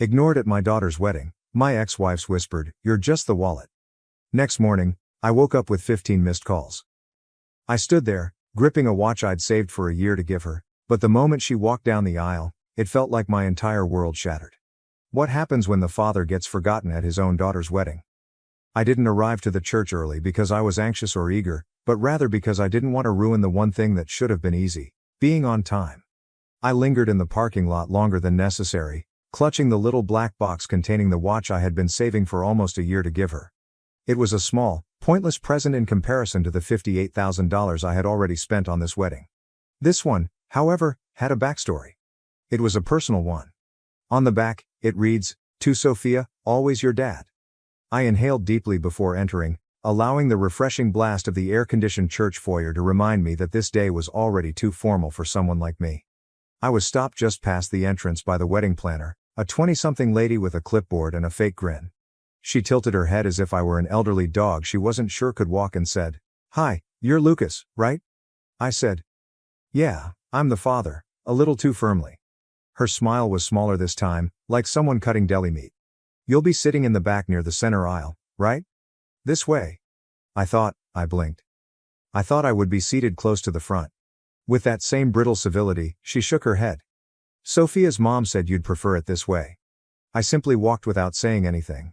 Ignored at my daughter's wedding, my ex-wife's whispered, "You're just the wallet." Next morning, I woke up with 15 missed calls. I stood there, gripping a watch I'd saved for a year to give her, but the moment she walked down the aisle, it felt like my entire world shattered. What happens when the father gets forgotten at his own daughter's wedding? I didn't arrive to the church early because I was anxious or eager, but rather because I didn't want to ruin the one thing that should have been easy, being on time. I lingered in the parking lot longer than necessary, clutching the little black box containing the watch I had been saving for almost a year to give her. It was a small, pointless present in comparison to the $58,000 I had already spent on this wedding. This one, however, had a backstory. It was a personal one. On the back, it reads, "To Sophia, always your dad." I inhaled deeply before entering, allowing the refreshing blast of the air-conditioned church foyer to remind me that this day was already too formal for someone like me. I was stopped just past the entrance by the wedding planner, a 20-something lady with a clipboard and a fake grin. She tilted her head as if I were an elderly dog she wasn't sure could walk and said, "Hi, you're Lucas, right?" I said, "Yeah, I'm the father," a little too firmly. Her smile was smaller this time, like someone cutting deli meat. "You'll be sitting in the back near the center aisle, right? This way." I blinked. I thought I would be seated close to the front. With that same brittle civility, she shook her head. "Sophia's mom said you'd prefer it this way." I simply walked without saying anything.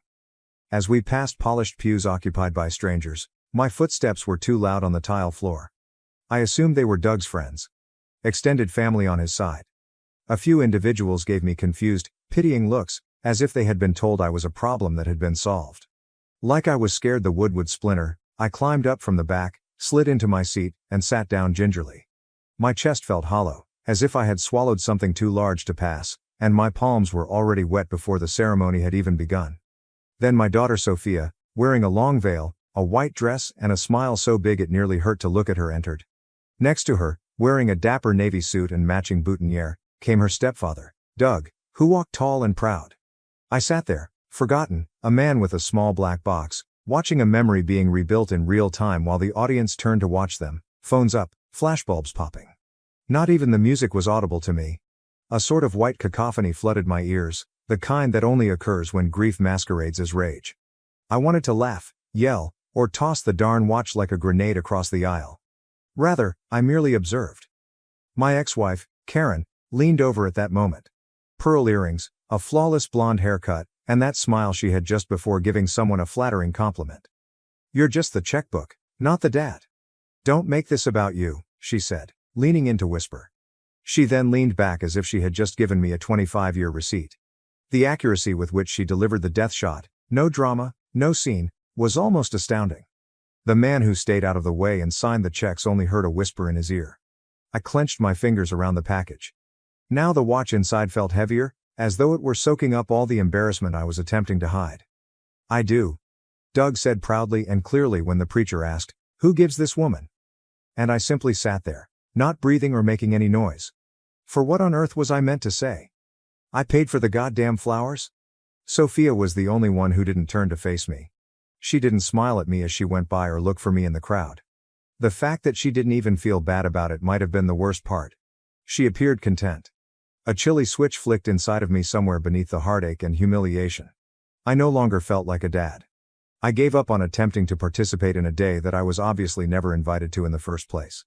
As we passed polished pews occupied by strangers, my footsteps were too loud on the tile floor. I assumed they were Doug's friends. Extended family on his side. A few individuals gave me confused, pitying looks, as if they had been told I was a problem that had been solved. Like I was scared the wood would splinter, I climbed up from the back, slid into my seat, and sat down gingerly. My chest felt hollow, as if I had swallowed something too large to pass, and my palms were already wet before the ceremony had even begun. Then my daughter Sophia, wearing a long veil, a white dress and a smile so big it nearly hurt to look at her, entered. Next to her, wearing a dapper navy suit and matching boutonniere, came her stepfather, Doug, who walked tall and proud. I sat there, forgotten, a man with a small black box, watching a memory being rebuilt in real time while the audience turned to watch them, phones up, flashbulbs popping. Not even the music was audible to me. A sort of white cacophony flooded my ears, the kind that only occurs when grief masquerades as rage. I wanted to laugh, yell, or toss the darn watch like a grenade across the aisle. Rather, I merely observed. My ex-wife, Karen, leaned over at that moment. Pearl earrings, a flawless blonde haircut, and that smile she had just before giving someone a flattering compliment. "You're just the checkbook, not the dad. Don't make this about you," she said, leaning in to whisper. She then leaned back as if she had just given me a 25-year receipt. The accuracy with which she delivered the death shot, no drama, no scene, was almost astounding. The man who stayed out of the way and signed the checks only heard a whisper in his ear. I clenched my fingers around the package. Now the watch inside felt heavier, as though it were soaking up all the embarrassment I was attempting to hide. "I do," Doug said proudly and clearly when the preacher asked, "Who gives this woman?" And I simply sat there, not breathing or making any noise. For what on earth was I meant to say? I paid for the goddamn flowers? Sophia was the only one who didn't turn to face me. She didn't smile at me as she went by or look for me in the crowd. The fact that she didn't even feel bad about it might have been the worst part. She appeared content. A chilly switch flicked inside of me somewhere beneath the heartache and humiliation. I no longer felt like a dad. I gave up on attempting to participate in a day that I was obviously never invited to in the first place.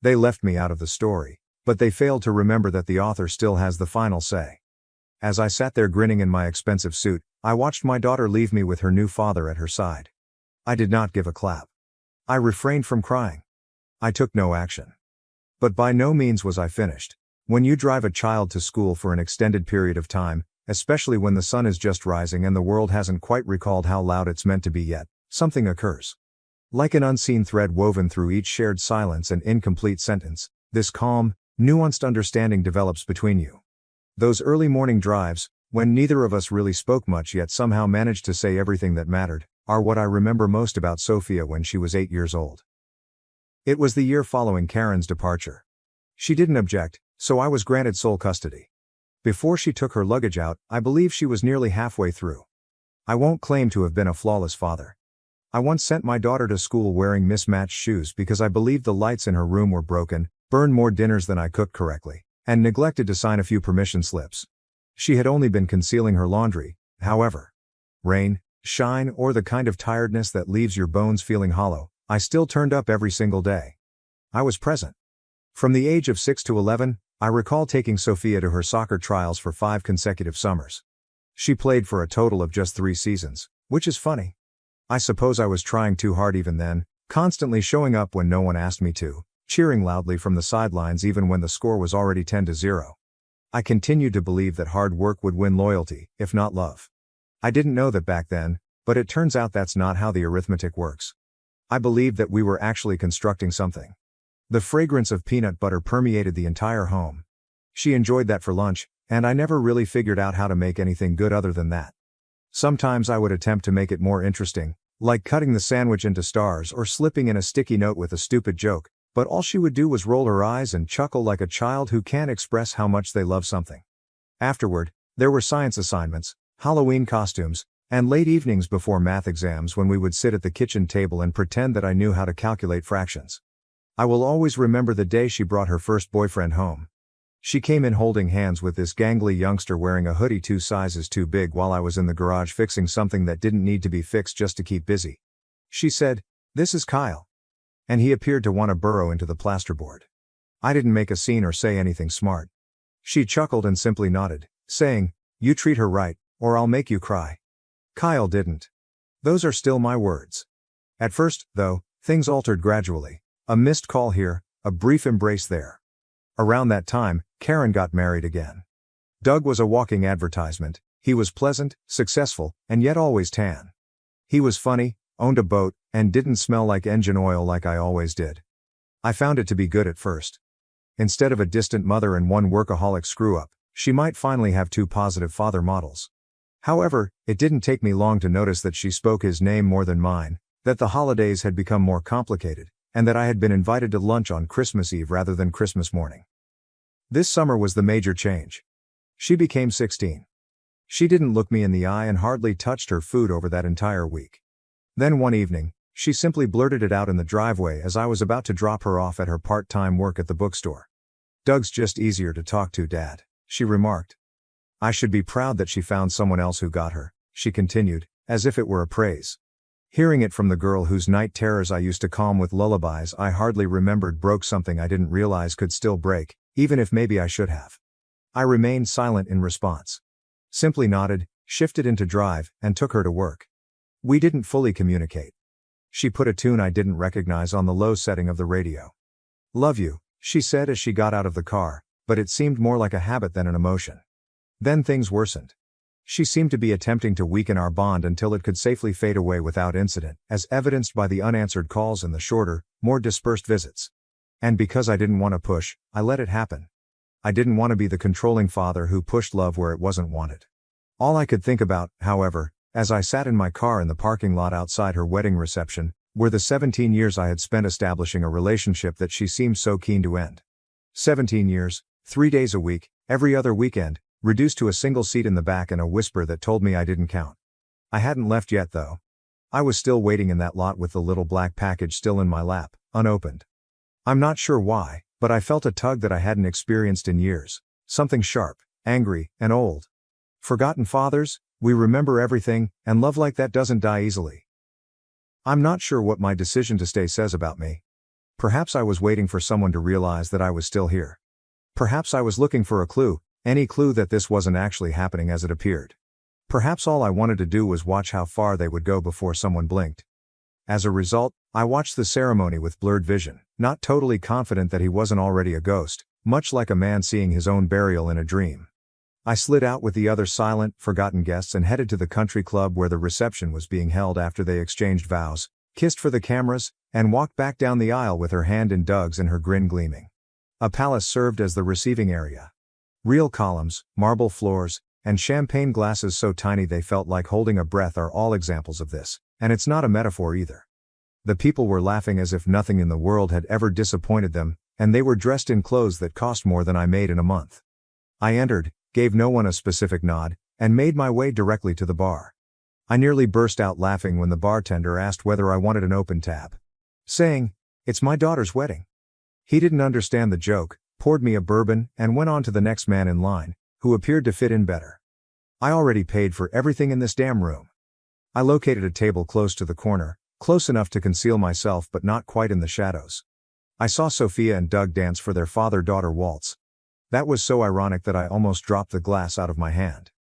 They left me out of the story, but they failed to remember that the author still has the final say. As I sat there grinning in my expensive suit, I watched my daughter leave me with her new father at her side. I did not give a clap. I refrained from crying. I took no action. But by no means was I finished. When you drive a child to school for an extended period of time, especially when the sun is just rising and the world hasn't quite recalled how loud it's meant to be yet, something occurs. Like an unseen thread woven through each shared silence and incomplete sentence, this calm, nuanced understanding develops between you. Those early morning drives, when neither of us really spoke much yet somehow managed to say everything that mattered, are what I remember most about Sophia when she was 8 years old. It was the year following Karen's departure. She didn't object, so I was granted sole custody. Before she took her luggage out, I believe she was nearly halfway through. I won't claim to have been a flawless father. I once sent my daughter to school wearing mismatched shoes because I believed the lights in her room were broken, burned more dinners than I cooked correctly, and neglected to sign a few permission slips. She had only been concealing her laundry, however. Rain, shine, or the kind of tiredness that leaves your bones feeling hollow, I still turned up every single day. I was present. From the age of 6 to 11, I recall taking Sophia to her soccer trials for 5 consecutive summers. She played for a total of just 3 seasons, which is funny. I suppose I was trying too hard even then, constantly showing up when no one asked me to, cheering loudly from the sidelines even when the score was already 10-0. I continued to believe that hard work would win loyalty, if not love. I didn't know that back then, but it turns out that's not how the arithmetic works. I believed that we were actually constructing something. The fragrance of peanut butter permeated the entire home. She enjoyed that for lunch, and I never really figured out how to make anything good other than that. Sometimes I would attempt to make it more interesting, like cutting the sandwich into stars or slipping in a sticky note with a stupid joke, but all she would do was roll her eyes and chuckle like a child who can't express how much they love something. Afterward, there were science assignments, Halloween costumes, and late evenings before math exams when we would sit at the kitchen table and pretend that I knew how to calculate fractions. I will always remember the day she brought her first boyfriend home. She came in holding hands with this gangly youngster wearing a hoodie 2 sizes too big while I was in the garage fixing something that didn't need to be fixed just to keep busy. She said, "This is Kyle." And he appeared to want to burrow into the plasterboard. I didn't make a scene or say anything smart. She chuckled and simply nodded, saying, "You treat her right, or I'll make you cry." Kyle didn't. Those are still my words. At first, though, things altered gradually. A missed call here, a brief embrace there. Around that time, Karen got married again. Doug was a walking advertisement. He was pleasant, successful, and yet always tan. He was funny, owned a boat, and didn't smell like engine oil like I always did. I found it to be good at first. Instead of a distant mother and 1 workaholic screw-up, she might finally have 2 positive father models. However, it didn't take me long to notice that she spoke his name more than mine, that the holidays had become more complicated, and that I had been invited to lunch on Christmas Eve rather than Christmas morning. This summer was the major change. She became 16. She didn't look me in the eye and hardly touched her food over that entire week. Then one evening, she simply blurted it out in the driveway as I was about to drop her off at her part-time work at the bookstore. "Doug's just easier to talk to, Dad," she remarked. "I should be proud that she found someone else who got her," she continued, as if it were a praise. Hearing it from the girl whose night terrors I used to calm with lullabies I hardly remembered broke something I didn't realize could still break, even if maybe I should have. I remained silent in response. Simply nodded, shifted into drive, and took her to work. We didn't fully communicate. She put a tune I didn't recognize on the low setting of the radio. "Love you," she said as she got out of the car, but it seemed more like a habit than an emotion. Then things worsened. She seemed to be attempting to weaken our bond until it could safely fade away without incident, as evidenced by the unanswered calls and the shorter, more dispersed visits. And because I didn't want to push, I let it happen. I didn't want to be the controlling father who pushed love where it wasn't wanted. All I could think about, however, as I sat in my car in the parking lot outside her wedding reception, were the 17 years I had spent establishing a relationship that she seemed so keen to end. 17 years, 3 days a week, every other weekend, reduced to a single seat in the back and a whisper that told me I didn't count. I hadn't left yet though. I was still waiting in that lot with the little black package still in my lap, unopened. I'm not sure why, but I felt a tug that I hadn't experienced in years, something sharp, angry, and old. Forgotten fathers, we remember everything, and love like that doesn't die easily. I'm not sure what my decision to stay says about me. Perhaps I was waiting for someone to realize that I was still here. Perhaps I was looking for a clue, any clue that this wasn't actually happening as it appeared. Perhaps all I wanted to do was watch how far they would go before someone blinked. As a result, I watched the ceremony with blurred vision, not totally confident that he wasn't already a ghost, much like a man seeing his own burial in a dream. I slid out with the other silent, forgotten guests and headed to the country club where the reception was being held after they exchanged vows, kissed for the cameras, and walked back down the aisle with her hand in Doug's and her grin gleaming. A palace served as the receiving area. Real columns, marble floors, and champagne glasses so tiny they felt like holding a breath are all examples of this, and it's not a metaphor either. The people were laughing as if nothing in the world had ever disappointed them, and they were dressed in clothes that cost more than I made in a month. I entered, gave no one a specific nod, and made my way directly to the bar. I nearly burst out laughing when the bartender asked whether I wanted an open tab. Saying, "It's my daughter's wedding." He didn't understand the joke, poured me a bourbon, and went on to the next man in line, who appeared to fit in better. I already paid for everything in this damn room. I located a table close to the corner, close enough to conceal myself but not quite in the shadows. I saw Sophia and Doug dance for their father-daughter waltz. That was so ironic that I almost dropped the glass out of my hand.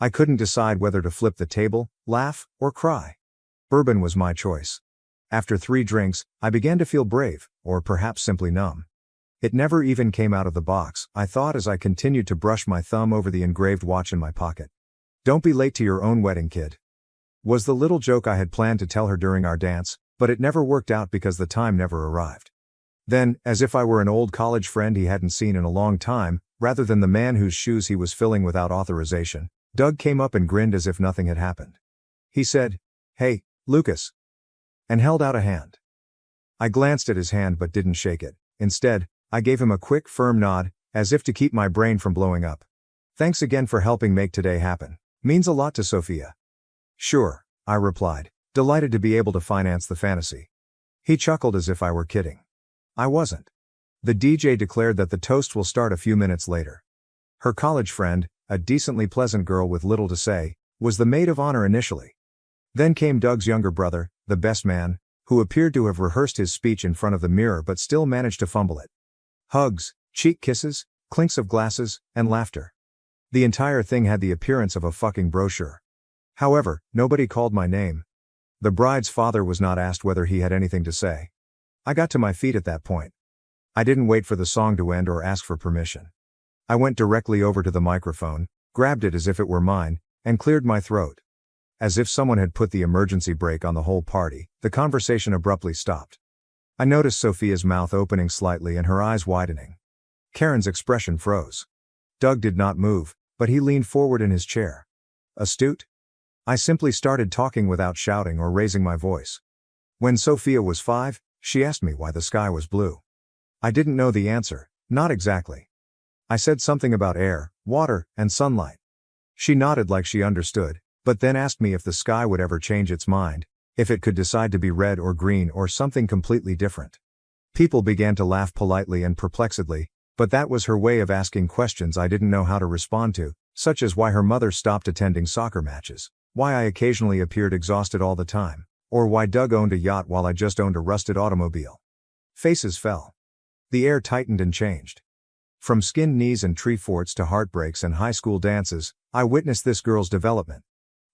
I couldn't decide whether to flip the table, laugh, or cry. Bourbon was my choice. After 3 drinks, I began to feel brave, or perhaps simply numb. It never even came out of the box, I thought as I continued to brush my thumb over the engraved watch in my pocket. Don't be late to your own wedding, kid. Was the little joke I had planned to tell her during our dance, but it never worked out because the time never arrived. Then, as if I were an old college friend he hadn't seen in a long time, rather than the man whose shoes he was filling without authorization, Doug came up and grinned as if nothing had happened. He said, "Hey, Lucas," and held out a hand. I glanced at his hand but didn't shake it. Instead, I gave him a quick, firm nod, as if to keep my brain from blowing up. "Thanks again for helping make today happen. Means a lot to Sophia." "Sure," I replied, delighted to be able to finance the fantasy. He chuckled as if I were kidding. I wasn't. The DJ declared that the toast will start a few minutes later. Her college friend, a decently pleasant girl with little to say, was the maid of honor initially. Then came Doug's younger brother, the best man, who appeared to have rehearsed his speech in front of the mirror but still managed to fumble it. Hugs, cheek kisses, clinks of glasses, and laughter. The entire thing had the appearance of a fucking brochure. However, nobody called my name. The bride's father was not asked whether he had anything to say. I got to my feet at that point. I didn't wait for the song to end or ask for permission. I went directly over to the microphone, grabbed it as if it were mine, and cleared my throat. As if someone had put the emergency brake on the whole party, the conversation abruptly stopped. I noticed Sophia's mouth opening slightly and her eyes widening. Karen's expression froze. Doug did not move, but he leaned forward in his chair. Astute? I simply started talking without shouting or raising my voice. When Sophia was 5, she asked me why the sky was blue. I didn't know the answer, not exactly. I said something about air, water, and sunlight. She nodded like she understood, but then asked me if the sky would ever change its mind, if it could decide to be red or green or something completely different. People began to laugh politely and perplexedly, but that was her way of asking questions I didn't know how to respond to, such as why her mother stopped attending soccer matches, why I occasionally appeared exhausted all the time, or why Doug owned a yacht while I just owned a rusted automobile. Faces fell. The air tightened and changed. From skinned knees and tree forts to heartbreaks and high school dances, I witnessed this girl's development.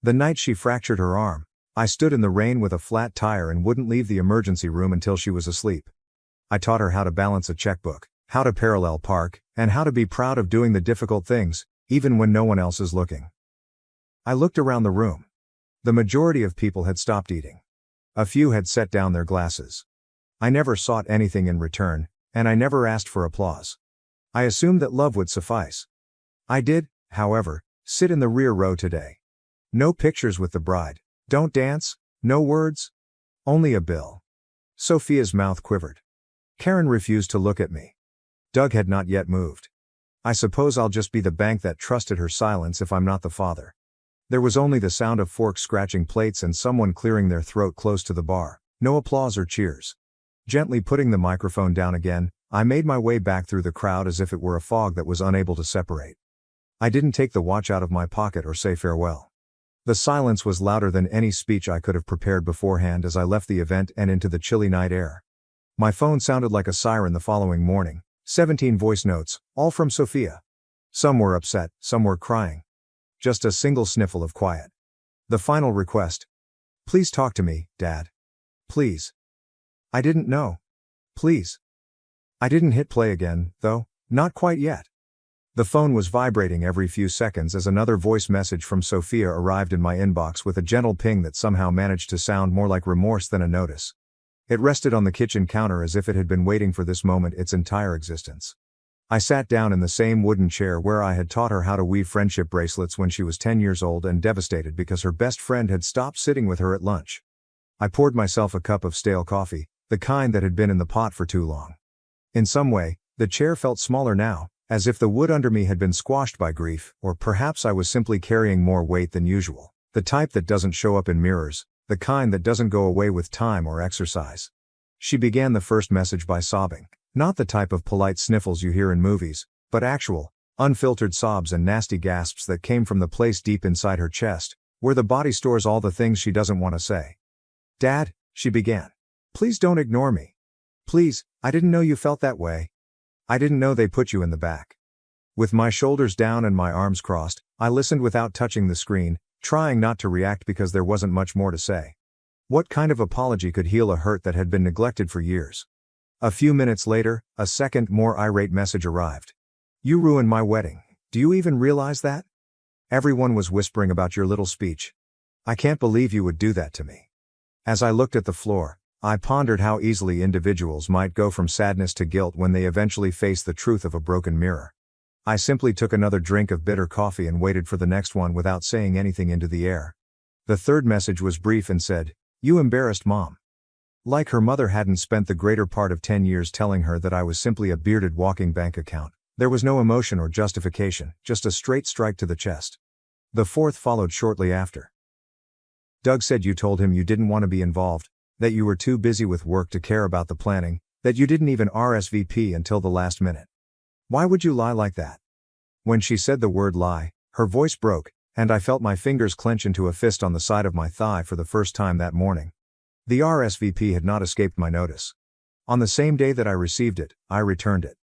The night she fractured her arm, I stood in the rain with a flat tire and wouldn't leave the emergency room until she was asleep. I taught her how to balance a checkbook, how to parallel park, and how to be proud of doing the difficult things, even when no one else is looking. I looked around the room. The majority of people had stopped eating. A few had set down their glasses. I never sought anything in return, and I never asked for applause. I assumed that love would suffice. I did, however, sit in the rear row today. No pictures with the bride. Don't dance, no words. Only a bill. Sophia's mouth quivered. Karen refused to look at me. Doug had not yet moved. I suppose I'll just be the bank that trusted her silence if I'm not the father. There was only the sound of forks scratching plates and someone clearing their throat close to the bar. No applause or cheers. Gently putting the microphone down again, I made my way back through the crowd as if it were a fog that was unable to separate. I didn't take the watch out of my pocket or say farewell. The silence was louder than any speech I could have prepared beforehand as I left the event and into the chilly night air. My phone sounded like a siren the following morning, 17 voice notes, all from Sophia. Some were upset, some were crying. Just a single sniffle of quiet. The final request. Please talk to me, Dad. Please. I didn't know. Please. I didn't hit play again, though, not quite yet. The phone was vibrating every few seconds as another voice message from Sophia arrived in my inbox with a gentle ping that somehow managed to sound more like remorse than a notice. It rested on the kitchen counter as if it had been waiting for this moment its entire existence. I sat down in the same wooden chair where I had taught her how to weave friendship bracelets when she was 10 years old and devastated because her best friend had stopped sitting with her at lunch. I poured myself a cup of stale coffee, the kind that had been in the pot for too long. In some way, the chair felt smaller now, as if the wood under me had been squashed by grief, or perhaps I was simply carrying more weight than usual, the type that doesn't show up in mirrors, the kind that doesn't go away with time or exercise. She began the first message by sobbing, not the type of polite sniffles you hear in movies, but actual, Unfiltered sobs and nasty gasps that came from the place deep inside her chest, where the body stores all the things she doesn't want to say. "Dad," she began. "Please don't ignore me. Please, I didn't know you felt that way. I didn't know they put you in the back." With my shoulders down and my arms crossed, I listened without touching the screen, trying not to react because there wasn't much more to say. What kind of apology could heal a hurt that had been neglected for years? A few minutes later, a second, more irate message arrived. "You ruined my wedding. Do you even realize that? Everyone was whispering about your little speech. I can't believe you would do that to me." As I looked at the floor, I pondered how easily individuals might go from sadness to guilt when they eventually face the truth of a broken mirror. I simply took another drink of bitter coffee and waited for the next one without saying anything into the air. The third message was brief and said, "You embarrassed Mom." Like her mother hadn't spent the greater part of 10 years telling her that I was simply a bearded walking bank account. There was no emotion or justification, just a straight strike to the chest. The fourth followed shortly after. "Doug said you told him you didn't want to be involved, that you were too busy with work to care about the planning, that you didn't even RSVP until the last minute. Why would you lie like that?" When she said the word lie, her voice broke, and I felt my fingers clench into a fist on the side of my thigh for the first time that morning. The RSVP had not escaped my notice. On the same day that I received it, I returned it.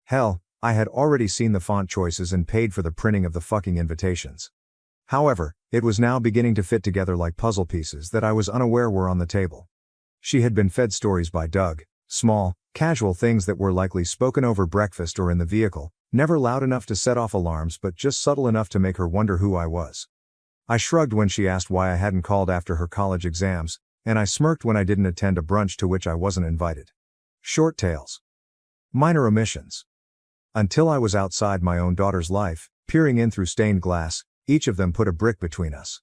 Hell, I had already seen the font choices and paid for the printing of the fucking invitations. However, it was now beginning to fit together like puzzle pieces that I was unaware were on the table. She had been fed stories by Doug, small, casual things that were likely spoken over breakfast or in the vehicle, never loud enough to set off alarms but just subtle enough to make her wonder who I was. I shrugged when she asked why I hadn't called after her college exams, and I smirked when I didn't attend a brunch to which I wasn't invited. Short tales. Minor omissions. Until I was outside my own daughter's life, peering in through stained glass, each of them put a brick between us.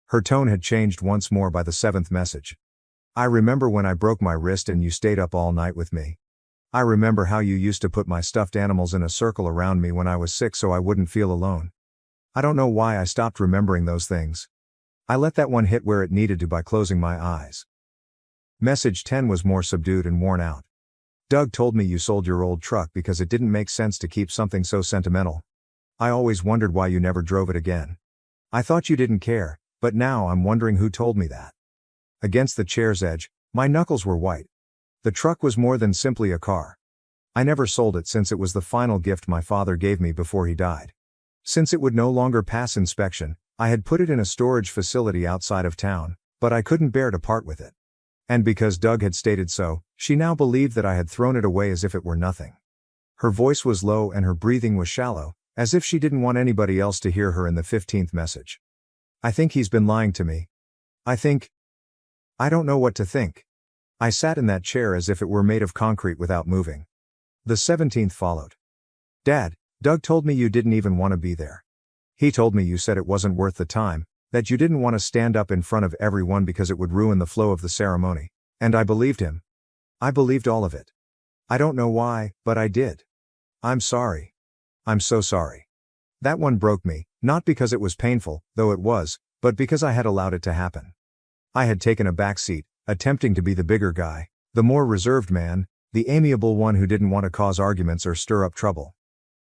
Her tone had changed once more by the seventh message. "I remember when I broke my wrist and you stayed up all night with me. I remember how you used to put my stuffed animals in a circle around me when I was sick so I wouldn't feel alone. I don't know why I stopped remembering those things. I let that one hit where it needed to by closing my eyes." Message 10 was more subdued and worn out. "Doug told me you sold your old truck because it didn't make sense to keep something so sentimental. I always wondered why you never drove it again. I thought you didn't care, but now I'm wondering who told me that." Against the chair's edge, my knuckles were white. The truck was more than simply a car. I never sold it since it was the final gift my father gave me before he died. Since it would no longer pass inspection, I had put it in a storage facility outside of town, but I couldn't bear to part with it. And because Doug had stated so, she now believed that I had thrown it away as if it were nothing. Her voice was low and her breathing was shallow, as if she didn't want anybody else to hear her in the 15th message. "I think he's been lying to me. I don't know what to think." I sat in that chair as if it were made of concrete without moving. The 17th followed. "Dad, Doug told me you didn't even want to be there. He told me you said it wasn't worth the time, that you didn't want to stand up in front of everyone because it would ruin the flow of the ceremony, and I believed him. I believed all of it. I don't know why, but I did. I'm sorry. I'm so sorry." That one broke me, not because it was painful, though it was, but because I had allowed it to happen. I had taken a back seat, attempting to be the bigger guy, the more reserved man, the amiable one who didn't want to cause arguments or stir up trouble.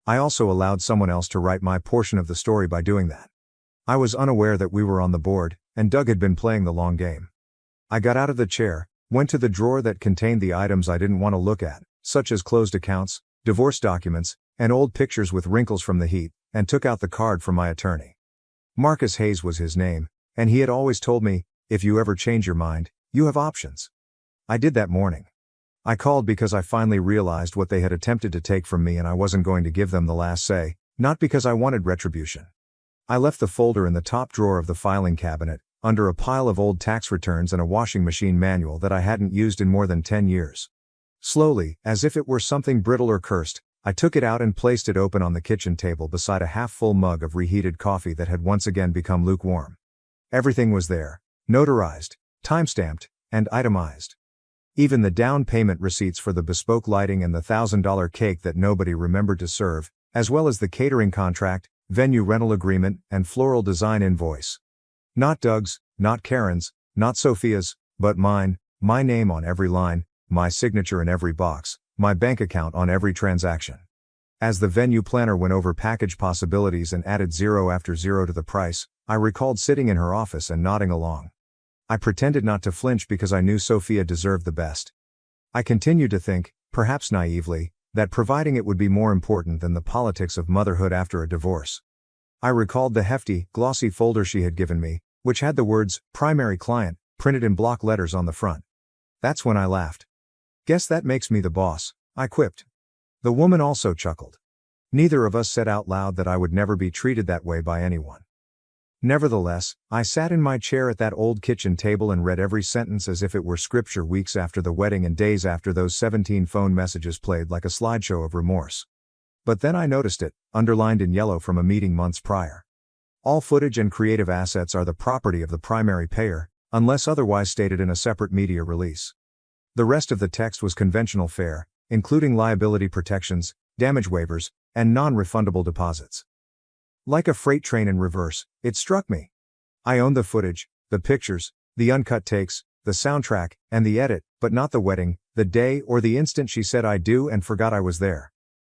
I also allowed someone else to write my portion of the story by doing that. I was unaware that we were on the board, and Doug had been playing the long game. I got out of the chair, went to the drawer that contained the items I didn't want to look at, such as closed accounts, divorce documents, and old pictures with wrinkles from the heat, and took out the card from my attorney. Marcus Hayes was his name, and he had always told me, "If you ever change your mind, you have options." I did that morning. I called because I finally realized what they had attempted to take from me and I wasn't going to give them the last say, not because I wanted retribution. I left the folder in the top drawer of the filing cabinet, under a pile of old tax returns and a washing machine manual that I hadn't used in more than 10 years. Slowly, as if it were something brittle or cursed, I took it out and placed it open on the kitchen table beside a half-full mug of reheated coffee that had once again become lukewarm. Everything was there, notarized, time-stamped, and itemized. Even the down payment receipts for the bespoke lighting and the $1,000 cake that nobody remembered to serve, as well as the catering contract, venue rental agreement, and floral design invoice. Not Doug's, not Karen's, not Sophia's, but mine, my name on every line, my signature in every box, my bank account on every transaction. As the venue planner went over package possibilities and added zero after zero to the price, I recalled sitting in her office and nodding along. I pretended not to flinch because I knew Sophia deserved the best. I continued to think, perhaps naively, that providing it would be more important than the politics of motherhood after a divorce. I recalled the hefty, glossy folder she had given me, which had the words, "Primary Client," printed in block letters on the front. That's when I laughed. "Guess that makes me the boss," I quipped. The woman also chuckled. Neither of us said out loud that I would never be treated that way by anyone. Nevertheless, I sat in my chair at that old kitchen table and read every sentence as if it were scripture weeks after the wedding and days after those 17 phone messages played like a slideshow of remorse. But then I noticed it, underlined in yellow from a meeting months prior. All footage and creative assets are the property of the primary payer, unless otherwise stated in a separate media release. The rest of the text was conventional fare, including liability protections, damage waivers, and non-refundable deposits. Like a freight train in reverse, it struck me. I owned the footage, the pictures, the uncut takes, the soundtrack, and the edit, but not the wedding, the day or the instant she said I do and forgot I was there.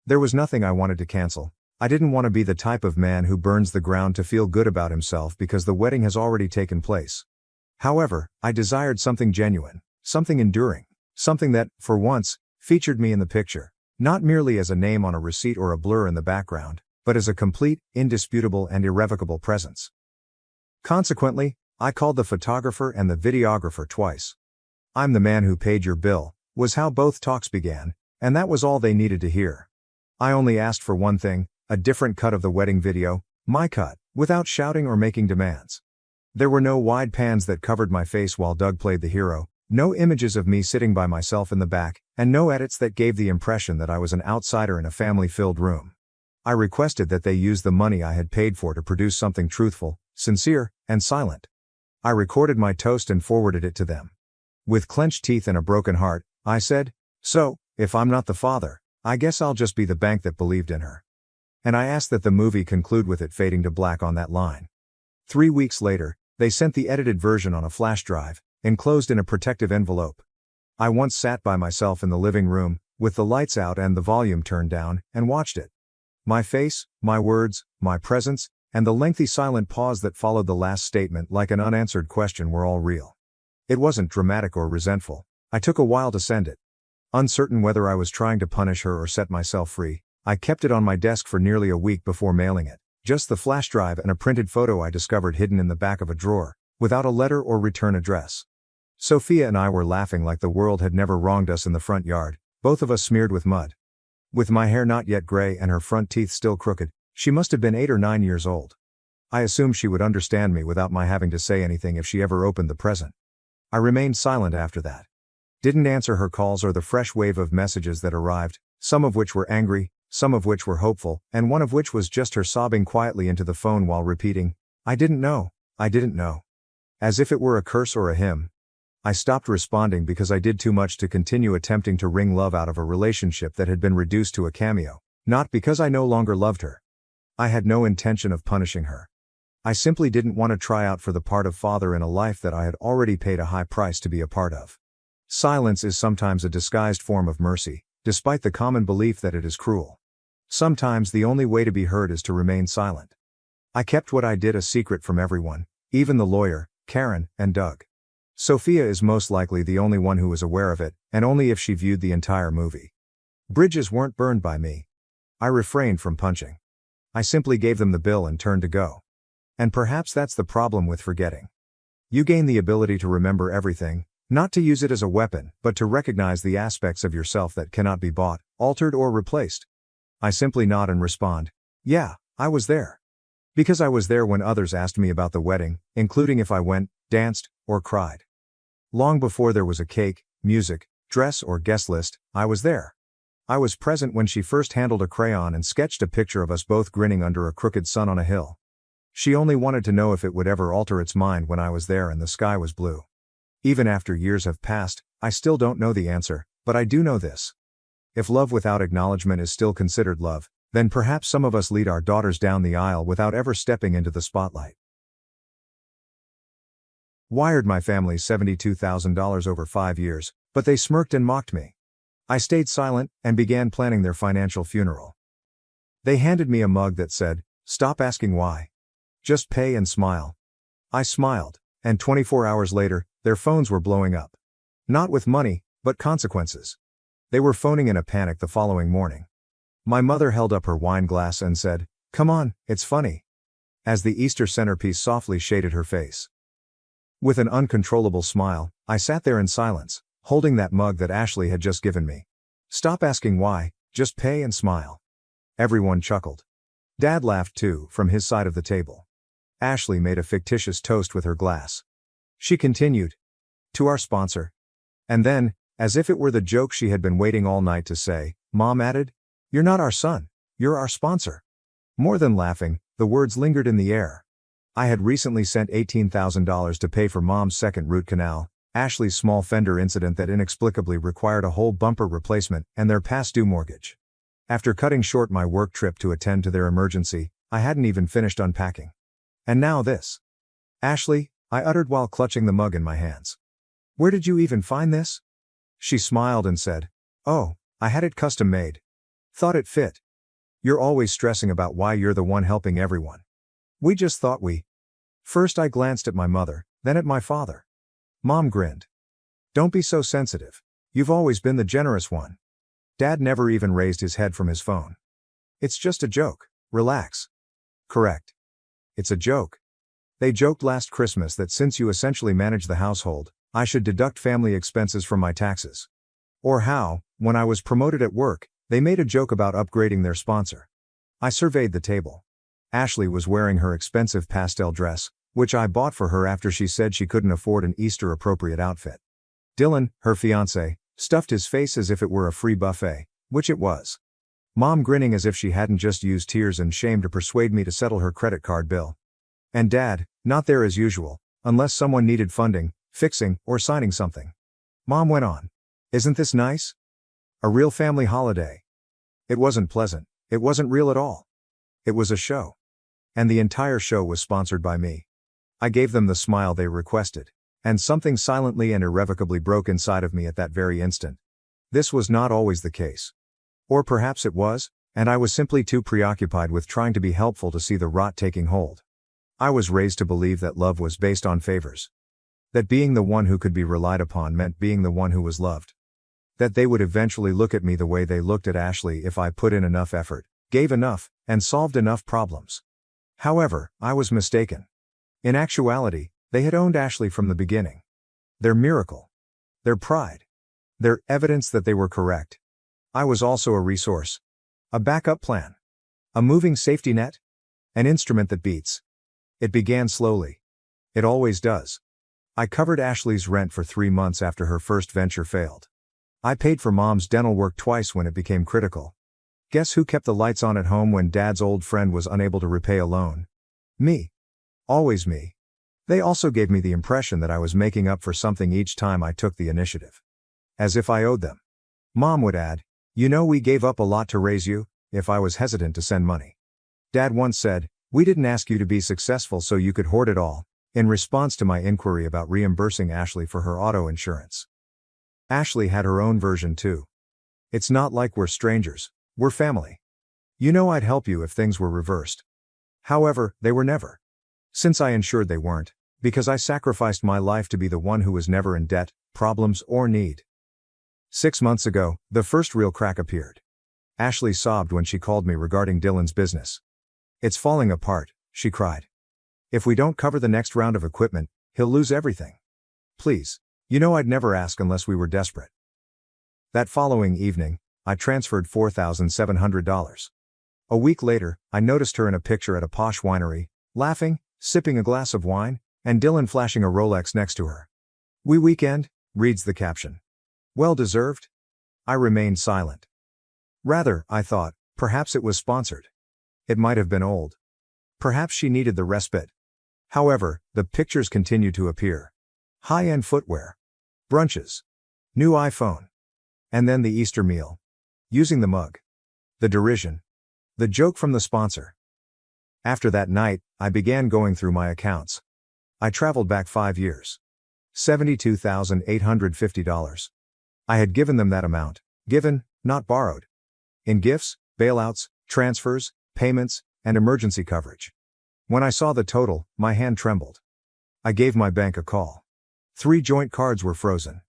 There was nothing I wanted to cancel. I didn't want to be the type of man who burns the ground to feel good about himself because the wedding has already taken place. However, I desired something genuine, something enduring, something that, for once, featured me in the picture, not merely as a name on a receipt or a blur in the background, but as a complete, indisputable and irrevocable presence. Consequently, I called the photographer and the videographer twice. "I'm the man who paid your bill," was how both talks began, and that was all they needed to hear. I only asked for one thing, a different cut of the wedding video, my cut, without shouting or making demands. There were no wide pans that covered my face while Doug played the hero, no images of me sitting by myself in the back, and no edits that gave the impression that I was an outsider in a family-filled room. I requested that they use the money I had paid for to produce something truthful, sincere, and silent. I recorded my toast and forwarded it to them. With clenched teeth and a broken heart, I said, "So, if I'm not the father, I guess I'll just be the bank that believed in her." And I asked that the movie conclude with it fading to black on that line. 3 weeks later, they sent the edited version on a flash drive, enclosed in a protective envelope. I once sat by myself in the living room, with the lights out and the volume turned down, and watched it. My face, my words, my presence, and the lengthy silent pause that followed the last statement like an unanswered question were all real. It wasn't dramatic or resentful. I took a while to send it. Uncertain whether I was trying to punish her or set myself free, I kept it on my desk for nearly a week before mailing it, just the flash drive and a printed photo I discovered hidden in the back of a drawer, without a letter or return address. Sophia and I were laughing like the world had never wronged us in the front yard, both of us smeared with mud. With my hair not yet gray and her front teeth still crooked, she must have been 8 or 9 years old. I assumed she would understand me without my having to say anything if she ever opened the present. I remained silent after that. Didn't answer her calls or the fresh wave of messages that arrived, some of which were angry, some of which were hopeful, and one of which was just her sobbing quietly into the phone while repeating, "I didn't know, I didn't know." As if it were a curse or a hymn. I stopped responding because I did too much to continue attempting to wring love out of a relationship that had been reduced to a cameo, not because I no longer loved her. I had no intention of punishing her. I simply didn't want to try out for the part of father in a life that I had already paid a high price to be a part of. Silence is sometimes a disguised form of mercy, despite the common belief that it is cruel. Sometimes the only way to be heard is to remain silent. I kept what I did a secret from everyone, even the lawyer, Karen, and Doug. Sophia is most likely the only one who was aware of it, and only if she viewed the entire movie. Bridges weren't burned by me. I refrained from punching. I simply gave them the bill and turned to go. And perhaps that's the problem with forgetting. You gain the ability to remember everything, not to use it as a weapon, but to recognize the aspects of yourself that cannot be bought, altered or replaced. I simply nod and respond, "Yeah, I was there." Because I was there when others asked me about the wedding, including if I went, danced, or cried. Long before there was a cake, music, dress or guest list, I was there. I was present when she first handled a crayon and sketched a picture of us both grinning under a crooked sun on a hill. She only wanted to know if it would ever alter its mind when I was there and the sky was blue. Even after years have passed, I still don't know the answer, but I do know this. If love without acknowledgement is still considered love, then perhaps some of us lead our daughters down the aisle without ever stepping into the spotlight. Wired my family $72,000 over 5 years, but they smirked and mocked me. I stayed silent and began planning their financial funeral. They handed me a mug that said, "Stop asking why. Just pay and smile." I smiled, and 24 hours later, their phones were blowing up. Not with money, but consequences. They were phoning in a panic the following morning. My mother held up her wine glass and said, "Come on, it's funny," as the Easter centerpiece softly shaded her face. With an uncontrollable smile, I sat there in silence, holding that mug that Ashley had just given me. Stop asking why, just pay and smile. Everyone chuckled. Dad laughed too, from his side of the table. Ashley made a fictitious toast with her glass. She continued, "To our sponsor." And then, as if it were the joke she had been waiting all night to say, Mom added, "You're not our son, you're our sponsor." More than laughing, the words lingered in the air. I had recently sent $18,000 to pay for Mom's second root canal, Ashley's small fender incident that inexplicably required a whole bumper replacement, and their past due mortgage. After cutting short my work trip to attend to their emergency, I hadn't even finished unpacking. And now this. "Ashley," I uttered while clutching the mug in my hands. "Where did you even find this?" She smiled and said, "Oh, I had it custom made. Thought it fit. You're always stressing about why you're the one helping everyone. We just thought we..." First I glanced at my mother, then at my father. Mom grinned. "Don't be so sensitive. You've always been the generous one." Dad never even raised his head from his phone. "It's just a joke. Relax." "Correct. It's a joke. They joked last Christmas that since you essentially manage the household, I should deduct family expenses from my taxes. Or how, when I was promoted at work, they made a joke about upgrading their sponsor." I surveyed the table. Ashley was wearing her expensive pastel dress, which I bought for her after she said she couldn't afford an Easter-appropriate outfit. Dylan, her fiancé, stuffed his face as if it were a free buffet, which it was. Mom grinning as if she hadn't just used tears and shame to persuade me to settle her credit card bill. And Dad, not there as usual, unless someone needed funding, fixing, or signing something. Mom went on. "Isn't this nice? A real family holiday." It wasn't pleasant. It wasn't real at all. It was a show. And the entire show was sponsored by me. I gave them the smile they requested. And something silently and irrevocably broke inside of me at that very instant. This was not always the case. Or perhaps it was, and I was simply too preoccupied with trying to be helpful to see the rot taking hold. I was raised to believe that love was based on favors. That being the one who could be relied upon meant being the one who was loved. That they would eventually look at me the way they looked at Ashley if I put in enough effort, gave enough, and solved enough problems. However, I was mistaken. In actuality, they had owned Ashley from the beginning. Their miracle. Their pride. Their evidence that they were correct. I was also a resource. A backup plan. A moving safety net. An instrument that beats. It began slowly. It always does. I covered Ashley's rent for 3 months after her first venture failed. I paid for Mom's dental work twice when it became critical. Guess who kept the lights on at home when Dad's old friend was unable to repay a loan? Me. Always me. They also gave me the impression that I was making up for something each time I took the initiative. As if I owed them. Mom would add, "You know we gave up a lot to raise you," if I was hesitant to send money. Dad once said, "We didn't ask you to be successful so you could hoard it all," in response to my inquiry about reimbursing Ashley for her auto insurance. Ashley had her own version too. "It's not like we're strangers, we're family. You know I'd help you if things were reversed." However, they were never. Since I ensured they weren't, because I sacrificed my life to be the one who was never in debt, problems, or need. 6 months ago, the first real crack appeared. Ashley sobbed when she called me regarding Dylan's business. "It's falling apart," she cried. "If we don't cover the next round of equipment, he'll lose everything. Please. You know I'd never ask unless we were desperate." That following evening, I transferred $4,700. A week later, I noticed her in a picture at a posh winery, laughing, sipping a glass of wine, and Dylan flashing a Rolex next to her. "We weekend," reads the caption. Well deserved? I remained silent. Rather, I thought, perhaps it was sponsored. It might have been old. Perhaps she needed the respite. However, the pictures continued to appear. High-end footwear. Brunches. New iPhone. And then the Easter meal. Using the mug. The derision. The joke from the sponsor. After that night, I began going through my accounts. I traveled back 5 years. $72,850. I had given them that amount. Given, not borrowed. In gifts, bailouts, transfers, payments, and emergency coverage. When I saw the total, my hand trembled. I gave my bank a call. 3 joint cards were frozen.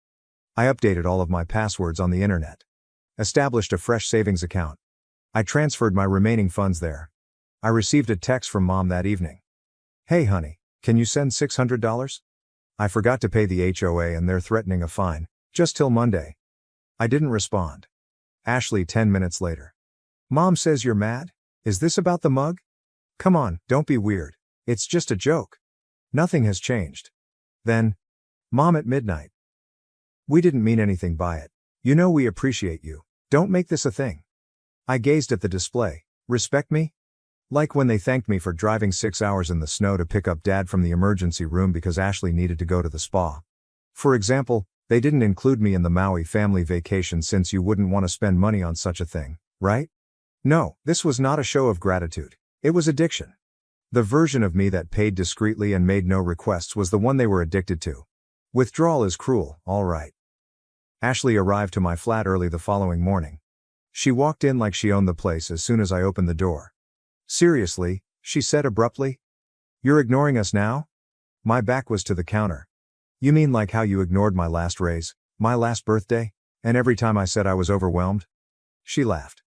I updated all of my passwords on the internet. Established a fresh savings account. I transferred my remaining funds there. I received a text from Mom that evening. "Hey honey, can you send $600? I forgot to pay the HOA and they're threatening a fine, just till Monday." I didn't respond. Ashley 10 minutes later. "Mom says you're mad? Is this about the mug? Come on, don't be weird. It's just a joke. Nothing has changed." Then, "Mom at midnight. We didn't mean anything by it. You know we appreciate you. Don't make this a thing." I gazed at the display. Respect me? Like when they thanked me for driving 6 hours in the snow to pick up Dad from the emergency room because Ashley needed to go to the spa. For example, they didn't include me in the Maui family vacation since you wouldn't want to spend money on such a thing, right? No, this was not a show of gratitude. It was addiction. The version of me that paid discreetly and made no requests was the one they were addicted to. Withdrawal is cruel, all right. Ashley arrived to my flat early the following morning. She walked in like she owned the place as soon as I opened the door. "Seriously," she said abruptly. "You're ignoring us now?" My back was to the counter. "You mean like how you ignored my last raise, my last birthday, and every time I said I was overwhelmed?" She laughed.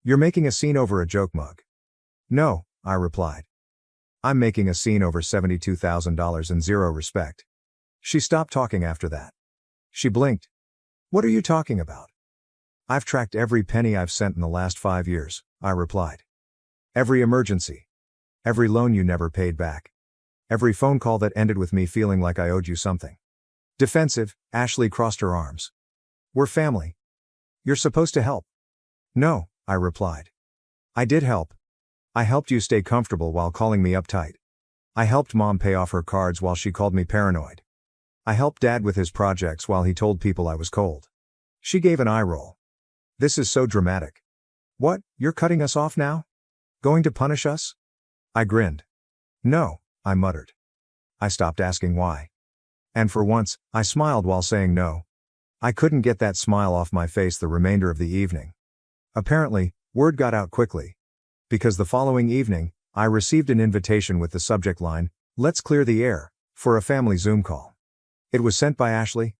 "You're making a scene over a joke mug." "No," I replied. "I'm making a scene over $72,000 and zero respect." She stopped talking after that. She blinked. "What are you talking about?" "I've tracked every penny I've sent in the last 5 years," I replied. "Every emergency. Every loan you never paid back. Every phone call that ended with me feeling like I owed you something." Defensive, Ashley crossed her arms. "We're family. You're supposed to help." "No," I replied. "I did help. I helped you stay comfortable while calling me uptight. I helped Mom pay off her cards while she called me paranoid. I helped Dad with his projects while he told people I was cold." She gave an eye roll. "This is so dramatic. What, you're cutting us off now? Going to punish us?" I grinned. "No," I muttered. I stopped asking why. And for once, I smiled while saying no. I couldn't get that smile off my face the remainder of the evening. Apparently, word got out quickly. Because the following evening, I received an invitation with the subject line, "Let's clear the air," for a family Zoom call. It was sent by Ashley.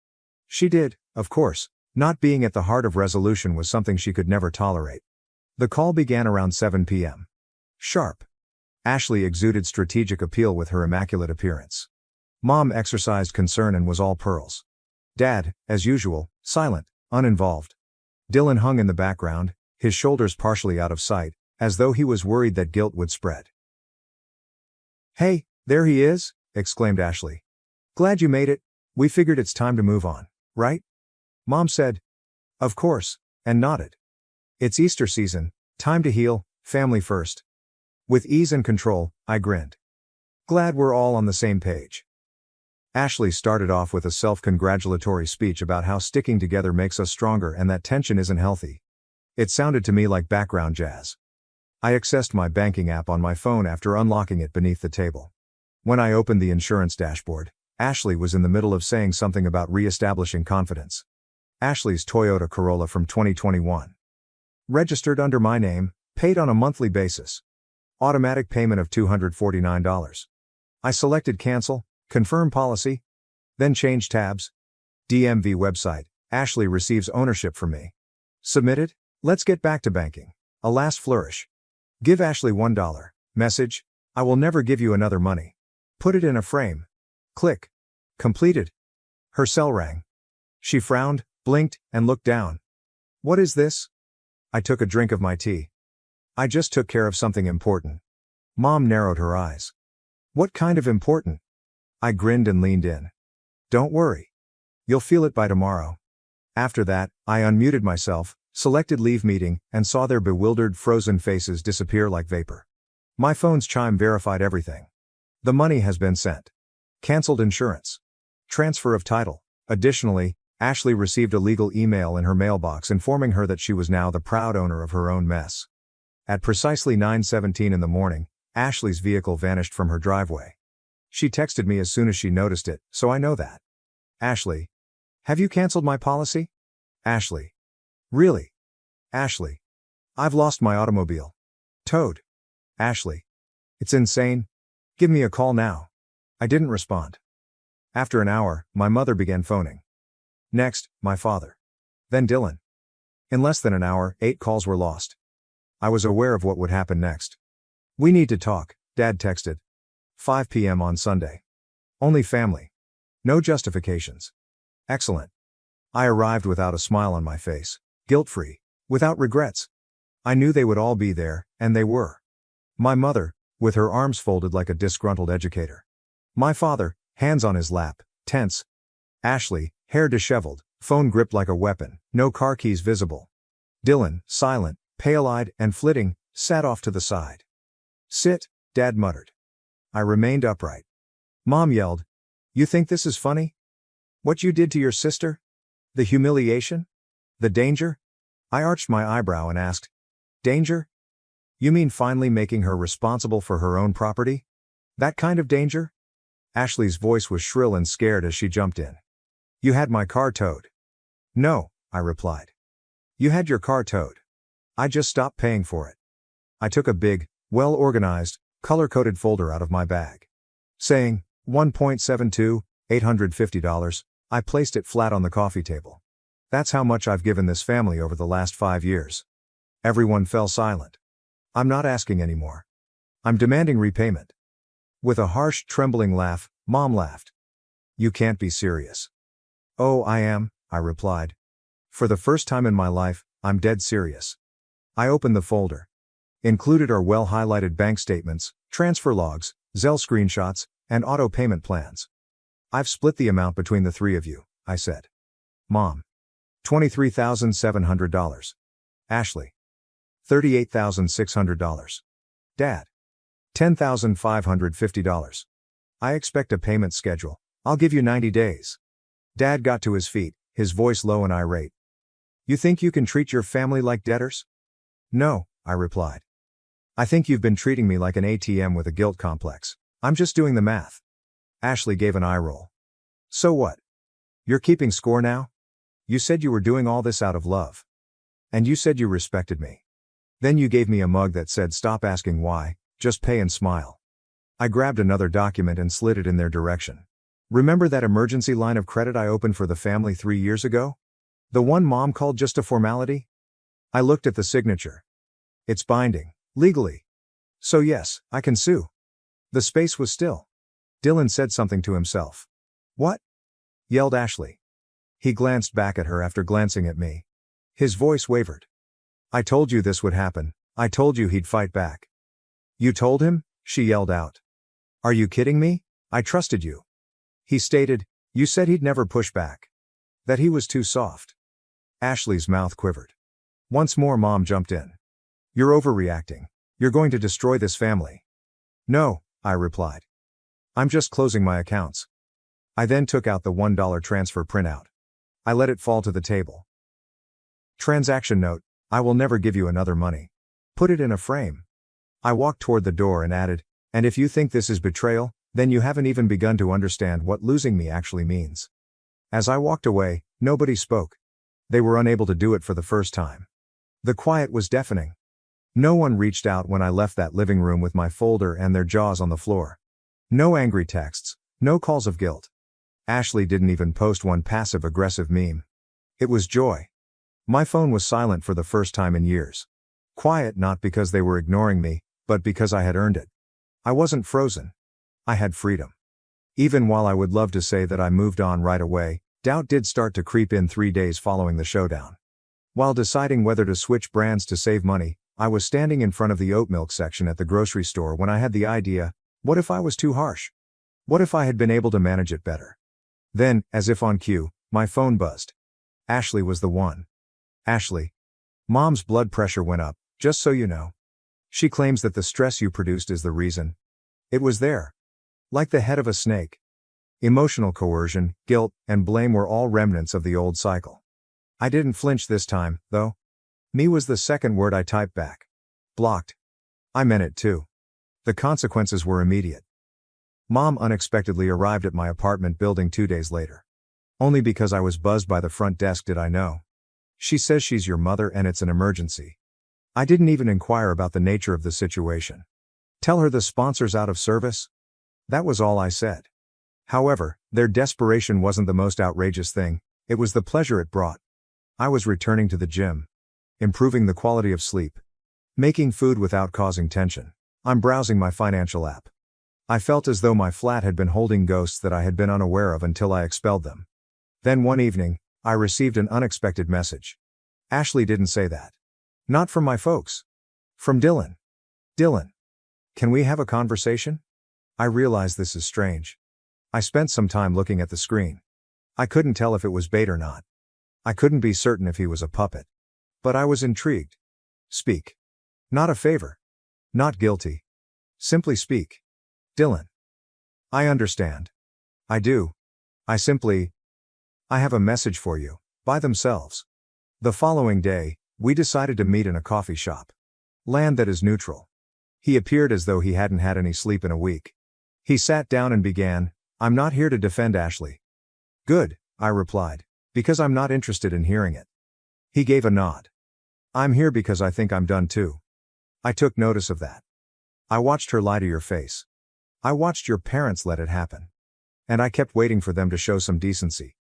She did, of course. Not being at the heart of resolution was something she could never tolerate. The call began around 7 p.m. sharp. Ashley exuded strategic appeal with her immaculate appearance. Mom exercised concern and was all pearls. Dad, as usual, silent, uninvolved. Dylan hung in the background, his shoulders partially out of sight, as though he was worried that guilt would spread. "Hey, there he is," exclaimed Ashley. "Glad you made it. We figured it's time to move on, right?" Mom said, "Of course," and nodded. "It's Easter season, time to heal, family first." With ease and control, I grinned. Glad we're all on the same page. Ashley started off with a self-congratulatory speech about how sticking together makes us stronger and that tension isn't healthy. It sounded to me like background jazz. I accessed my banking app on my phone after unlocking it beneath the table. When I opened the insurance dashboard, Ashley was in the middle of saying something about re-establishing confidence. Ashley's Toyota Corolla from 2021. Registered under my name, paid on a monthly basis. Automatic payment of $249. I selected cancel, confirm policy, then change tabs. DMV website, Ashley receives ownership from me. Submitted, let's get back to banking. A last flourish. Give Ashley $1. Message, I will never give you another money. Put it in a frame. Click. Completed. Her cell rang. She frowned, blinked, and looked down. What is this? I took a drink of my tea. I just took care of something important. Mom narrowed her eyes. What kind of important? I grinned and leaned in. Don't worry. You'll feel it by tomorrow. After that, I unmuted myself, selected leave meeting, and saw their bewildered frozen faces disappear like vapor. My phone's chime verified everything. The money has been sent. Cancelled insurance. Transfer of title. Additionally, Ashley received a legal email in her mailbox informing her that she was now the proud owner of her own mess. At precisely 9:17 in the morning, Ashley's vehicle vanished from her driveway. She texted me as soon as she noticed it, so I know that. Ashley. Have you cancelled my policy? Ashley. Really? Ashley. I've lost my automobile. Toad. Ashley. It's insane. Give me a call now. I didn't respond. After an hour, my mother began phoning. Next, my father. Then Dylan. In less than an hour, 8 calls were lost. I was aware of what would happen next. We need to talk, Dad texted. 5 p.m. on Sunday. Only family. No justifications. Excellent. I arrived without a smile on my face, guilt-free, without regrets. I knew they would all be there, and they were. My mother, with her arms folded like a disgruntled educator. My father, hands on his lap, tense. Ashley, hair disheveled, phone gripped like a weapon, no car keys visible. Dylan, silent, pale-eyed, and flitting, sat off to the side. Sit, Dad muttered. I remained upright. Mom yelled, "You think this is funny? What you did to your sister? The humiliation? The danger?" I arched my eyebrow and asked, "Danger? You mean finally making her responsible for her own property? That kind of danger?" Ashley's voice was shrill and scared as she jumped in. "You had my car towed." "No," I replied. "You had your car towed. I just stopped paying for it." I took a big, well-organized, color-coded folder out of my bag. Saying, 1.72, $850, I placed it flat on the coffee table. That's how much I've given this family over the last 5 years. Everyone fell silent. I'm not asking anymore. I'm demanding repayment. With a harsh, trembling laugh, Mom laughed. "You can't be serious." "Oh, I am," I replied. "For the first time in my life, I'm dead serious." I opened the folder. Included are well-highlighted bank statements, transfer logs, Zelle screenshots, and auto payment plans. "I've split the amount between the 3 of you," I said. Mom. $23,700. Ashley. $38,600. Dad. $10,550. "I expect a payment schedule. I'll give you 90 days. Dad got to his feet, his voice low and irate. "You think you can treat your family like debtors?" "No," I replied. "I think you've been treating me like an ATM with a guilt complex. I'm just doing the math." Ashley gave an eye roll. "So what? You're keeping score now? You said you were doing all this out of love. And you said you respected me. Then you gave me a mug that said stop asking why, just pay and smile." I grabbed another document and slid it in their direction. "Remember that emergency line of credit I opened for the family 3 years ago? The one Mom called just a formality?" I looked at the signature. "It's binding, legally. So yes, I can sue." The space was still. Dylan said something to himself. "What?" yelled Ashley. He glanced back at her after glancing at me. His voice wavered. "I told you this would happen. I told you he'd fight back." "You told him?" she yelled out. "Are you kidding me? I trusted you." He stated, "You said he'd never push back. That he was too soft." Ashley's mouth quivered. Once more Mom jumped in. "You're overreacting. You're going to destroy this family." "No," I replied. "I'm just closing my accounts." I then took out the $1 transfer printout. I let it fall to the table. "Transaction note, I will never give you another money. Put it in a frame." I walked toward the door and added, "And if you think this is betrayal, then you haven't even begun to understand what losing me actually means." As I walked away, nobody spoke. They were unable to do it for the first time. The quiet was deafening. No one reached out when I left that living room with my folder and their jaws on the floor. No angry texts, no calls of guilt. Ashley didn't even post one passive-aggressive meme. It was joy. My phone was silent for the first time in years. Quiet not because they were ignoring me, but because I had earned it. I wasn't frozen. I had freedom. Even while I would love to say that I moved on right away, doubt did start to creep in 3 days following the showdown. While deciding whether to switch brands to save money, I was standing in front of the oat milk section at the grocery store when I had the idea, what if I was too harsh? What if I had been able to manage it better? Then, as if on cue, my phone buzzed. Ashley was the one. "Ashley. Mom's blood pressure went up, just so you know. She claims that the stress you produced is the reason." It was there. Like the head of a snake. Emotional coercion, guilt, and blame were all remnants of the old cycle. I didn't flinch this time, though. "Me" was the second word I typed back. Blocked. I meant it too. The consequences were immediate. Mom unexpectedly arrived at my apartment building 2 days later. Only because I was buzzed by the front desk did I know. She says she's your mother and it's an emergency. I didn't even inquire about the nature of the situation. Tell her the sponsor's out of service? That was all I said. However, their desperation wasn't the most outrageous thing, it was the pleasure it brought. I was returning to the gym. Improving the quality of sleep. Making food without causing tension. I'm browsing my financial app. I felt as though my flat had been holding ghosts that I had been unaware of until I expelled them. Then one evening, I received an unexpected message. Ashley didn't say that. Not from my folks. From Dylan. Dylan. Can we have a conversation? I realize this is strange. I spent some time looking at the screen. I couldn't tell if it was bait or not. I couldn't be certain if he was a puppet. But I was intrigued. Speak. Not a favor. Not guilty. Simply speak. Dylan. I understand. I do. I have a message for you. By themselves. The following day, we decided to meet in a coffee shop. Land that is neutral. He appeared as though he hadn't had any sleep in a week. He sat down and began, I'm not here to defend Ashley. Good, I replied. Because I'm not interested in hearing it. He gave a nod. I'm here because I think I'm done too. I took notice of that. I watched her lie to your face. I watched your parents let it happen. And I kept waiting for them to show some decency.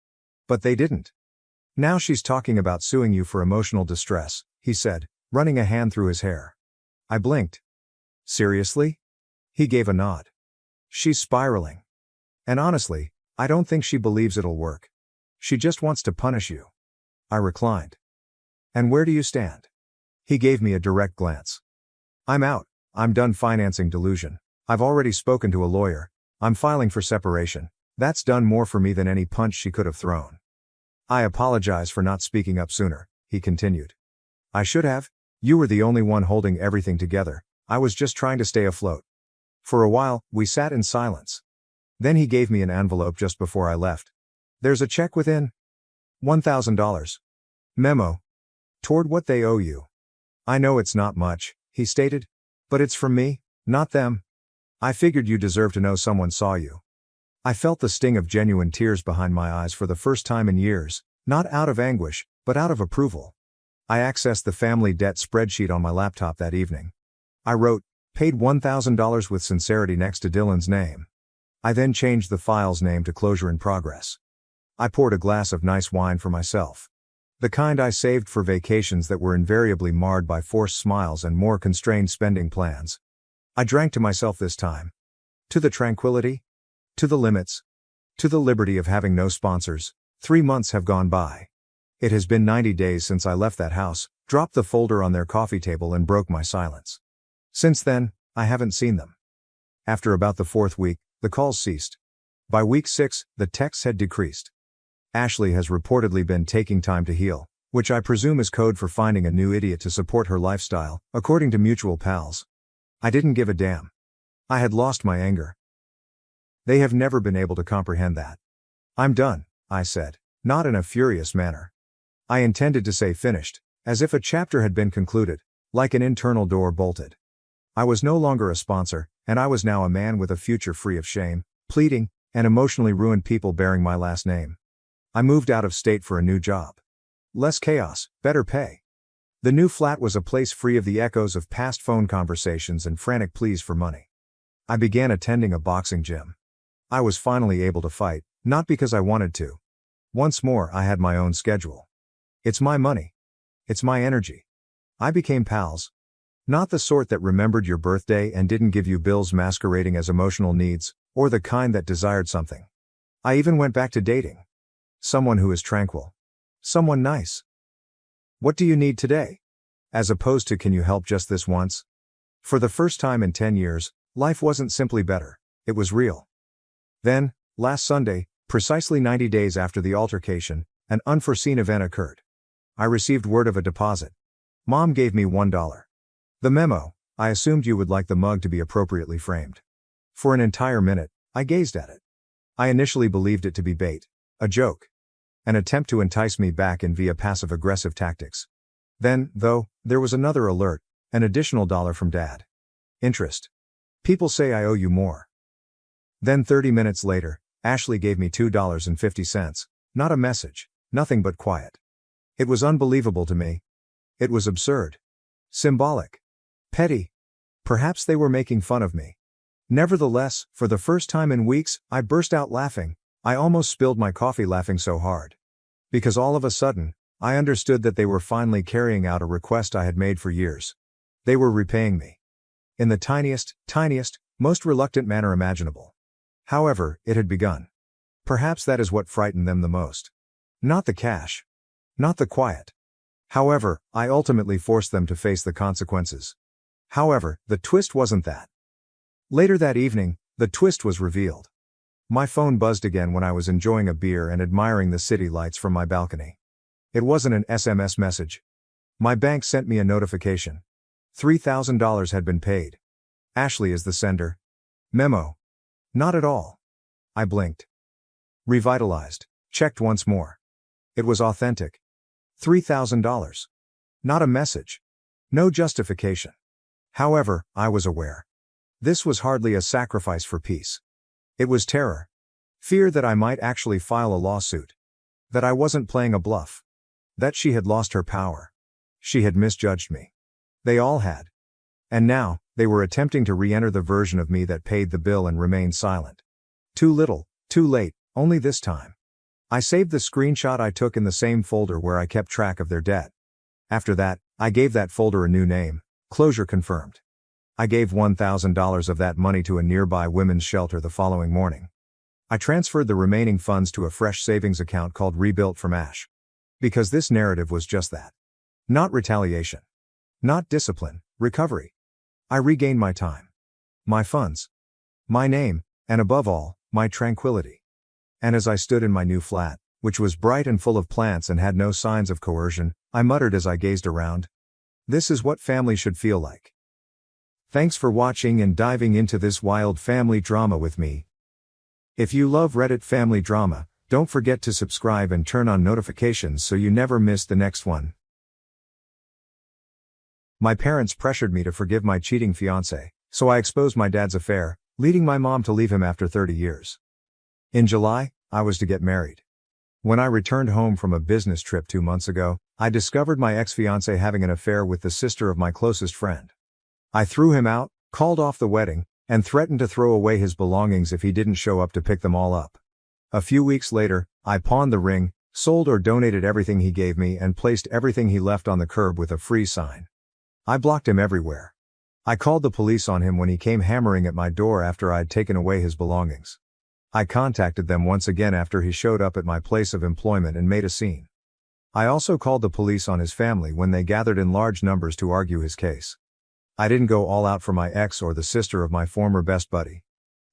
But they didn't. Now she's talking about suing you for emotional distress, he said, running a hand through his hair. I blinked. Seriously? He gave a nod. She's spiraling. And honestly, I don't think she believes it'll work. She just wants to punish you. I reclined. And where do you stand? He gave me a direct glance. I'm out. I'm done financing delusion. I've already spoken to a lawyer. I'm filing for separation. That's done more for me than any punch she could have thrown. I apologize for not speaking up sooner, he continued. I should have. You were the only one holding everything together. I was just trying to stay afloat. For a while, we sat in silence. Then he gave me an envelope just before I left. There's a check within. $1,000. Memo. Toward what they owe you. I know it's not much, he stated. But it's from me, not them. I figured you deserve to know someone saw you. I felt the sting of genuine tears behind my eyes for the first time in years, not out of anguish, but out of approval. I accessed the family debt spreadsheet on my laptop that evening. I wrote, paid $1,000 with sincerity next to Dylan's name. I then changed the file's name to closure in progress. I poured a glass of nice wine for myself. The kind I saved for vacations that were invariably marred by forced smiles and more constrained spending plans. I drank to myself this time. To the tranquility. To the limits. To the liberty of having no sponsors. 3 months have gone by. It has been 90 days since I left that house, dropped the folder on their coffee table and broke my silence. Since then, I haven't seen them. After about the 4th week, the calls ceased. By week 6, the texts had decreased. Ashley has reportedly been taking time to heal, which I presume is code for finding a new idiot to support her lifestyle, according to mutual pals. I didn't give a damn. I had lost my anger. They have never been able to comprehend that. I'm done, I said, not in a furious manner. I intended to say finished, as if a chapter had been concluded, like an internal door bolted. I was no longer a sponsor, and I was now a man with a future free of shame, pleading, and emotionally ruined people bearing my last name. I moved out of state for a new job. Less chaos, better pay. The new flat was a place free of the echoes of past phone conversations and frantic pleas for money. I began attending a boxing gym. I was finally able to fight, not because I wanted to. Once more, I had my own schedule. It's my money. It's my energy. I became pals. Not the sort that remembered your birthday and didn't give you bills masquerading as emotional needs, or the kind that desired something. I even went back to dating. Someone who is tranquil. Someone nice. What do you need today? As opposed to can you help just this once? For the first time in 10 years, life wasn't simply better, it was real. Then, last Sunday, precisely 90 days after the altercation, an unforeseen event occurred. I received word of a deposit. Mom gave me $1. The memo, I assumed you would like the mug to be appropriately framed. For an entire minute, I gazed at it. I initially believed it to be bait, a joke. An attempt to entice me back in via passive-aggressive tactics. Then, though, there was another alert, an additional $1 from Dad. Interest. People say I owe you more. Then 30 minutes later, Ashley gave me $2.50, not a message, nothing but quiet. It was unbelievable to me. It was absurd. Symbolic. Petty. Perhaps they were making fun of me. Nevertheless, for the first time in weeks, I burst out laughing. I almost spilled my coffee laughing so hard. Because all of a sudden, I understood that they were finally carrying out a request I had made for years. They were repaying me. In the tiniest, most reluctant manner imaginable. However, it had begun. Perhaps that is what frightened them the most. Not the cash. Not the quiet. However, I ultimately forced them to face the consequences. However, the twist wasn't that. Later that evening, the twist was revealed. My phone buzzed again when I was enjoying a beer and admiring the city lights from my balcony. It wasn't an SMS message. My bank sent me a notification. $3,000 had been paid. Ashley is the sender. Memo. Not at all. I blinked. Revitalized. Checked once more. It was authentic. $3,000. Not a message. No justification. However, I was aware. This was hardly a sacrifice for peace. It was terror. Fear that I might actually file a lawsuit. That I wasn't playing a bluff. That she had lost her power. She had misjudged me. They all had. And now, they were attempting to re-enter the version of me that paid the bill and remained silent. Too little, too late, only this time. I saved the screenshot I took in the same folder where I kept track of their debt. After that, I gave that folder a new name, Closure Confirmed. I gave $1,000 of that money to a nearby women's shelter the following morning. I transferred the remaining funds to a fresh savings account called Rebuilt from Ash. Because this narrative was just that. Not retaliation. Not discipline, recovery. I regained my time. My funds. My name, and above all, my tranquility. And as I stood in my new flat, which was bright and full of plants and had no signs of coercion, I muttered as I gazed around. This is what family should feel like. Thanks for watching and diving into this wild family drama with me. If you love Reddit family drama, don't forget to subscribe and turn on notifications so you never miss the next one. My parents pressured me to forgive my cheating fiancé, so I exposed my dad's affair, leading my mom to leave him after 30 years. In July, I was to get married. When I returned home from a business trip 2 months ago, I discovered my ex-fiancé having an affair with the sister of my closest friend. I threw him out, called off the wedding, and threatened to throw away his belongings if he didn't show up to pick them all up. A few weeks later, I pawned the ring, sold or donated everything he gave me and placed everything he left on the curb with a free sign. I blocked him everywhere. I called the police on him when he came hammering at my door after I'd taken away his belongings. I contacted them once again after he showed up at my place of employment and made a scene. I also called the police on his family when they gathered in large numbers to argue his case. I didn't go all out for my ex or the sister of my former best buddy.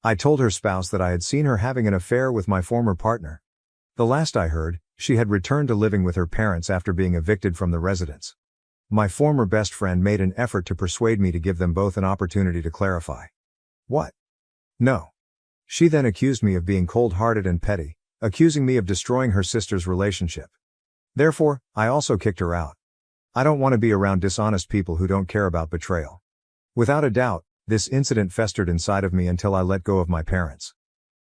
I told her spouse that I had seen her having an affair with my former partner. The last I heard, she had returned to living with her parents after being evicted from the residence. My former best friend made an effort to persuade me to give them both an opportunity to clarify. What? No. She then accused me of being cold-hearted and petty, accusing me of destroying her sister's relationship. Therefore, I also kicked her out. I don't want to be around dishonest people who don't care about betrayal. Without a doubt, this incident festered inside of me until I let go of my parents.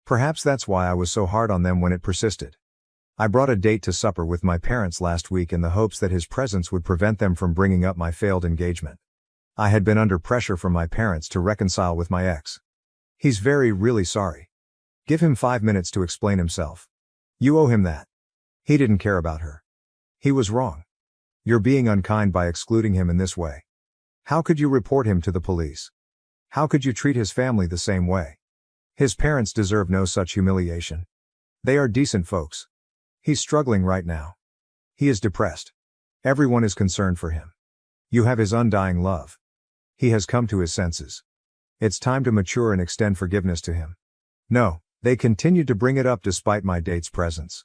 Perhaps that's why I was so hard on them when it persisted. I brought a date to supper with my parents last week in the hopes that his presence would prevent them from bringing up my failed engagement. I had been under pressure from my parents to reconcile with my ex. He's really sorry. Give him 5 minutes to explain himself. You owe him that. He didn't care about her. He was wrong. You're being unkind by excluding him in this way. How could you report him to the police? How could you treat his family the same way? His parents deserve no such humiliation. They are decent folks. He's struggling right now. He is depressed. Everyone is concerned for him. You have his undying love. He has come to his senses. It's time to mature and extend forgiveness to him. No, they continued to bring it up despite my date's presence.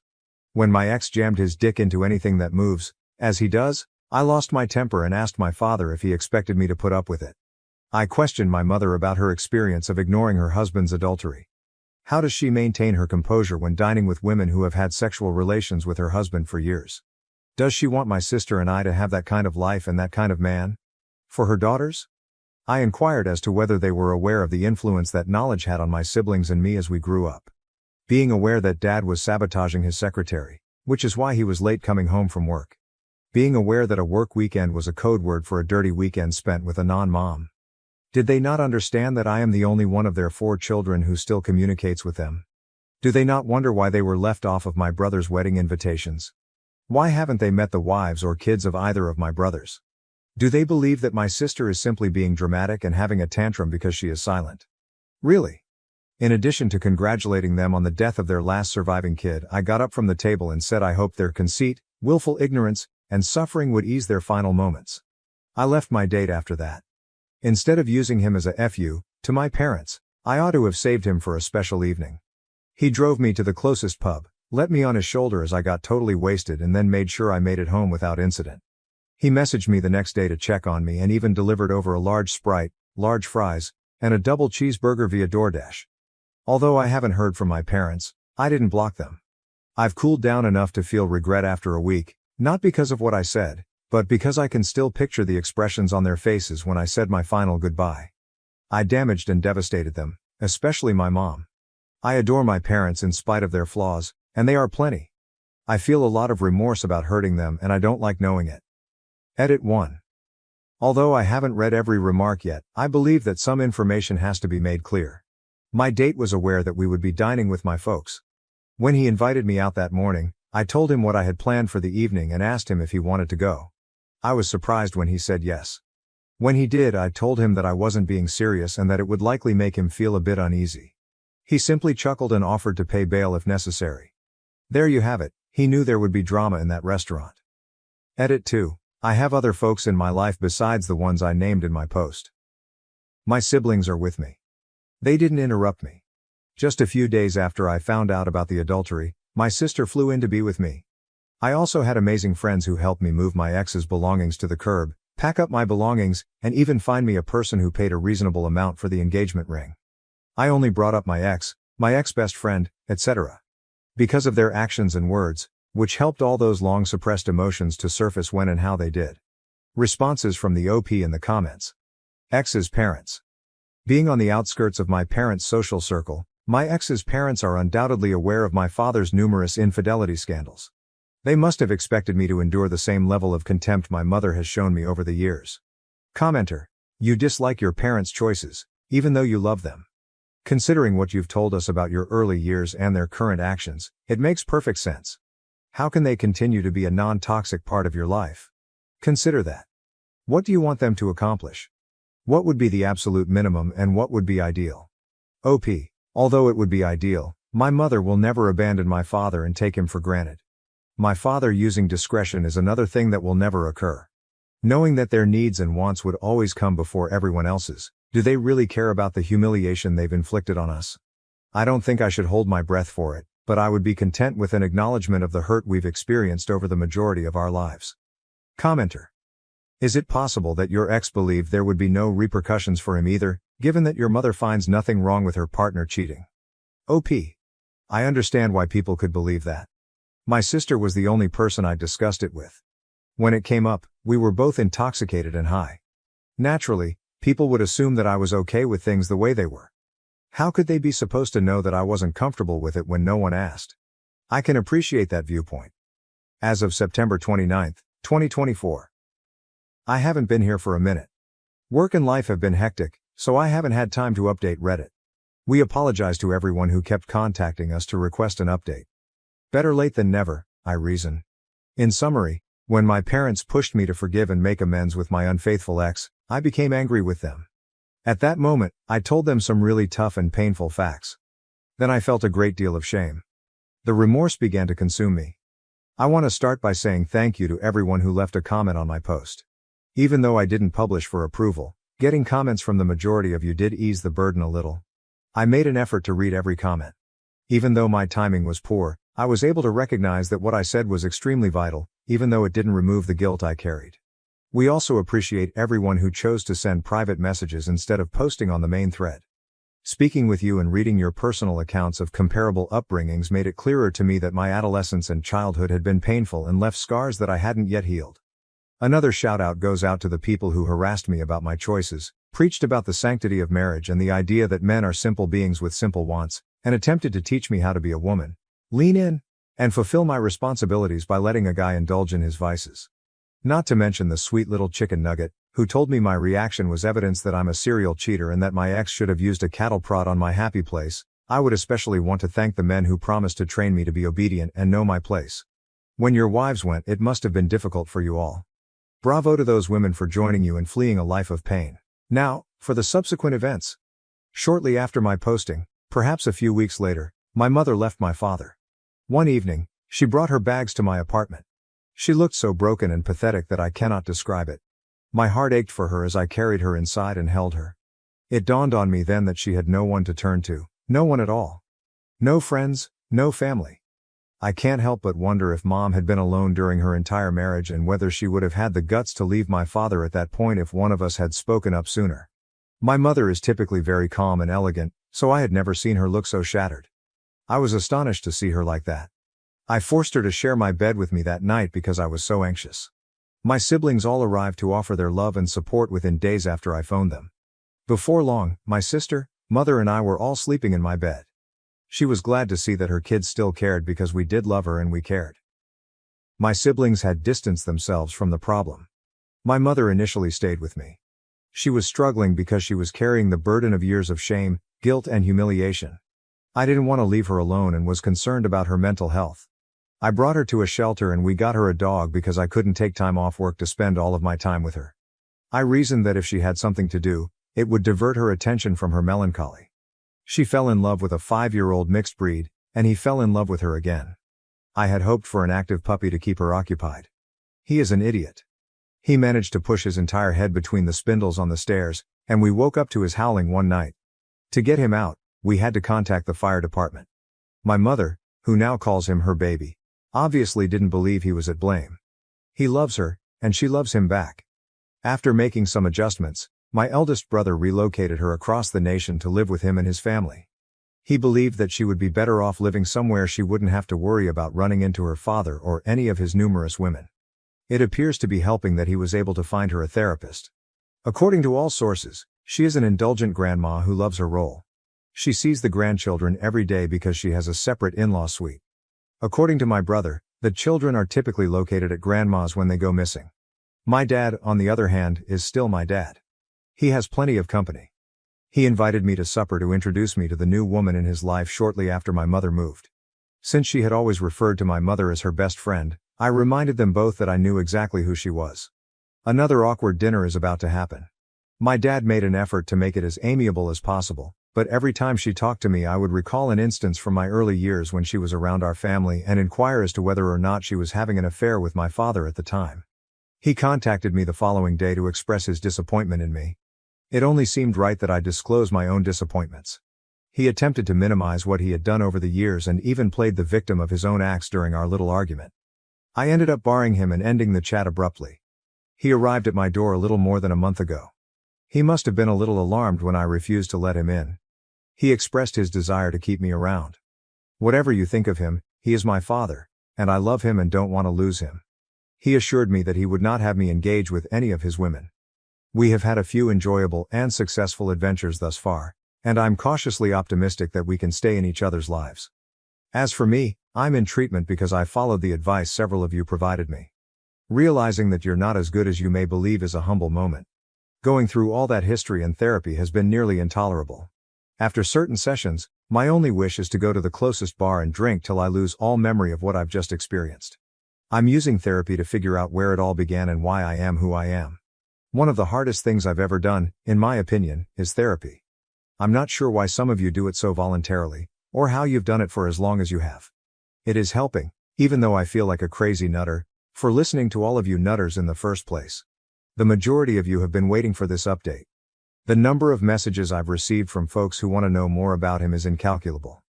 When my ex jammed his dick into anything that moves, as he does, I lost my temper and asked my father if he expected me to put up with it. I questioned my mother about her experience of ignoring her husband's adultery. How does she maintain her composure when dining with women who have had sexual relations with her husband for years? Does she want my sister and I to have that kind of life and that kind of man? For her daughters? I inquired as to whether they were aware of the influence that knowledge had on my siblings and me as we grew up. Being aware that Dad was sabotaging his secretary, which is why he was late coming home from work. Being aware that a work weekend was a code word for a dirty weekend spent with a non-mom. Did they not understand that I am the only one of their 4 children who still communicates with them? Do they not wonder why they were left off of my brother's wedding invitations? Why haven't they met the wives or kids of either of my brothers? Do they believe that my sister is simply being dramatic and having a tantrum because she is silent? Really? In addition to congratulating them on the death of their last surviving kid, I got up from the table and said I hoped their conceit, willful ignorance, and suffering would ease their final moments. I left my date after that. Instead of using him as a FU to my parents, I ought to have saved him for a special evening. He drove me to the closest pub, let me on his shoulder as I got totally wasted, and then made sure I made it home without incident. He messaged me the next day to check on me and even delivered over a large Sprite, large fries, and a double cheeseburger via DoorDash. Although I haven't heard from my parents, I didn't block them. I've cooled down enough to feel regret after a week, not because of what I said, but because I can still picture the expressions on their faces when I said my final goodbye. I damaged and devastated them, especially my mom. I adore my parents in spite of their flaws, and they are plenty. I feel a lot of remorse about hurting them, and I don't like knowing it. Edit 1. Although I haven't read every remark yet, I believe that some information has to be made clear. My date was aware that we would be dining with my folks. When he invited me out that morning, I told him what I had planned for the evening and asked him if he wanted to go. I was surprised when he said yes. When he did, I told him that I wasn't being serious and that it would likely make him feel a bit uneasy. He simply chuckled and offered to pay bail if necessary. There you have it, he knew there would be drama in that restaurant. Edit 2. I have other folks in my life besides the ones I named in my post. My siblings are with me. They didn't interrupt me. Just a few days after I found out about the adultery, my sister flew in to be with me. I also had amazing friends who helped me move my ex's belongings to the curb, pack up my belongings, and even find me a person who paid a reasonable amount for the engagement ring. I only brought up my ex-best friend, etc. because of their actions and words, which helped all those long suppressed emotions to surface when and how they did. Responses from the OP in the comments. Ex's parents. Being on the outskirts of my parents' social circle, my ex's parents are undoubtedly aware of my father's numerous infidelity scandals. They must have expected me to endure the same level of contempt my mother has shown me over the years. Commenter. You dislike your parents' choices, even though you love them. Considering what you've told us about your early years and their current actions, it makes perfect sense. How can they continue to be a non-toxic part of your life? Consider that. What do you want them to accomplish? What would be the absolute minimum and what would be ideal? OP. Although it would be ideal, my mother will never abandon my father and take him for granted. My father using discretion is another thing that will never occur. Knowing that their needs and wants would always come before everyone else's, do they really care about the humiliation they've inflicted on us? I don't think I should hold my breath for it, but I would be content with an acknowledgement of the hurt we've experienced over the majority of our lives. Commenter. Is it possible that your ex believed there would be no repercussions for him either, given that your mother finds nothing wrong with her partner cheating? OP. I understand why people could believe that. My sister was the only person I discussed it with. When it came up, we were both intoxicated and high. Naturally, people would assume that I was okay with things the way they were. How could they be supposed to know that I wasn't comfortable with it when no one asked? I can appreciate that viewpoint. As of September 29, 2024. I haven't been here for a minute. Work and life have been hectic, so I haven't had time to update Reddit. We apologize to everyone who kept contacting us to request an update. Better late than never, I reason. In summary, when my parents pushed me to forgive and make amends with my unfaithful ex, I became angry with them. At that moment, I told them some really tough and painful facts. Then I felt a great deal of shame. The remorse began to consume me. I want to start by saying thank you to everyone who left a comment on my post. Even though I didn't publish for approval, getting comments from the majority of you did ease the burden a little. I made an effort to read every comment. Even though my timing was poor, I was able to recognize that what I said was extremely vital, even though it didn't remove the guilt I carried. We also appreciate everyone who chose to send private messages instead of posting on the main thread. Speaking with you and reading your personal accounts of comparable upbringings made it clearer to me that my adolescence and childhood had been painful and left scars that I hadn't yet healed. Another shout out goes out to the people who harassed me about my choices, preached about the sanctity of marriage and the idea that men are simple beings with simple wants, and attempted to teach me how to be a woman, lean in, and fulfill my responsibilities by letting a guy indulge in his vices. Not to mention the sweet little chicken nugget, who told me my reaction was evidence that I'm a serial cheater and that my ex should have used a cattle prod on my happy place. I would especially want to thank the men who promised to train me to be obedient and know my place. When your wives went, it must have been difficult for you all. Bravo to those women for joining you and fleeing a life of pain. Now, for the subsequent events. Shortly after my posting, perhaps a few weeks later, my mother left my father. One evening, she brought her bags to my apartment. She looked so broken and pathetic that I cannot describe it. My heart ached for her as I carried her inside and held her. It dawned on me then that she had no one to turn to, no one at all. No friends, no family. I can't help but wonder if Mom had been alone during her entire marriage and whether she would have had the guts to leave my father at that point if one of us had spoken up sooner. My mother is typically very calm and elegant, so I had never seen her look so shattered. I was astonished to see her like that. I forced her to share my bed with me that night because I was so anxious. My siblings all arrived to offer their love and support within days after I phoned them. Before long, my sister, mother and I were all sleeping in my bed. She was glad to see that her kids still cared because we did love her and we cared. My siblings had distanced themselves from the problem. My mother initially stayed with me. She was struggling because she was carrying the burden of years of shame, guilt and humiliation. I didn't want to leave her alone and was concerned about her mental health. I brought her to a shelter and we got her a dog because I couldn't take time off work to spend all of my time with her. I reasoned that if she had something to do, it would divert her attention from her melancholy. She fell in love with a 5-year-old mixed breed, and he fell in love with her again. I had hoped for an active puppy to keep her occupied. He is an idiot. He managed to push his entire head between the spindles on the stairs, and we woke up to his howling one night. To get him out, we had to contact the fire department. My mother, who now calls him her baby, obviously didn't believe he was at blame. He loves her, and she loves him back. After making some adjustments, my eldest brother relocated her across the nation to live with him and his family. He believed that she would be better off living somewhere she wouldn't have to worry about running into her father or any of his numerous women. It appears to be helping that he was able to find her a therapist. According to all sources, she is an indulgent grandma who loves her role. She sees the grandchildren every day because she has a separate in-law suite. According to my brother, the children are typically located at grandma's when they go missing. My dad, on the other hand, is still my dad. He has plenty of company. He invited me to supper to introduce me to the new woman in his life shortly after my mother moved. Since she had always referred to my mother as her best friend, I reminded them both that I knew exactly who she was. Another awkward dinner is about to happen. My dad made an effort to make it as amiable as possible, but every time she talked to me I would recall an instance from my early years when she was around our family and inquire as to whether or not she was having an affair with my father at the time. He contacted me the following day to express his disappointment in me. It only seemed right that I disclose my own disappointments. He attempted to minimize what he had done over the years and even played the victim of his own acts during our little argument. I ended up barring him and ending the chat abruptly. He arrived at my door a little more than a month ago. He must have been a little alarmed when I refused to let him in. He expressed his desire to keep me around. Whatever you think of him, he is my father, and I love him and don't want to lose him. He assured me that he would not have me engage with any of his women. We have had a few enjoyable and successful adventures thus far, and I'm cautiously optimistic that we can stay in each other's lives. As for me, I'm in treatment because I followed the advice several of you provided me. Realizing that you're not as good as you may believe is a humble moment. Going through all that history and therapy has been nearly intolerable. After certain sessions, my only wish is to go to the closest bar and drink till I lose all memory of what I've just experienced. I'm using therapy to figure out where it all began and why I am who I am. One of the hardest things I've ever done, in my opinion, is therapy. I'm not sure why some of you do it so voluntarily, or how you've done it for as long as you have. It is helping, even though I feel like a crazy nutter, for listening to all of you nutters in the first place. The majority of you have been waiting for this update. The number of messages I've received from folks who want to know more about him is incalculable.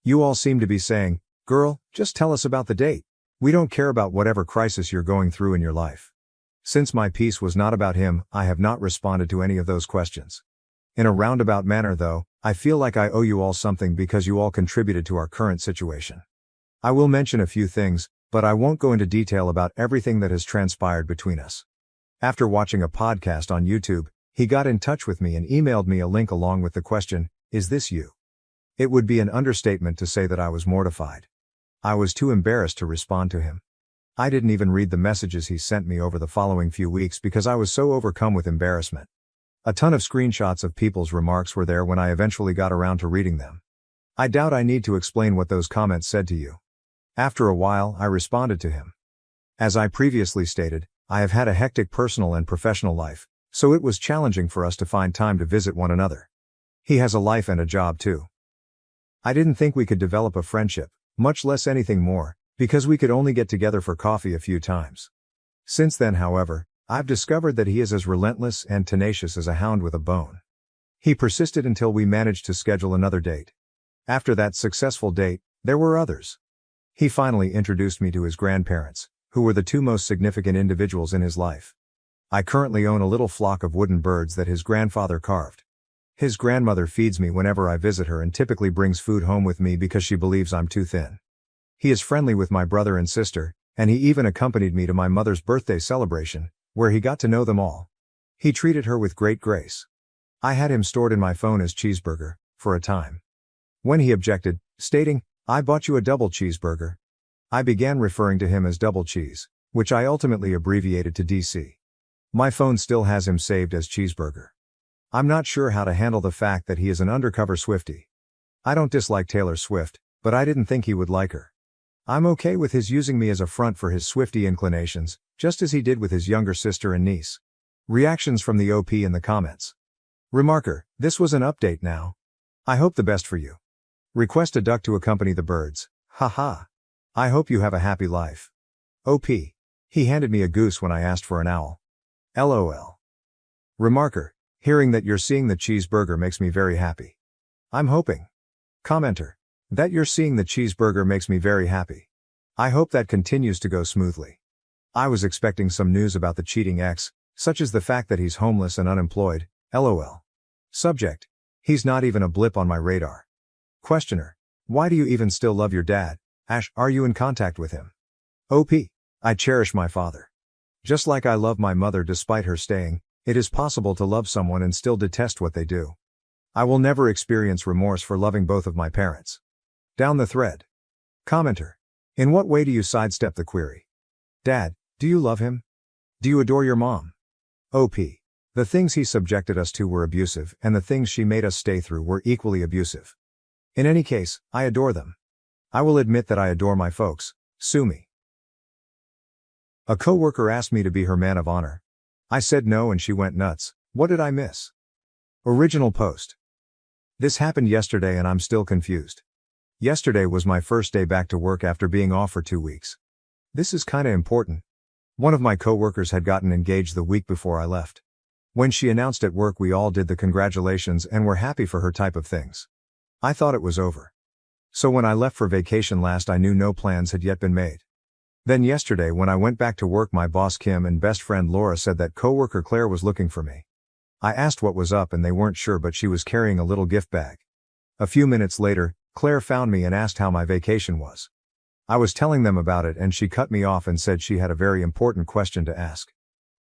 You all seem to be saying, "Girl, just tell us about the date. We don't care about whatever crisis you're going through in your life." Since my piece was not about him, I have not responded to any of those questions. In a roundabout manner though, I feel like I owe you all something because you all contributed to our current situation. I will mention a few things, but I won't go into detail about everything that has transpired between us. After watching a podcast on YouTube, he got in touch with me and emailed me a link along with the question, "Is this you?" It would be an understatement to say that I was mortified. I was too embarrassed to respond to him. I didn't even read the messages he sent me over the following few weeks because I was so overcome with embarrassment. A ton of screenshots of people's remarks were there when I eventually got around to reading them. I doubt I need to explain what those comments said to you. After a while, I responded to him. As I previously stated, I have had a hectic personal and professional life, so it was challenging for us to find time to visit one another. He has a life and a job too. I didn't think we could develop a friendship, much less anything more, because we could only get together for coffee a few times. Since then, however, I've discovered that he is as relentless and tenacious as a hound with a bone. He persisted until we managed to schedule another date. After that successful date, there were others. He finally introduced me to his grandparents, who were the two most significant individuals in his life. I currently own a little flock of wooden birds that his grandfather carved. His grandmother feeds me whenever I visit her and typically brings food home with me because she believes I'm too thin. He is friendly with my brother and sister, and he even accompanied me to my mother's birthday celebration, where he got to know them all. He treated her with great grace. I had him stored in my phone as Cheeseburger, for a time. When he objected, stating, "I bought you a double cheeseburger," I began referring to him as Double Cheese, which I ultimately abbreviated to DC. My phone still has him saved as Cheeseburger. I'm not sure how to handle the fact that he is an undercover Swiftie. I don't dislike Taylor Swift, but I didn't think he would like her. I'm okay with his using me as a front for his Swiftie inclinations, just as he did with his younger sister and niece. Reactions from the OP in the comments. Remarker, this was an update now. I hope the best for you. Request a duck to accompany the birds. Haha. I hope you have a happy life. OP. He handed me a goose when I asked for an owl. LOL. Remarker, hearing that you're seeing the cheeseburger makes me very happy. I'm hoping. Commenter, that you're seeing the cheeseburger makes me very happy. I hope that continues to go smoothly. I was expecting some news about the cheating ex, such as the fact that he's homeless and unemployed. LOL. Subject, he's not even a blip on my radar. Questioner, why do you even still love your dad? Ash, are you in contact with him? OP, I cherish my father. Just like I love my mother despite her staying, it is possible to love someone and still detest what they do. I will never experience remorse for loving both of my parents. Down the thread. Commenter, in what way do you sidestep the query? Dad, do you love him? Do you adore your mom? OP, the things he subjected us to were abusive, and the things she made us stay through were equally abusive. In any case, I adore them. I will admit that I adore my folks. Sue me. A coworker asked me to be her man of honor. I said no and she went nuts. What did I miss? Original post. This happened yesterday and I'm still confused. Yesterday was my first day back to work after being off for 2 weeks. This is kinda important. One of my coworkers had gotten engaged the week before I left. When she announced at work, we all did the congratulations and were happy for her type of things. I thought it was over. So when I left for vacation last, I knew no plans had yet been made. Then yesterday when I went back to work, my boss Kim and best friend Laura said that coworker Claire was looking for me. I asked what was up and they weren't sure, but she was carrying a little gift bag. A few minutes later, Claire found me and asked how my vacation was. I was telling them about it and she cut me off and said she had a very important question to ask.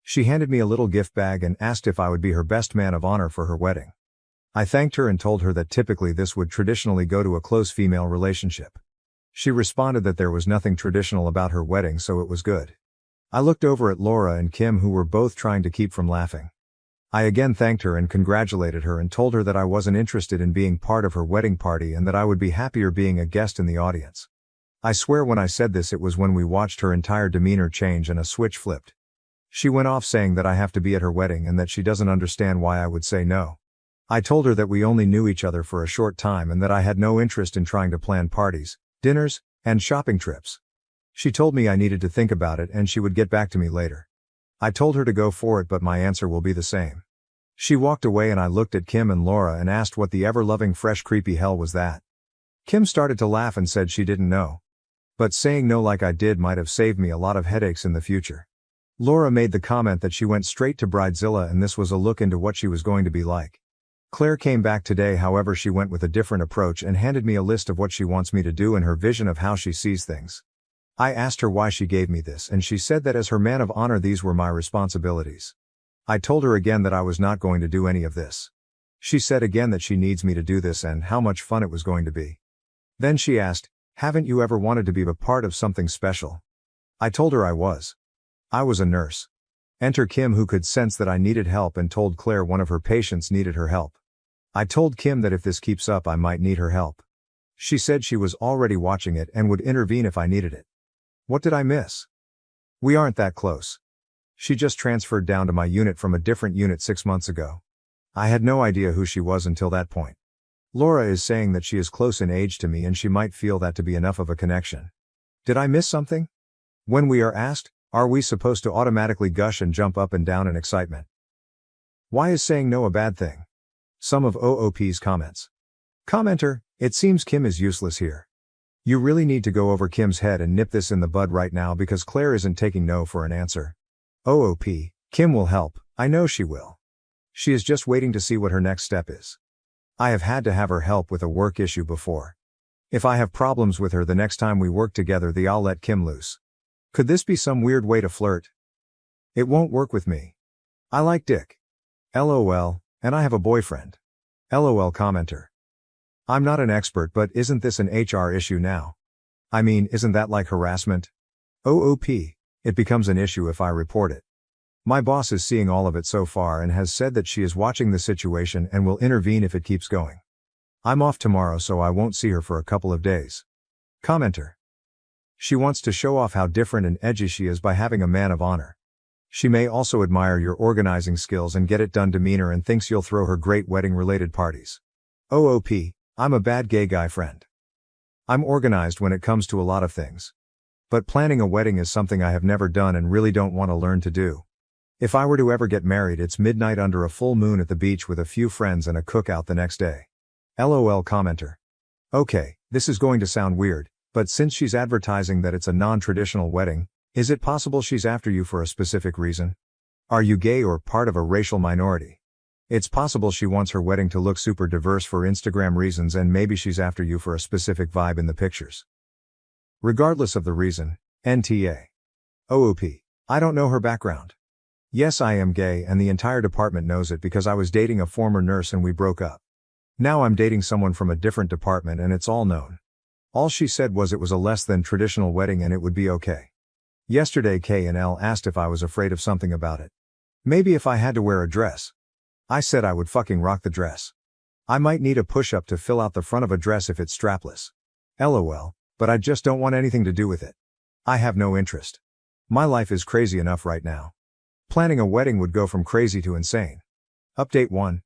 She handed me a little gift bag and asked if I would be her best man of honor for her wedding. I thanked her and told her that typically this would traditionally go to a close female relationship. She responded that there was nothing traditional about her wedding, so it was good. I looked over at Laura and Kim, who were both trying to keep from laughing. I again thanked her and congratulated her and told her that I wasn't interested in being part of her wedding party and that I would be happier being a guest in the audience. I swear when I said this, it was when we watched her entire demeanor change and a switch flipped. She went off saying that I have to be at her wedding and that she doesn't understand why I would say no. I told her that we only knew each other for a short time and that I had no interest in trying to plan parties, dinners, and shopping trips. She told me I needed to think about it and she would get back to me later. I told her to go for it, but my answer will be the same. She walked away and I looked at Kim and Laura and asked what the ever-loving fresh creepy hell was that. Kim started to laugh and said she didn't know. But saying no like I did might have saved me a lot of headaches in the future. Laura made the comment that she went straight to Bridezilla and this was a look into what she was going to be like. Claire came back today, however she went with a different approach and handed me a list of what she wants me to do and her vision of how she sees things. I asked her why she gave me this and she said that as her man of honor these were my responsibilities. I told her again that I was not going to do any of this. She said again that she needs me to do this and how much fun it was going to be. Then she asked, haven't you ever wanted to be a part of something special? I told her I was. I was a nurse. Enter Kim, who could sense that I needed help and told Claire one of her patients needed her help. I told Kim that if this keeps up I might need her help. She said she was already watching it and would intervene if I needed it. What did I miss? We aren't that close. She just transferred down to my unit from a different unit 6 months ago. I had no idea who she was until that point. Laura is saying that she is close in age to me and she might feel that to be enough of a connection. Did I miss something? When we are asked, are we supposed to automatically gush and jump up and down in excitement? Why is saying no a bad thing? Some of OOP's comments. Commenter, it seems Kim is useless here. You really need to go over Kim's head and nip this in the bud right now because Claire isn't taking no for an answer. OOP, Kim will help, I know she will. She is just waiting to see what her next step is. I have had to have her help with a work issue before. If I have problems with her the next time we work together, I'll let Kim loose. Could this be some weird way to flirt? It won't work with me. I like dick. LOL, and I have a boyfriend. LOL commenter. I'm not an expert, but isn't this an HR issue now? I mean, isn't that like harassment? OOP, it becomes an issue if I report it. My boss is seeing all of it so far and has said that she is watching the situation and will intervene if it keeps going. I'm off tomorrow, so I won't see her for a couple of days. Commenter. She wants to show off how different and edgy she is by having a man of honor. She may also admire your organizing skills and get it done demeanor and thinks you'll throw her great wedding-related parties. OOP, I'm a bad gay guy friend. I'm organized when it comes to a lot of things. But planning a wedding is something I have never done and really don't want to learn to do. If I were to ever get married, it's midnight under a full moon at the beach with a few friends and a cookout the next day. LOL commenter. Okay, this is going to sound weird, but since she's advertising that it's a non-traditional wedding, is it possible she's after you for a specific reason? Are you gay or part of a racial minority? It's possible she wants her wedding to look super diverse for Instagram reasons, and maybe she's after you for a specific vibe in the pictures. Regardless of the reason, NTA. OOP. I don't know her background. Yes, I am gay and the entire department knows it because I was dating a former nurse and we broke up. Now I'm dating someone from a different department and it's all known. All she said was it was a less than traditional wedding and it would be okay. Yesterday K&L asked if I was afraid of something about it. Maybe if I had to wear a dress. I said I would fucking rock the dress. I might need a push-up to fill out the front of a dress if it's strapless. LOL, but I just don't want anything to do with it. I have no interest. My life is crazy enough right now. Planning a wedding would go from crazy to insane. Update 1.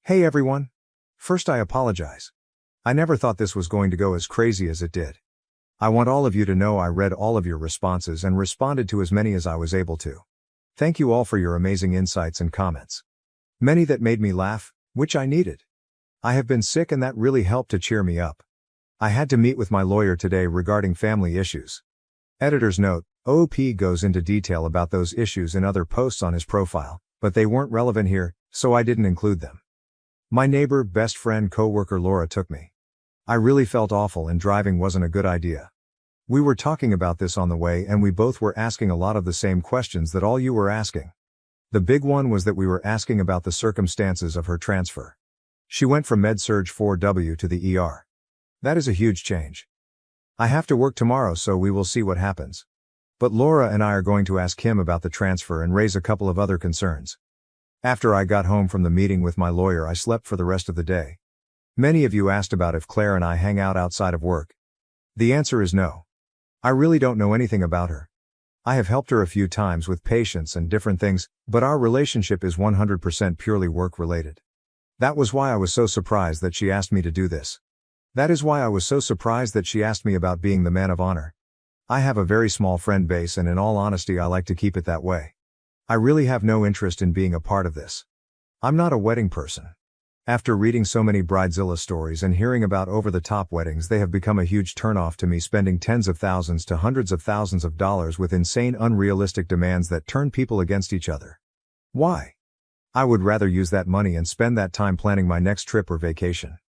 Hey everyone. First, I apologize. I never thought this was going to go as crazy as it did. I want all of you to know I read all of your responses and responded to as many as I was able to. Thank you all for your amazing insights and comments. Many that made me laugh, which I needed. I have been sick and that really helped to cheer me up. I had to meet with my lawyer today regarding family issues. Editor's note, OOP goes into detail about those issues in other posts on his profile, but they weren't relevant here, so I didn't include them. My neighbor, best friend, coworker Laura took me. I really felt awful and driving wasn't a good idea. We were talking about this on the way and we both were asking a lot of the same questions that all you were asking. The big one was that we were asking about the circumstances of her transfer. She went from Med-Surg 4W to the ER. That is a huge change. I have to work tomorrow, so we will see what happens. But Laura and I are going to ask him about the transfer and raise a couple of other concerns. After I got home from the meeting with my lawyer, I slept for the rest of the day. Many of you asked about if Claire and I hang out outside of work. The answer is no. I really don't know anything about her. I have helped her a few times with patients and different things, but our relationship is 100% purely work-related. That was why I was so surprised that she asked me to do this. That is why I was so surprised that she asked me about being the man of honor. I have a very small friend base and in all honesty I like to keep it that way. I really have no interest in being a part of this. I'm not a wedding person. After reading so many Bridezilla stories and hearing about over-the-top weddings, they have become a huge turnoff to me, spending tens of thousands to hundreds of thousands of dollars with insane, unrealistic demands that turn people against each other. Why? I would rather use that money and spend that time planning my next trip or vacation.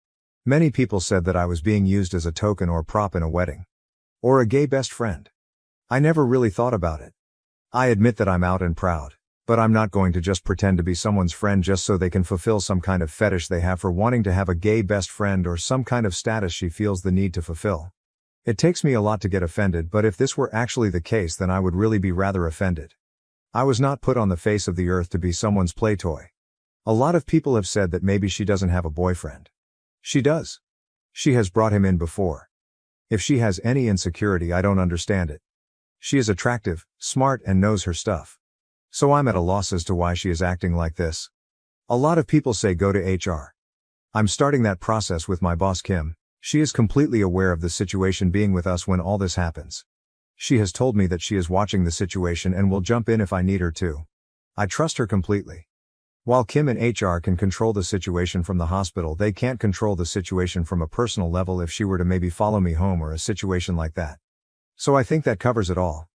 Many people said that I was being used as a token or prop in a wedding. Or a gay best friend. I never really thought about it. I admit that I'm out and proud. But I'm not going to just pretend to be someone's friend just so they can fulfill some kind of fetish they have for wanting to have a gay best friend or some kind of status she feels the need to fulfill. It takes me a lot to get offended, but if this were actually the case, then I would really be rather offended. I was not put on the face of the earth to be someone's play toy. A lot of people have said that maybe she doesn't have a boyfriend. She does. She has brought him in before. If she has any insecurity, I don't understand it. She is attractive, smart, and knows her stuff. So I'm at a loss as to why she is acting like this. A lot of people say go to HR. I'm starting that process with my boss Kim. She is completely aware of the situation being with us when all this happens. She has told me that she is watching the situation and will jump in if I need her to. I trust her completely. While Kim and HR can control the situation from the hospital, they can't control the situation from a personal level if she were to maybe follow me home or a situation like that. So I think that covers it all.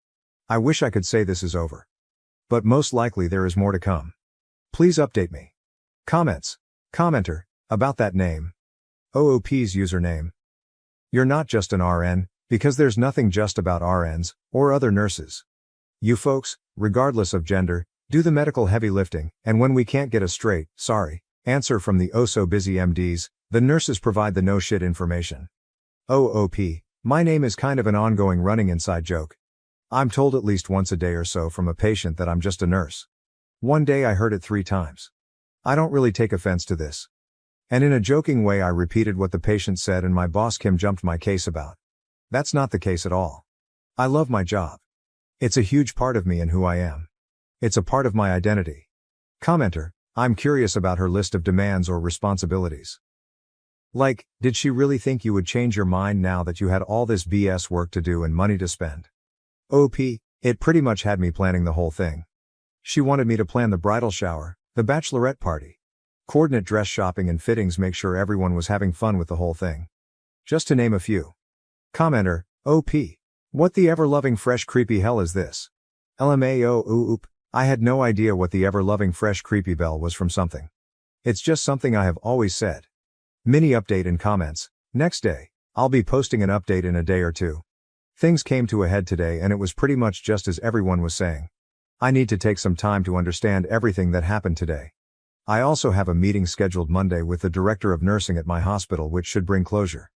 I wish I could say this is over. But most likely there is more to come. Please update me. Comments. Commenter. About that name. OOP's username. You're not just an RN, because there's nothing just about RNs, or other nurses. You folks, regardless of gender, do the medical heavy lifting, and when we can't get a straight, sorry, answer from the oh-so-busy MDs, the nurses provide the no-shit information. OOP, my name is kind of an ongoing running inside joke. I'm told at least once a day or so from a patient that I'm just a nurse. One day I heard it 3 times. I don't really take offense to this. And in a joking way I repeated what the patient said and my boss Kim jumped my case about. That's not the case at all. I love my job. It's a huge part of me and who I am. It's a part of my identity. Commenter, I'm curious about her list of demands or responsibilities. Like, did she really think you would change your mind now that you had all this BS work to do and money to spend? OP, it pretty much had me planning the whole thing. She wanted me to plan the bridal shower, the bachelorette party, coordinate dress shopping and fittings, make sure everyone was having fun with the whole thing. Just to name a few. Commenter, OP. What the ever-loving fresh creepy hell is this? LMAO oop. I had no idea what the ever-loving fresh creepy bell was from something. It's just something I have always said. Mini update in comments. Next day. I'll be posting an update in a day or two. Things came to a head today and it was pretty much just as everyone was saying. I need to take some time to understand everything that happened today. I also have a meeting scheduled Monday with the director of nursing at my hospital, which should bring closure.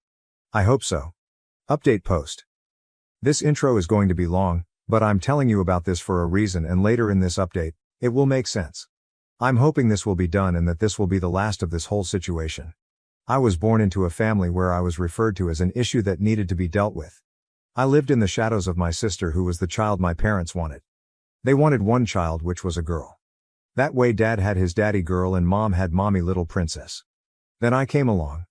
I hope so. Update post. This intro is going to be long, but I'm telling you about this for a reason, and later in this update, it will make sense. I'm hoping this will be done and that this will be the last of this whole situation. I was born into a family where I was referred to as an issue that needed to be dealt with. I lived in the shadows of my sister, who was the child my parents wanted. They wanted one child, which was a girl. That way dad had his daddy girl and mom had mommy little princess. Then I came along.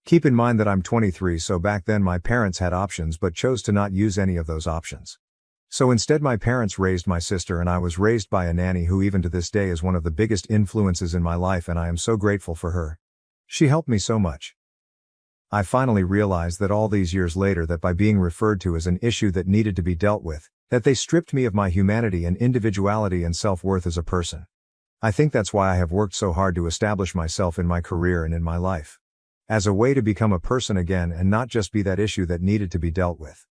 Keep in mind that I'm 23, so back then my parents had options but chose to not use any of those options. So instead my parents raised my sister and I was raised by a nanny who even to this day is one of the biggest influences in my life, and I am so grateful for her. She helped me so much. I finally realized that all these years later that by being referred to as an issue that needed to be dealt with, that they stripped me of my humanity and individuality and self-worth as a person. I think that's why I have worked so hard to establish myself in my career and in my life. As a way to become a person again and not just be that issue that needed to be dealt with.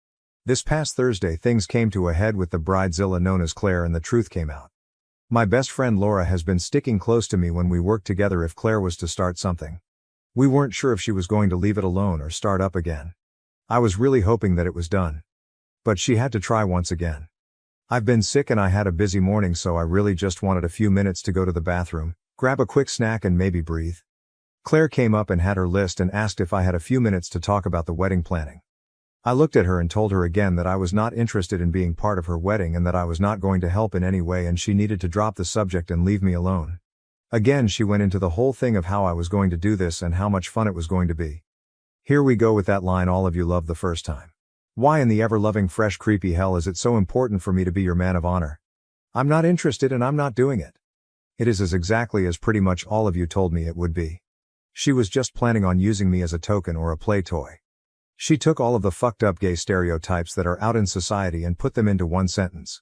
This past Thursday things came to a head with the bridezilla known as Claire, and the truth came out. My best friend Laura has been sticking close to me when we worked together if Claire was to start something. We weren't sure if she was going to leave it alone or start up again. I was really hoping that it was done. But she had to try once again. I've been sick and I had a busy morning, so I really just wanted a few minutes to go to the bathroom, grab a quick snack and maybe breathe. Claire came up and had her list and asked if I had a few minutes to talk about the wedding planning. I looked at her and told her again that I was not interested in being part of her wedding and that I was not going to help in any way, and she needed to drop the subject and leave me alone. Again she went into the whole thing of how I was going to do this and how much fun it was going to be. Here we go with that line all of you loved the first time. Why in the ever-loving fresh creepy hell is it so important for me to be your man of honor? I'm not interested and I'm not doing it. It is as exactly as pretty much all of you told me it would be. She was just planning on using me as a token or a play toy. She took all of the fucked up gay stereotypes that are out in society and put them into one sentence.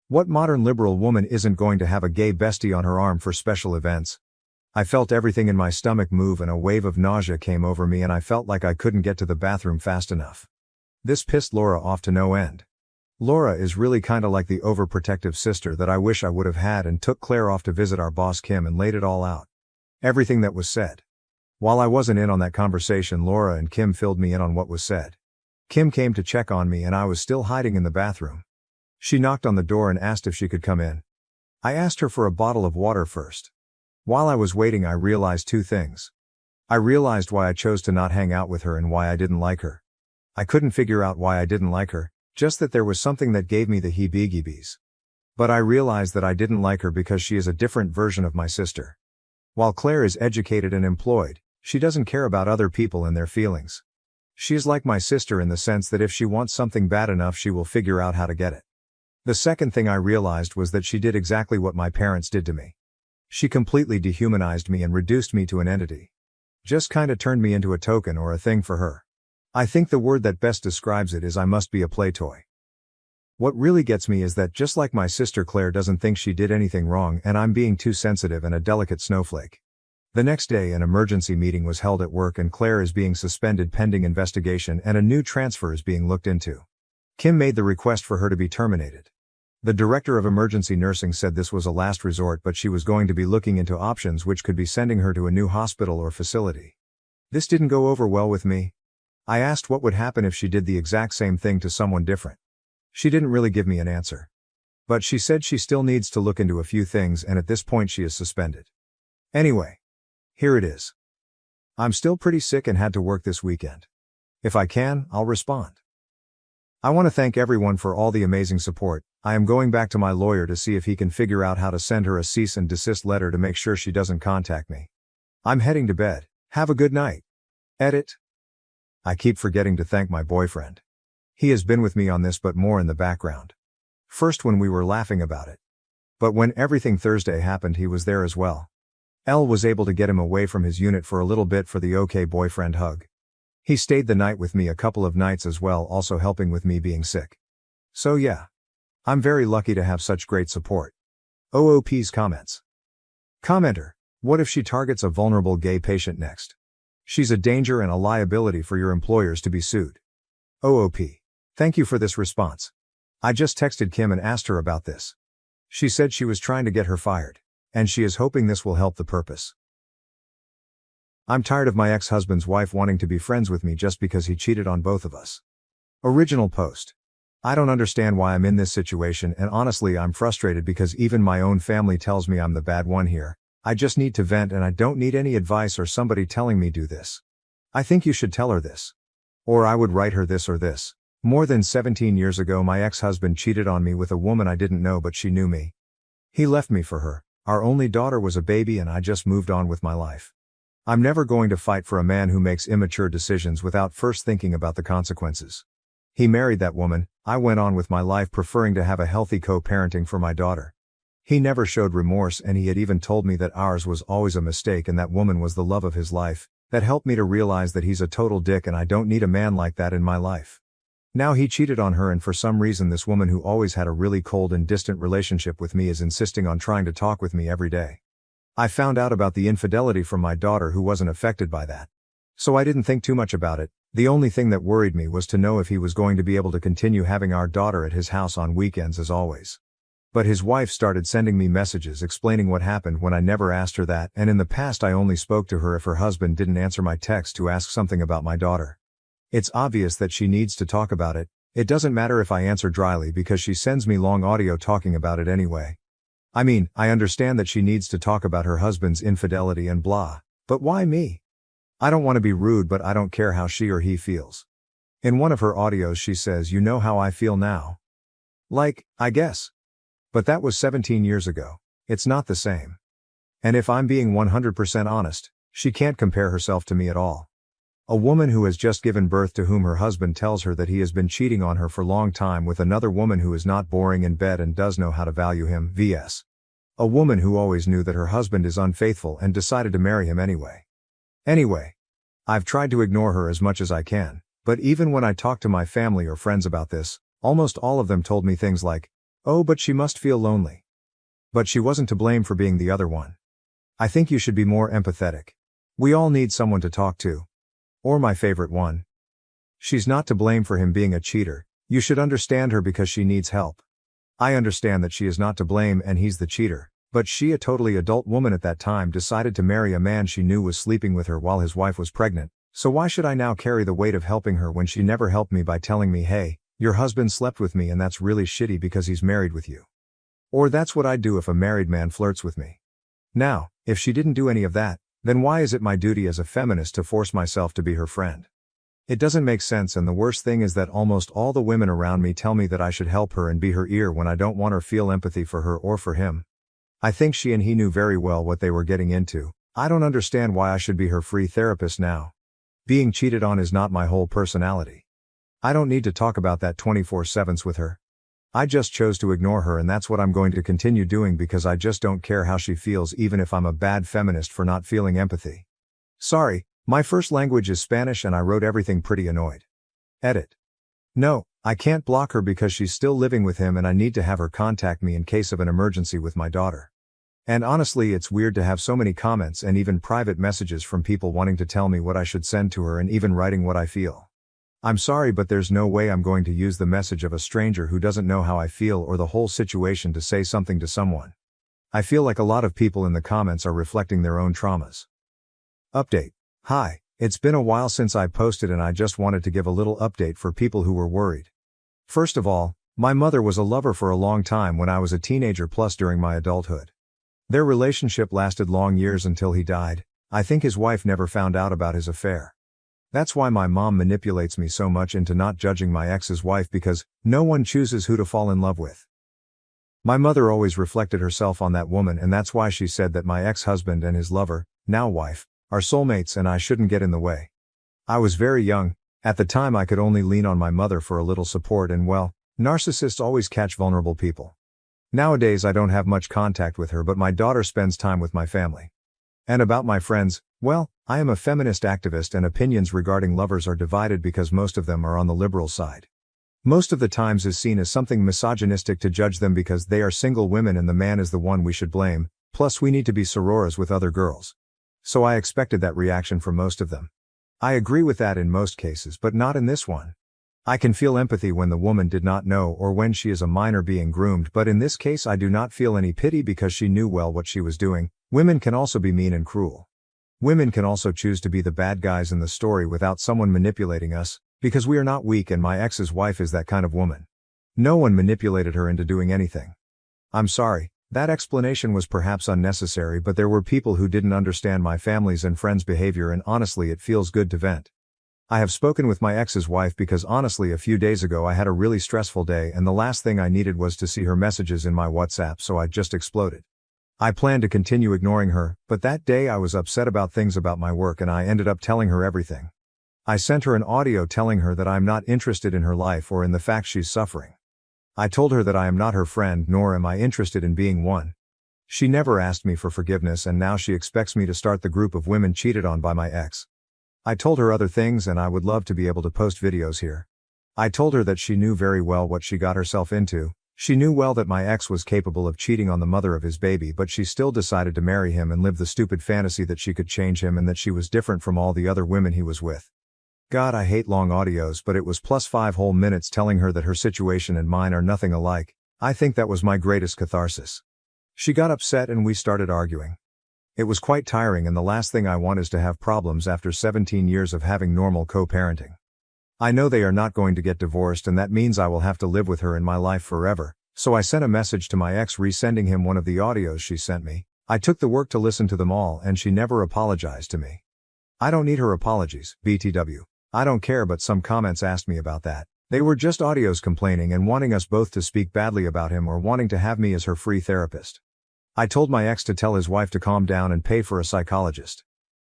What modern liberal woman isn't going to have a gay bestie on her arm for special events? I felt everything in my stomach move and a wave of nausea came over me and I felt like I couldn't get to the bathroom fast enough. This pissed Laura off to no end. Laura is really kinda like the overprotective sister that I wish I would have had, and took Claire off to visit our boss Kim and laid it all out. Everything that was said. While I wasn't in on that conversation, Laura and Kim filled me in on what was said. Kim came to check on me and I was still hiding in the bathroom. She knocked on the door and asked if she could come in. I asked her for a bottle of water first. While I was waiting, I realized two things. I realized why I chose to not hang out with her and why I didn't like her. I couldn't figure out why I didn't like her, just that there was something that gave me the heebie-jeebies. But I realized that I didn't like her because she is a different version of my sister. While Claire is educated and employed, she doesn't care about other people and their feelings. She is like my sister in the sense that if she wants something bad enough, she will figure out how to get it. The second thing I realized was that she did exactly what my parents did to me. She completely dehumanized me and reduced me to an entity. Just kinda turned me into a token or a thing for her. I think the word that best describes it is I must be a play toy. What really gets me is that just like my sister, Claire doesn't think she did anything wrong and I'm being too sensitive and a delicate snowflake. The next day an emergency meeting was held at work and Claire is being suspended pending investigation and a new transfer is being looked into. Kim made the request for her to be terminated. The director of emergency nursing said this was a last resort, but she was going to be looking into options which could be sending her to a new hospital or facility. This didn't go over well with me. I asked what would happen if she did the exact same thing to someone different. She didn't really give me an answer. But she said she still needs to look into a few things and at this point she is suspended. Anyway. Here it is. I'm still pretty sick and had to work this weekend. If I can, I'll respond. I want to thank everyone for all the amazing support. I am going back to my lawyer to see if he can figure out how to send her a cease and desist letter to make sure she doesn't contact me. I'm heading to bed. Have a good night. Edit. I keep forgetting to thank my boyfriend. He has been with me on this but more in the background. First when we were laughing about it. But when everything Thursday happened he was there as well. Elle was able to get him away from his unit for a little bit for the okay boyfriend hug. He stayed the night with me a couple of nights as well, also helping with me being sick. So yeah. I'm very lucky to have such great support. OOP's comments. Commenter. What if she targets a vulnerable gay patient next? She's a danger and a liability for your employers to be sued. OOP. Thank you for this response. I just texted Kim and asked her about this. She said she was trying to get her fired. And she is hoping this will help the purpose. I'm tired of my ex-husband's wife wanting to be friends with me just because he cheated on both of us. Original post. I don't understand why I'm in this situation and honestly I'm frustrated because even my own family tells me I'm the bad one here. I just need to vent and I don't need any advice or somebody telling me do this. I think you should tell her this. Or I would write her this or this. More than 17 years ago my ex-husband cheated on me with a woman I didn't know but she knew me. He left me for her. Our only daughter was a baby and I just moved on with my life. I'm never going to fight for a man who makes immature decisions without first thinking about the consequences. He married that woman, I went on with my life preferring to have a healthy co-parenting for my daughter. He never showed remorse and he had even told me that ours was always a mistake and that woman was the love of his life. That helped me to realize that he's a total dick and I don't need a man like that in my life. Now he cheated on her and for some reason this woman who always had a really cold and distant relationship with me is insisting on trying to talk with me every day. I found out about the infidelity from my daughter who wasn't affected by that. So I didn't think too much about it. The only thing that worried me was to know if he was going to be able to continue having our daughter at his house on weekends as always. But his wife started sending me messages explaining what happened when I never asked her that, and in the past I only spoke to her if her husband didn't answer my text to ask something about my daughter. It's obvious that she needs to talk about it. It doesn't matter if I answer dryly because she sends me long audio talking about it anyway. I mean, I understand that she needs to talk about her husband's infidelity and blah, but why me? I don't want to be rude but I don't care how she or he feels. In one of her audios she says, "You know how I feel now?" Like, I guess. But that was 17 years ago. It's not the same. And if I'm being 100% honest, she can't compare herself to me at all. A woman who has just given birth to whom her husband tells her that he has been cheating on her for a long time with another woman who is not boring in bed and does know how to value him, vs. A woman who always knew that her husband is unfaithful and decided to marry him anyway. Anyway. I've tried to ignore her as much as I can, but even when I talk to my family or friends about this, almost all of them told me things like, "Oh, but she must feel lonely. But she wasn't to blame for being the other one. I think you should be more empathetic. We all need someone to talk to." Or my favorite one. "She's not to blame for him being a cheater. You should understand her because she needs help." I understand that she is not to blame and he's the cheater, but she, a totally adult woman at that time, decided to marry a man she knew was sleeping with her while his wife was pregnant. So why should I now carry the weight of helping her when she never helped me by telling me, hey, your husband slept with me and that's really shitty because he's married with you. Or that's what I'd do if a married man flirts with me. Now, if she didn't do any of that, then why is it my duty as a feminist to force myself to be her friend? It doesn't make sense, and the worst thing is that almost all the women around me tell me that I should help her and be her ear when I don't want or feel empathy for her or for him. I think she and he knew very well what they were getting into. I don't understand why I should be her free therapist now. Being cheated on is not my whole personality. I don't need to talk about that 24/7 with her. I just chose to ignore her, and that's what I'm going to continue doing because I just don't care how she feels, even if I'm a bad feminist for not feeling empathy. Sorry, my first language is Spanish and I wrote everything pretty annoyed. Edit. No, I can't block her because she's still living with him and I need to have her contact me in case of an emergency with my daughter. And honestly, it's weird to have so many comments and even private messages from people wanting to tell me what I should send to her and even writing what I feel. I'm sorry, but there's no way I'm going to use the message of a stranger who doesn't know how I feel or the whole situation to say something to someone. I feel like a lot of people in the comments are reflecting their own traumas. Update. Hi, it's been a while since I posted and I just wanted to give a little update for people who were worried. First of all, my mother was a lover for a long time when I was a teenager plus during my adulthood. Their relationship lasted long years until he died. I think his wife never found out about his affair. That's why my mom manipulates me so much into not judging my ex's wife, because no one chooses who to fall in love with. My mother always reflected herself on that woman, and that's why she said that my ex-husband and his lover, now wife, are soulmates and I shouldn't get in the way. I was very young. At the time I could only lean on my mother for a little support, and well, narcissists always catch vulnerable people. Nowadays I don't have much contact with her, but my daughter spends time with my family. And about my friends, well, I am a feminist activist and opinions regarding lovers are divided because most of them are on the liberal side. Most of the times is seen as something misogynistic to judge them because they are single women and the man is the one we should blame, plus we need to be sororas with other girls. So I expected that reaction from most of them. I agree with that in most cases, but not in this one. I can feel empathy when the woman did not know or when she is a minor being groomed, but in this case I do not feel any pity because she knew well what she was doing. Women can also be mean and cruel. Women can also choose to be the bad guys in the story without someone manipulating us, because we are not weak, and my ex's wife is that kind of woman. No one manipulated her into doing anything. I'm sorry, that explanation was perhaps unnecessary, but there were people who didn't understand my family's and friends' behavior, and honestly it feels good to vent. I have spoken with my ex's wife because honestly a few days ago I had a really stressful day and the last thing I needed was to see her messages in my WhatsApp, so I just exploded. I planned to continue ignoring her, but that day I was upset about things about my work and I ended up telling her everything. I sent her an audio telling her that I'm not interested in her life or in the fact she's suffering. I told her that I am not her friend nor am I interested in being one. She never asked me for forgiveness and now she expects me to start the group of women cheated on by my ex. I told her other things and I would love to be able to post videos here. I told her that she knew very well what she got herself into. She knew well that my ex was capable of cheating on the mother of his baby, but she still decided to marry him and live the stupid fantasy that she could change him and that she was different from all the other women he was with. God, I hate long audios, but it was +5 whole minutes telling her that her situation and mine are nothing alike. I think that was my greatest catharsis. She got upset and we started arguing. It was quite tiring, and the last thing I want is to have problems after 17 years of having normal co-parenting. I know they are not going to get divorced and that means I will have to live with her in my life forever, so I sent a message to my ex resending him one of the audios she sent me. I took the work to listen to them all and she never apologized to me. I don't need her apologies, BTW. I don't care, but some comments asked me about that. They were just audios complaining and wanting us both to speak badly about him or wanting to have me as her free therapist. I told my ex to tell his wife to calm down and pay for a psychologist.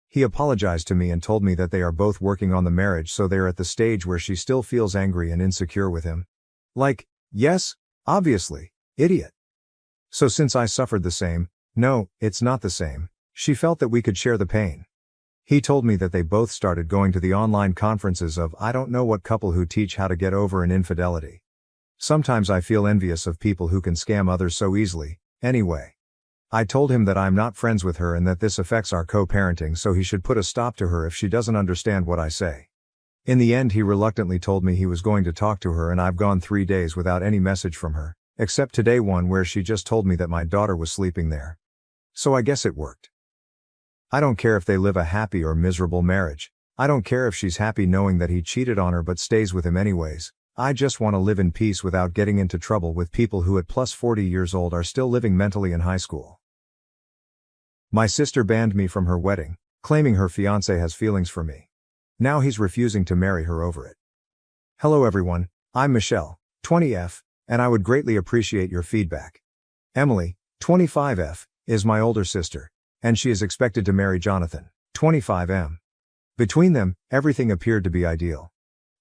He apologized to me and told me that they are both working on the marriage, so they're at the stage where she still feels angry and insecure with him. Like, yes, obviously, idiot. So since I suffered the same, no, it's not the same, she felt that we could share the pain. He told me that they both started going to the online conferences of I don't know what couple who teach how to get over an infidelity. Sometimes I feel envious of people who can scam others so easily. Anyway, I told him that I'm not friends with her and that this affects our co-parenting, so he should put a stop to her if she doesn't understand what I say. In the end he reluctantly told me he was going to talk to her, and I've gone 3 days without any message from her, except today one where she just told me that my daughter was sleeping there. So I guess it worked. I don't care if they live a happy or miserable marriage. I don't care if she's happy knowing that he cheated on her but stays with him anyways. I just want to live in peace without getting into trouble with people who at plus 40 years old are still living mentally in high school. My sister banned me from her wedding, claiming her fiancé has feelings for me. Now he's refusing to marry her over it. Hello everyone, I'm Michelle, 20F, and I would greatly appreciate your feedback. Emily, 25F, is my older sister, and she is expected to marry Jonathan, 25M. Between them, everything appeared to be ideal.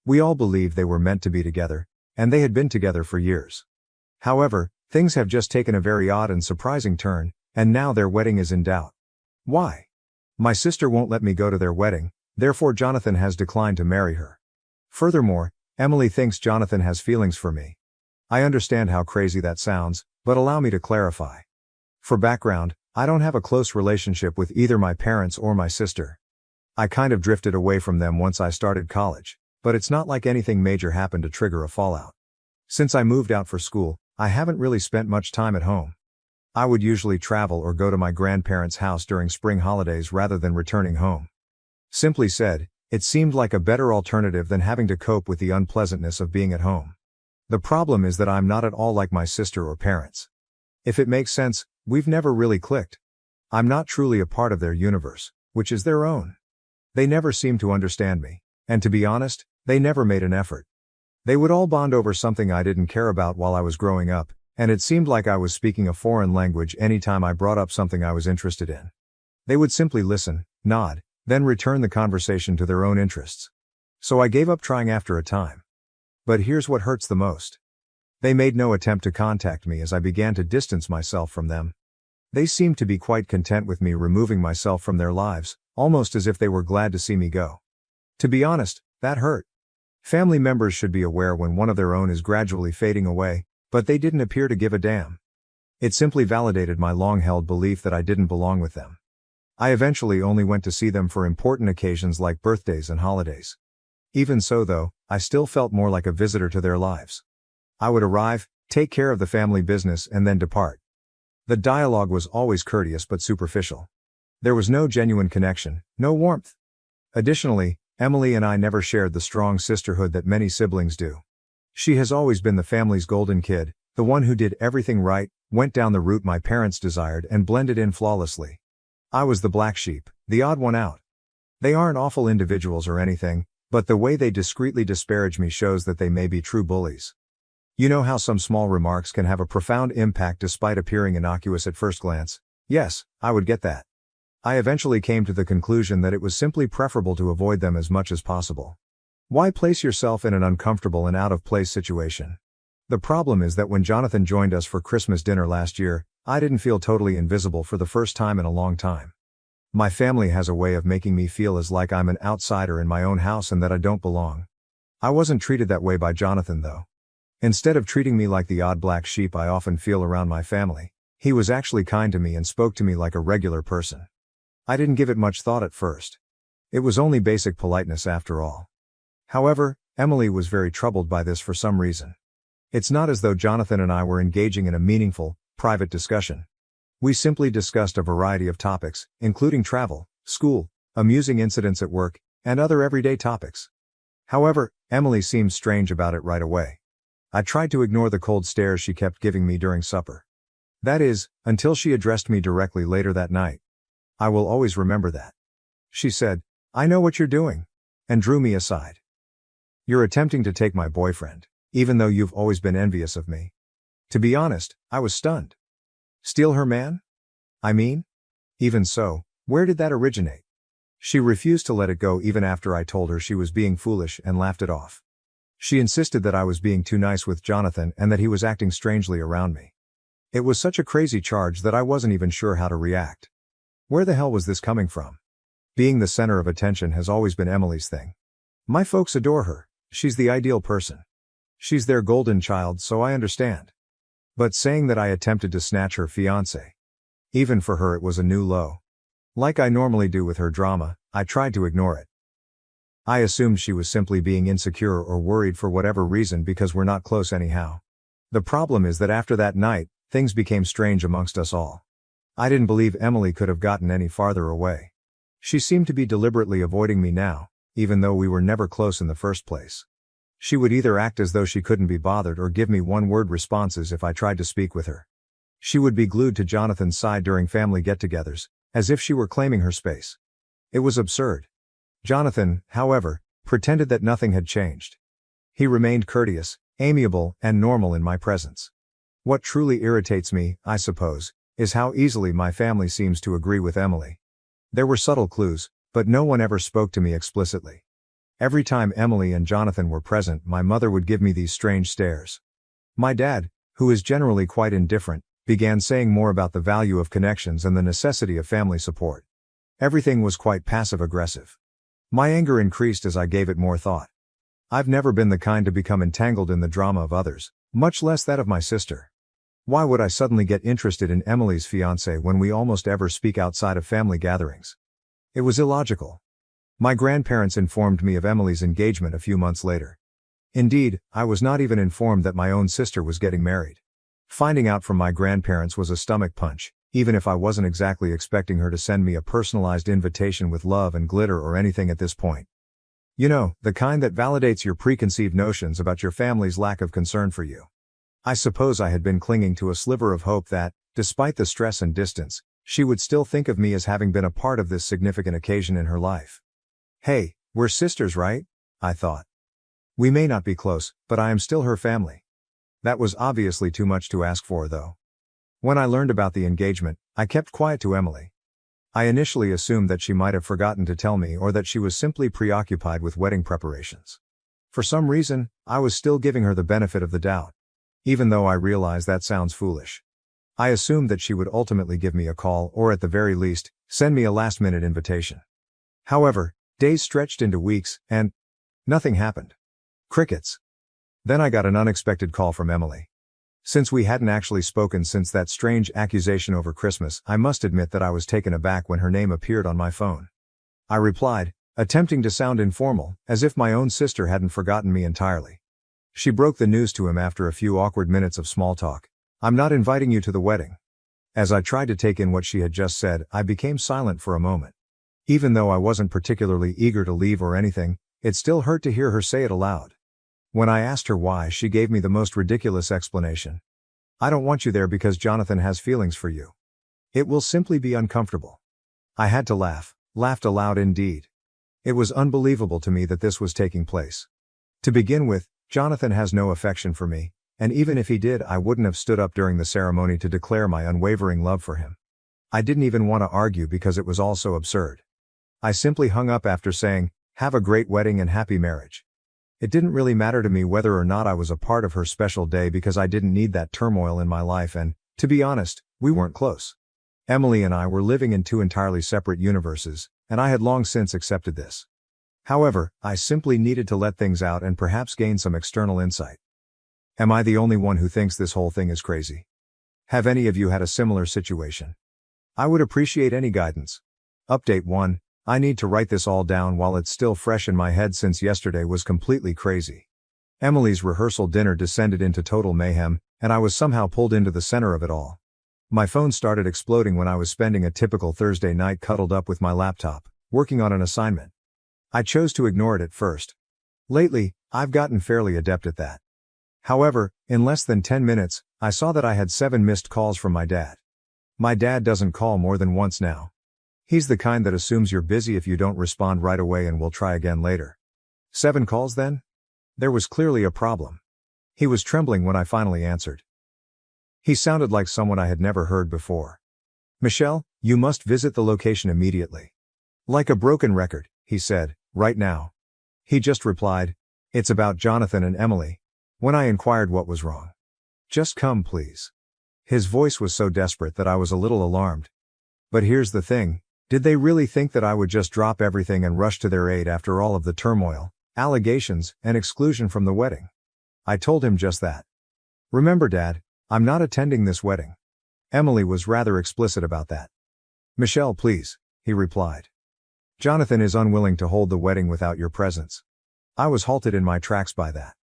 We all believed they were meant to be together, and they had been together for years. However, things have just taken a very odd and surprising turn, and now their wedding is in doubt. Why? My sister won't let me go to their wedding, therefore Jonathan has declined to marry her. Furthermore, Emily thinks Jonathan has feelings for me. I understand how crazy that sounds, but allow me to clarify. For background, I don't have a close relationship with either my parents or my sister. I kind of drifted away from them once I started college, but it's not like anything major happened to trigger a fallout. Since I moved out for school, I haven't really spent much time at home. I would usually travel or go to my grandparents' house during spring holidays rather than returning home. Simply said, it seemed like a better alternative than having to cope with the unpleasantness of being at home. The problem is that I'm not at all like my sister or parents. If it makes sense, we've never really clicked. I'm not truly a part of their universe, which is their own. They never seem to understand me, and to be honest, they never made an effort. They would all bond over something I didn't care about while I was growing up, and it seemed like I was speaking a foreign language anytime I brought up something I was interested in. They would simply listen, nod, then return the conversation to their own interests. So I gave up trying after a time. But here's what hurts the most. They made no attempt to contact me as I began to distance myself from them. They seemed to be quite content with me removing myself from their lives, almost as if they were glad to see me go. To be honest, that hurt. Family members should be aware when one of their own is gradually fading away, but they didn't appear to give a damn. It simply validated my long-held belief that I didn't belong with them. I eventually only went to see them for important occasions like birthdays and holidays. Even so though, I still felt more like a visitor to their lives. I would arrive, take care of the family business and then depart. The dialogue was always courteous but superficial. There was no genuine connection, no warmth. Additionally, Emily and I never shared the strong sisterhood that many siblings do. She has always been the family's golden kid, the one who did everything right, went down the route my parents desired and blended in flawlessly. I was the black sheep, the odd one out. They aren't awful individuals or anything, but the way they discreetly disparage me shows that they may be true bullies. You know how some small remarks can have a profound impact despite appearing innocuous at first glance? Yes, I would get that. I eventually came to the conclusion that it was simply preferable to avoid them as much as possible. Why place yourself in an uncomfortable and out-of-place situation? The problem is that when Jonathan joined us for Christmas dinner last year, I didn't feel totally invisible for the first time in a long time. My family has a way of making me feel as like I'm an outsider in my own house and that I don't belong. I wasn't treated that way by Jonathan though. Instead of treating me like the odd black sheep I often feel around my family, he was actually kind to me and spoke to me like a regular person. I didn't give it much thought at first. It was only basic politeness after all. However, Emily was very troubled by this for some reason. It's not as though Jonathan and I were engaging in a meaningful, private discussion. We simply discussed a variety of topics, including travel, school, amusing incidents at work, and other everyday topics. However, Emily seemed strange about it right away. I tried to ignore the cold stares she kept giving me during supper. That is, until she addressed me directly later that night. I will always remember that. She said, "I know what you're doing," and drew me aside. "You're attempting to take my boyfriend, even though you've always been envious of me." To be honest, I was stunned. Steal her man? I mean? Even so, where did that originate? She refused to let it go even after I told her she was being foolish and laughed it off. She insisted that I was being too nice with Jonathan and that he was acting strangely around me. It was such a crazy charge that I wasn't even sure how to react. Where the hell was this coming from? Being the center of attention has always been Emily's thing. My folks adore her, she's the ideal person. She's their golden child, so I understand. But saying that I attempted to snatch her fiancé. Even for her it was a new low. Like I normally do with her drama, I tried to ignore it. I assumed she was simply being insecure or worried for whatever reason because we're not close anyhow. The problem is that after that night, things became strange amongst us all. I didn't believe Emily could have gotten any farther away. She seemed to be deliberately avoiding me now, even though we were never close in the first place. She would either act as though she couldn't be bothered or give me one-word responses if I tried to speak with her. She would be glued to Jonathan's side during family get-togethers, as if she were claiming her space. It was absurd. Jonathan, however, pretended that nothing had changed. He remained courteous, amiable, and normal in my presence. What truly irritates me, I suppose, is how easily my family seems to agree with Emily. There were subtle clues, but no one ever spoke to me explicitly. Every time Emily and Jonathan were present, my mother would give me these strange stares. My dad, who is generally quite indifferent, began saying more about the value of connections and the necessity of family support. Everything was quite passive-aggressive. My anger increased as I gave it more thought. I've never been the kind to become entangled in the drama of others, much less that of my sister. Why would I suddenly get interested in Emily's fiancé when we almost ever speak outside of family gatherings? It was illogical. My grandparents informed me of Emily's engagement a few months later. Indeed, I was not even informed that my own sister was getting married. Finding out from my grandparents was a stomach punch, even if I wasn't exactly expecting her to send me a personalized invitation with love and glitter or anything at this point. You know, the kind that validates your preconceived notions about your family's lack of concern for you. I suppose I had been clinging to a sliver of hope that, despite the stress and distance, she would still think of me as having been a part of this significant occasion in her life. Hey, we're sisters, right? I thought. We may not be close, but I am still her family. That was obviously too much to ask for, though. When I learned about the engagement, I kept quiet to Emily. I initially assumed that she might have forgotten to tell me or that she was simply preoccupied with wedding preparations. For some reason, I was still giving her the benefit of the doubt. Even though I realize that sounds foolish. I assumed that she would ultimately give me a call or at the very least, send me a last-minute invitation. However, days stretched into weeks, and nothing happened. Crickets. Then I got an unexpected call from Emily. Since we hadn't actually spoken since that strange accusation over Christmas, I must admit that I was taken aback when her name appeared on my phone. I replied, attempting to sound informal, as if my own sister hadn't forgotten me entirely. She broke the news to him after a few awkward minutes of small talk. I'm not inviting you to the wedding. As I tried to take in what she had just said, I became silent for a moment. Even though I wasn't particularly eager to leave or anything, it still hurt to hear her say it aloud. When I asked her why, she gave me the most ridiculous explanation. I don't want you there because Jonathan has feelings for you. It will simply be uncomfortable. I had to laugh, laughed aloud indeed. It was unbelievable to me that this was taking place. To begin with, Jonathan has no affection for me, and even if he did, I wouldn't have stood up during the ceremony to declare my unwavering love for him. I didn't even want to argue because it was all so absurd. I simply hung up after saying, "Have a great wedding and happy marriage." It didn't really matter to me whether or not I was a part of her special day because I didn't need that turmoil in my life and, to be honest, we weren't close. Emily and I were living in two entirely separate universes, and I had long since accepted this. However, I simply needed to let things out and perhaps gain some external insight. Am I the only one who thinks this whole thing is crazy? Have any of you had a similar situation? I would appreciate any guidance. Update 1. I need to write this all down while it's still fresh in my head since yesterday was completely crazy. Emily's rehearsal dinner descended into total mayhem, and I was somehow pulled into the center of it all. My phone started exploding when I was spending a typical Thursday night cuddled up with my laptop, working on an assignment. I chose to ignore it at first. Lately, I've gotten fairly adept at that. However, in less than 10 minutes, I saw that I had 7 missed calls from my dad. My dad doesn't call more than once now. He's the kind that assumes you're busy if you don't respond right away and will try again later. 7 calls then? There was clearly a problem. He was trembling when I finally answered. He sounded like someone I had never heard before. "Michelle, you must visit the location immediately." Like a broken record, he said, "Right now." He just replied, "It's about Jonathan and Emily," when I inquired what was wrong. "Just come, please." His voice was so desperate that I was a little alarmed. But here's the thing, did they really think that I would just drop everything and rush to their aid after all of the turmoil, allegations, and exclusion from the wedding? I told him just that. "Remember, Dad, I'm not attending this wedding." Emily was rather explicit about that. "Michelle, please," he replied. "Jonathan is unwilling to hold the wedding without your presence." I was halted in my tracks by that.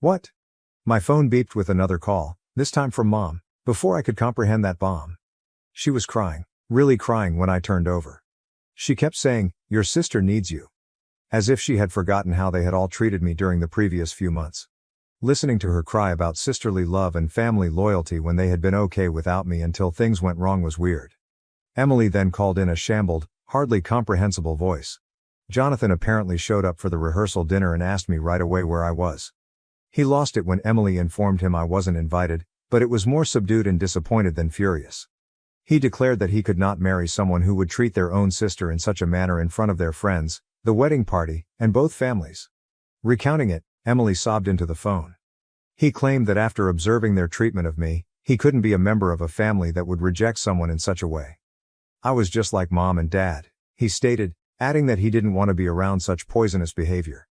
What? My phone beeped with another call, this time from Mom, before I could comprehend that bomb. She was crying, really crying when I turned over. She kept saying, "Your sister needs you." as if she had forgotten how they had all treated me during the previous few months. Listening to her cry about sisterly love and family loyalty when they had been okay without me until things went wrong was weird. Emily then called in a shambled, hardly comprehensible voice. Jonathan apparently showed up for the rehearsal dinner and asked me right away where I was. He lost it when Emily informed him I wasn't invited, but it was more subdued and disappointed than furious. He declared that he could not marry someone who would treat their own sister in such a manner in front of their friends, the wedding party, and both families. Recounting it, Emily sobbed into the phone. He claimed that after observing their treatment of me, he couldn't be a member of a family that would reject someone in such a way. I was just like mom and dad, he stated, adding that he didn't want to be around such poisonous behavior.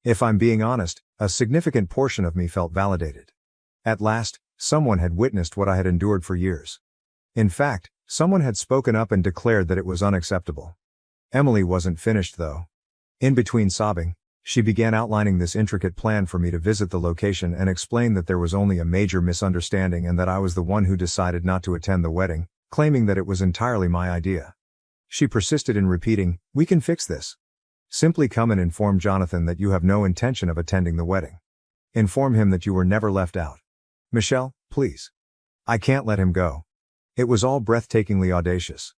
If I'm being honest, a significant portion of me felt validated. At last, someone had witnessed what I had endured for years. In fact, someone had spoken up and declared that it was unacceptable. Emily wasn't finished though. In between sobbing, she began outlining this intricate plan for me to visit the location and explain that there was only a major misunderstanding and that I was the one who decided not to attend the wedding, claiming that it was entirely my idea. She persisted in repeating, "We can fix this. Simply come and inform Jonathan that you have no intention of attending the wedding. Inform him that you were never left out. Michelle, please. I can't let him go." It was all breathtakingly audacious.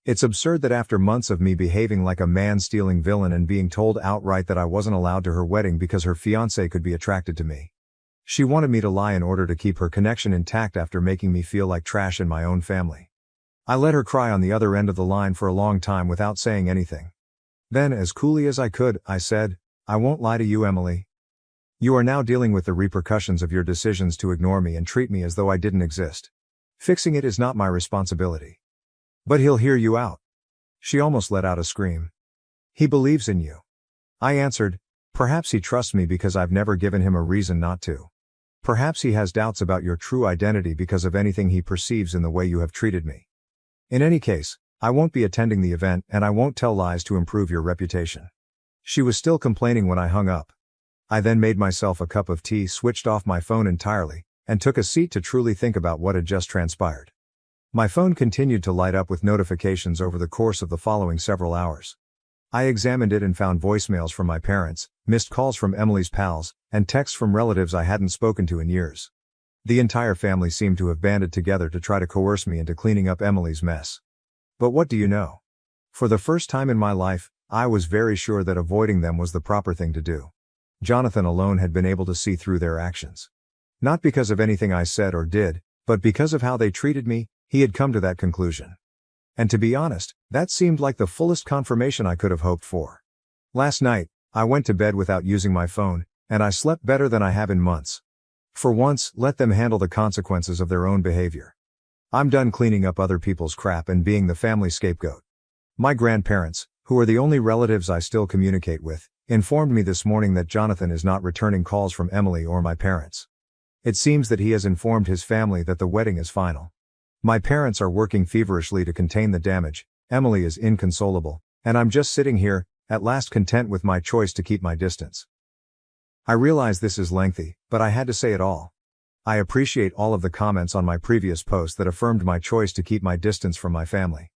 It's absurd that after months of me behaving like a man-stealing villain and being told outright that I wasn't allowed to her wedding because her fiancé could be attracted to me. She wanted me to lie in order to keep her connection intact after making me feel like trash in my own family. I let her cry on the other end of the line for a long time without saying anything. Then, as coolly as I could, I said, "I won't lie to you, Emily. You are now dealing with the repercussions of your decisions to ignore me and treat me as though I didn't exist. Fixing it is not my responsibility. But he'll hear you out." She almost let out a scream. "He believes in you." I answered, "Perhaps he trusts me because I've never given him a reason not to. Perhaps he has doubts about your true identity because of anything he perceives in the way you have treated me. In any case, I won't be attending the event and I won't tell lies to improve your reputation." She was still complaining when I hung up. I then made myself a cup of tea, switched off my phone entirely, and took a seat to truly think about what had just transpired. My phone continued to light up with notifications over the course of the following several hours. I examined it and found voicemails from my parents, missed calls from Emily's pals, and texts from relatives I hadn't spoken to in years. The entire family seemed to have banded together to try to coerce me into cleaning up Emily's mess. But what do you know? For the first time in my life, I was very sure that avoiding them was the proper thing to do. Jonathan alone had been able to see through their actions. Not because of anything I said or did, but because of how they treated me, he had come to that conclusion. And to be honest, that seemed like the fullest confirmation I could have hoped for. Last night, I went to bed without using my phone, and I slept better than I have in months. For once, let them handle the consequences of their own behavior. I'm done cleaning up other people's crap and being the family scapegoat. My grandparents, who are the only relatives I still communicate with, informed me this morning that Jonathan is not returning calls from Emily or my parents. It seems that he has informed his family that the wedding is final. My parents are working feverishly to contain the damage, Emily is inconsolable, and I'm just sitting here, at last content with my choice to keep my distance. I realize this is lengthy, but I had to say it all. I appreciate all of the comments on my previous post that affirmed my choice to keep my distance from my family.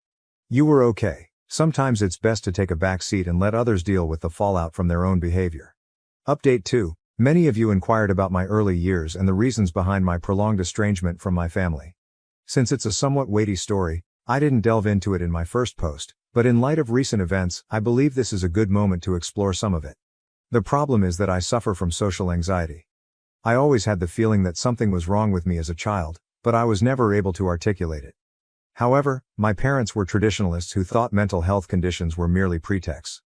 You were okay. Sometimes it's best to take a back seat and let others deal with the fallout from their own behavior. Update 2. Many of you inquired about my early years and the reasons behind my prolonged estrangement from my family. Since it's a somewhat weighty story, I didn't delve into it in my first post, but in light of recent events, I believe this is a good moment to explore some of it. The problem is that I suffer from social anxiety. I always had the feeling that something was wrong with me as a child, but I was never able to articulate it. However, my parents were traditionalists who thought mental health conditions were merely pretexts.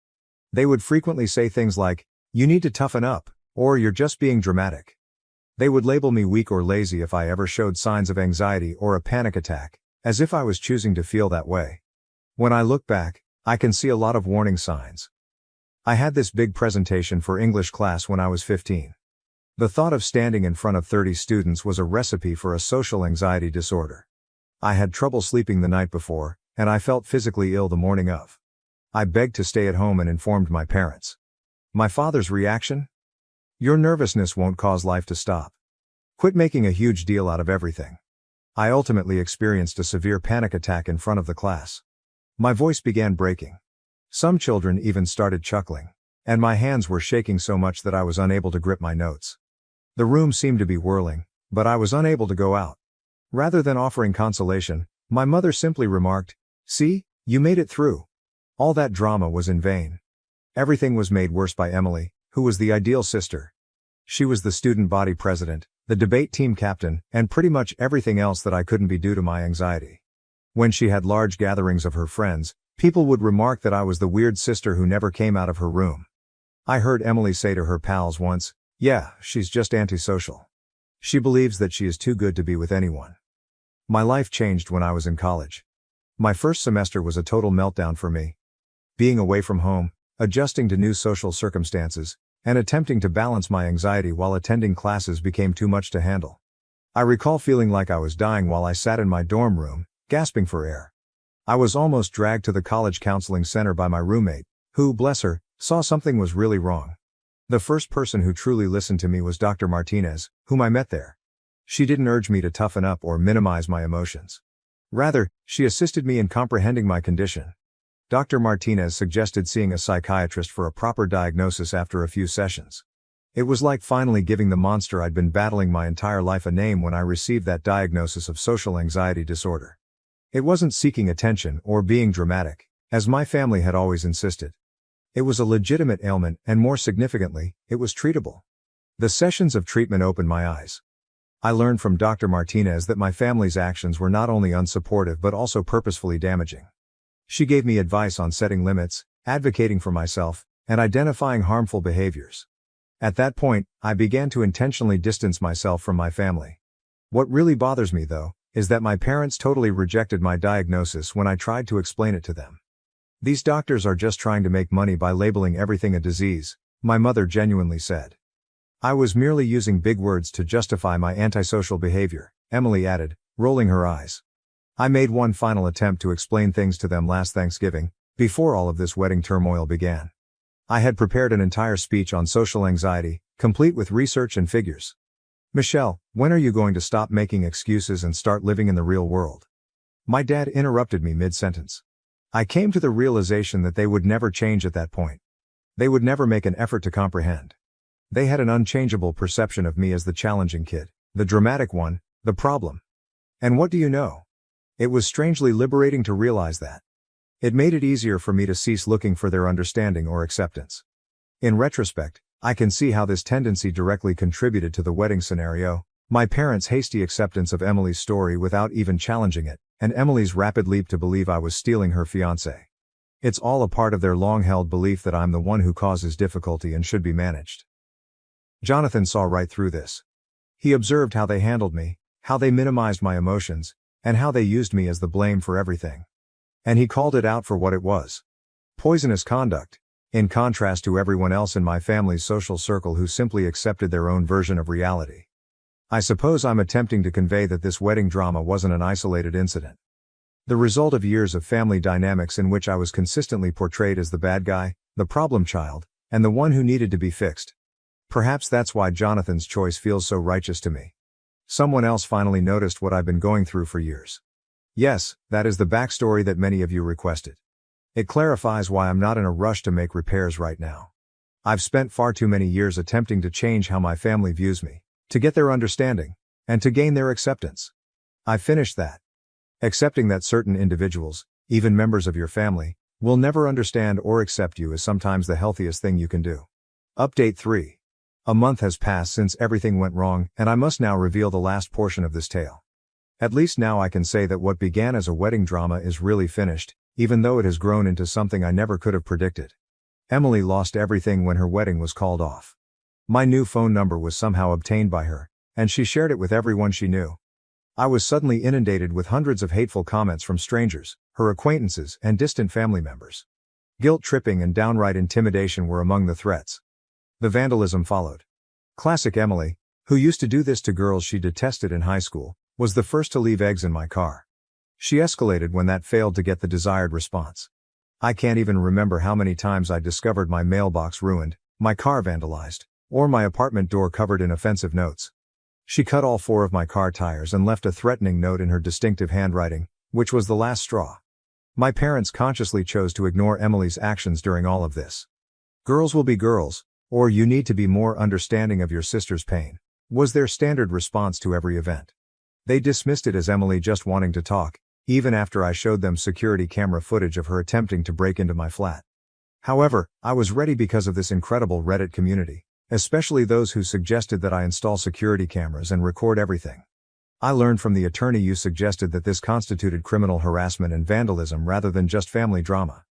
They would frequently say things like, "You need to toughen up," or "You're just being dramatic." They would label me weak or lazy if I ever showed signs of anxiety or a panic attack, as if I was choosing to feel that way. When I look back, I can see a lot of warning signs. I had this big presentation for English class when I was 15. The thought of standing in front of 30 students was a recipe for a social anxiety disorder. I had trouble sleeping the night before, and I felt physically ill the morning of. I begged to stay at home and informed my parents. My father's reaction? "Your nervousness won't cause life to stop. Quit making a huge deal out of everything." I ultimately experienced a severe panic attack in front of the class. My voice began breaking. Some children even started chuckling. and my hands were shaking so much that I was unable to grip my notes. The room seemed to be whirling, but I was unable to go out. Rather than offering consolation, my mother simply remarked, "See, you made it through." All that drama was in vain. Everything was made worse by Emily, who was the ideal sister. She was the student body president, the debate team captain, and pretty much everything else that I couldn't be due to my anxiety. When she had large gatherings of her friends, people would remark that I was the weird sister who never came out of her room. I heard Emily say to her pals once, "Yeah, she's just antisocial. She believes that she is too good to be with anyone." My life changed when I was in college. My first semester was a total meltdown for me. Being away from home, adjusting to new social circumstances, and attempting to balance my anxiety while attending classes became too much to handle. I recall feeling like I was dying while I sat in my dorm room, gasping for air. I was almost dragged to the college counseling center by my roommate, who, bless her, saw something was really wrong. The first person who truly listened to me was Dr. Martinez, whom I met there. She didn't urge me to toughen up or minimize my emotions. Rather, she assisted me in comprehending my condition. Dr. Martinez suggested seeing a psychiatrist for a proper diagnosis after a few sessions. It was like finally giving the monster I'd been battling my entire life a name when I received that diagnosis of social anxiety disorder. It wasn't seeking attention or being dramatic, as my family had always insisted. It was a legitimate ailment, and more significantly, it was treatable. The sessions of treatment opened my eyes. I learned from Dr. Martinez that my family's actions were not only unsupportive but also purposefully damaging. She gave me advice on setting limits, advocating for myself, and identifying harmful behaviors. At that point, I began to intentionally distance myself from my family. What really bothers me, though, is that my parents totally rejected my diagnosis when I tried to explain it to them. "These doctors are just trying to make money by labeling everything a disease," my mother genuinely said. "I was merely using big words to justify my antisocial behavior," Emily added, rolling her eyes. I made one final attempt to explain things to them last Thanksgiving, before all of this wedding turmoil began. I had prepared an entire speech on social anxiety, complete with research and figures. "Michelle, when are you going to stop making excuses and start living in the real world?" My dad interrupted me mid-sentence. I came to the realization that they would never change at that point. They would never make an effort to comprehend. They had an unchangeable perception of me as the challenging kid, the dramatic one, the problem. And what do you know? It was strangely liberating to realize that. It made it easier for me to cease looking for their understanding or acceptance. In retrospect, I can see how this tendency directly contributed to the wedding scenario, my parents' hasty acceptance of Emily's story without even challenging it, and Emily's rapid leap to believe I was stealing her fiancé. It's all a part of their long-held belief that I'm the one who causes difficulty and should be managed. Jonathan saw right through this. He observed how they handled me, how they minimized my emotions, and how they used me as the blame for everything. And he called it out for what it was. Poisonous conduct, in contrast to everyone else in my family's social circle who simply accepted their own version of reality. I suppose I'm attempting to convey that this wedding drama wasn't an isolated incident. The result of years of family dynamics in which I was consistently portrayed as the bad guy, the problem child, and the one who needed to be fixed. Perhaps that's why Jonathan's choice feels so righteous to me. Someone else finally noticed what I've been going through for years. Yes, that is the backstory that many of you requested. It clarifies why I'm not in a rush to make repairs right now. I've spent far too many years attempting to change how my family views me, to get their understanding, and to gain their acceptance. I've finished that. Accepting that certain individuals, even members of your family, will never understand or accept you is sometimes the healthiest thing you can do. Update 3. A month has passed since everything went wrong, and I must now reveal the last portion of this tale. At least now I can say that what began as a wedding drama is really finished, even though it has grown into something I never could have predicted. Emily lost everything when her wedding was called off. My new phone number was somehow obtained by her, and she shared it with everyone she knew. I was suddenly inundated with hundreds of hateful comments from strangers, her acquaintances, and distant family members. Guilt-tripping and downright intimidation were among the threats. The vandalism followed. Classic Emily, who used to do this to girls she detested in high school, was the first to leave eggs in my car. She escalated when that failed to get the desired response. I can't even remember how many times I discovered my mailbox ruined, my car vandalized, or my apartment door covered in offensive notes. She cut all 4 of my car tires and left a threatening note in her distinctive handwriting, which was the last straw. My parents consciously chose to ignore Emily's actions during all of this. Girls will be girls, or you need to be more understanding of your sister's pain, was their standard response to every event. They dismissed it as Emily just wanting to talk, even after I showed them security camera footage of her attempting to break into my flat. However, I was ready because of this incredible Reddit community, especially those who suggested that I install security cameras and record everything. I learned from the attorney you suggested that this constituted criminal harassment and vandalism rather than just family drama.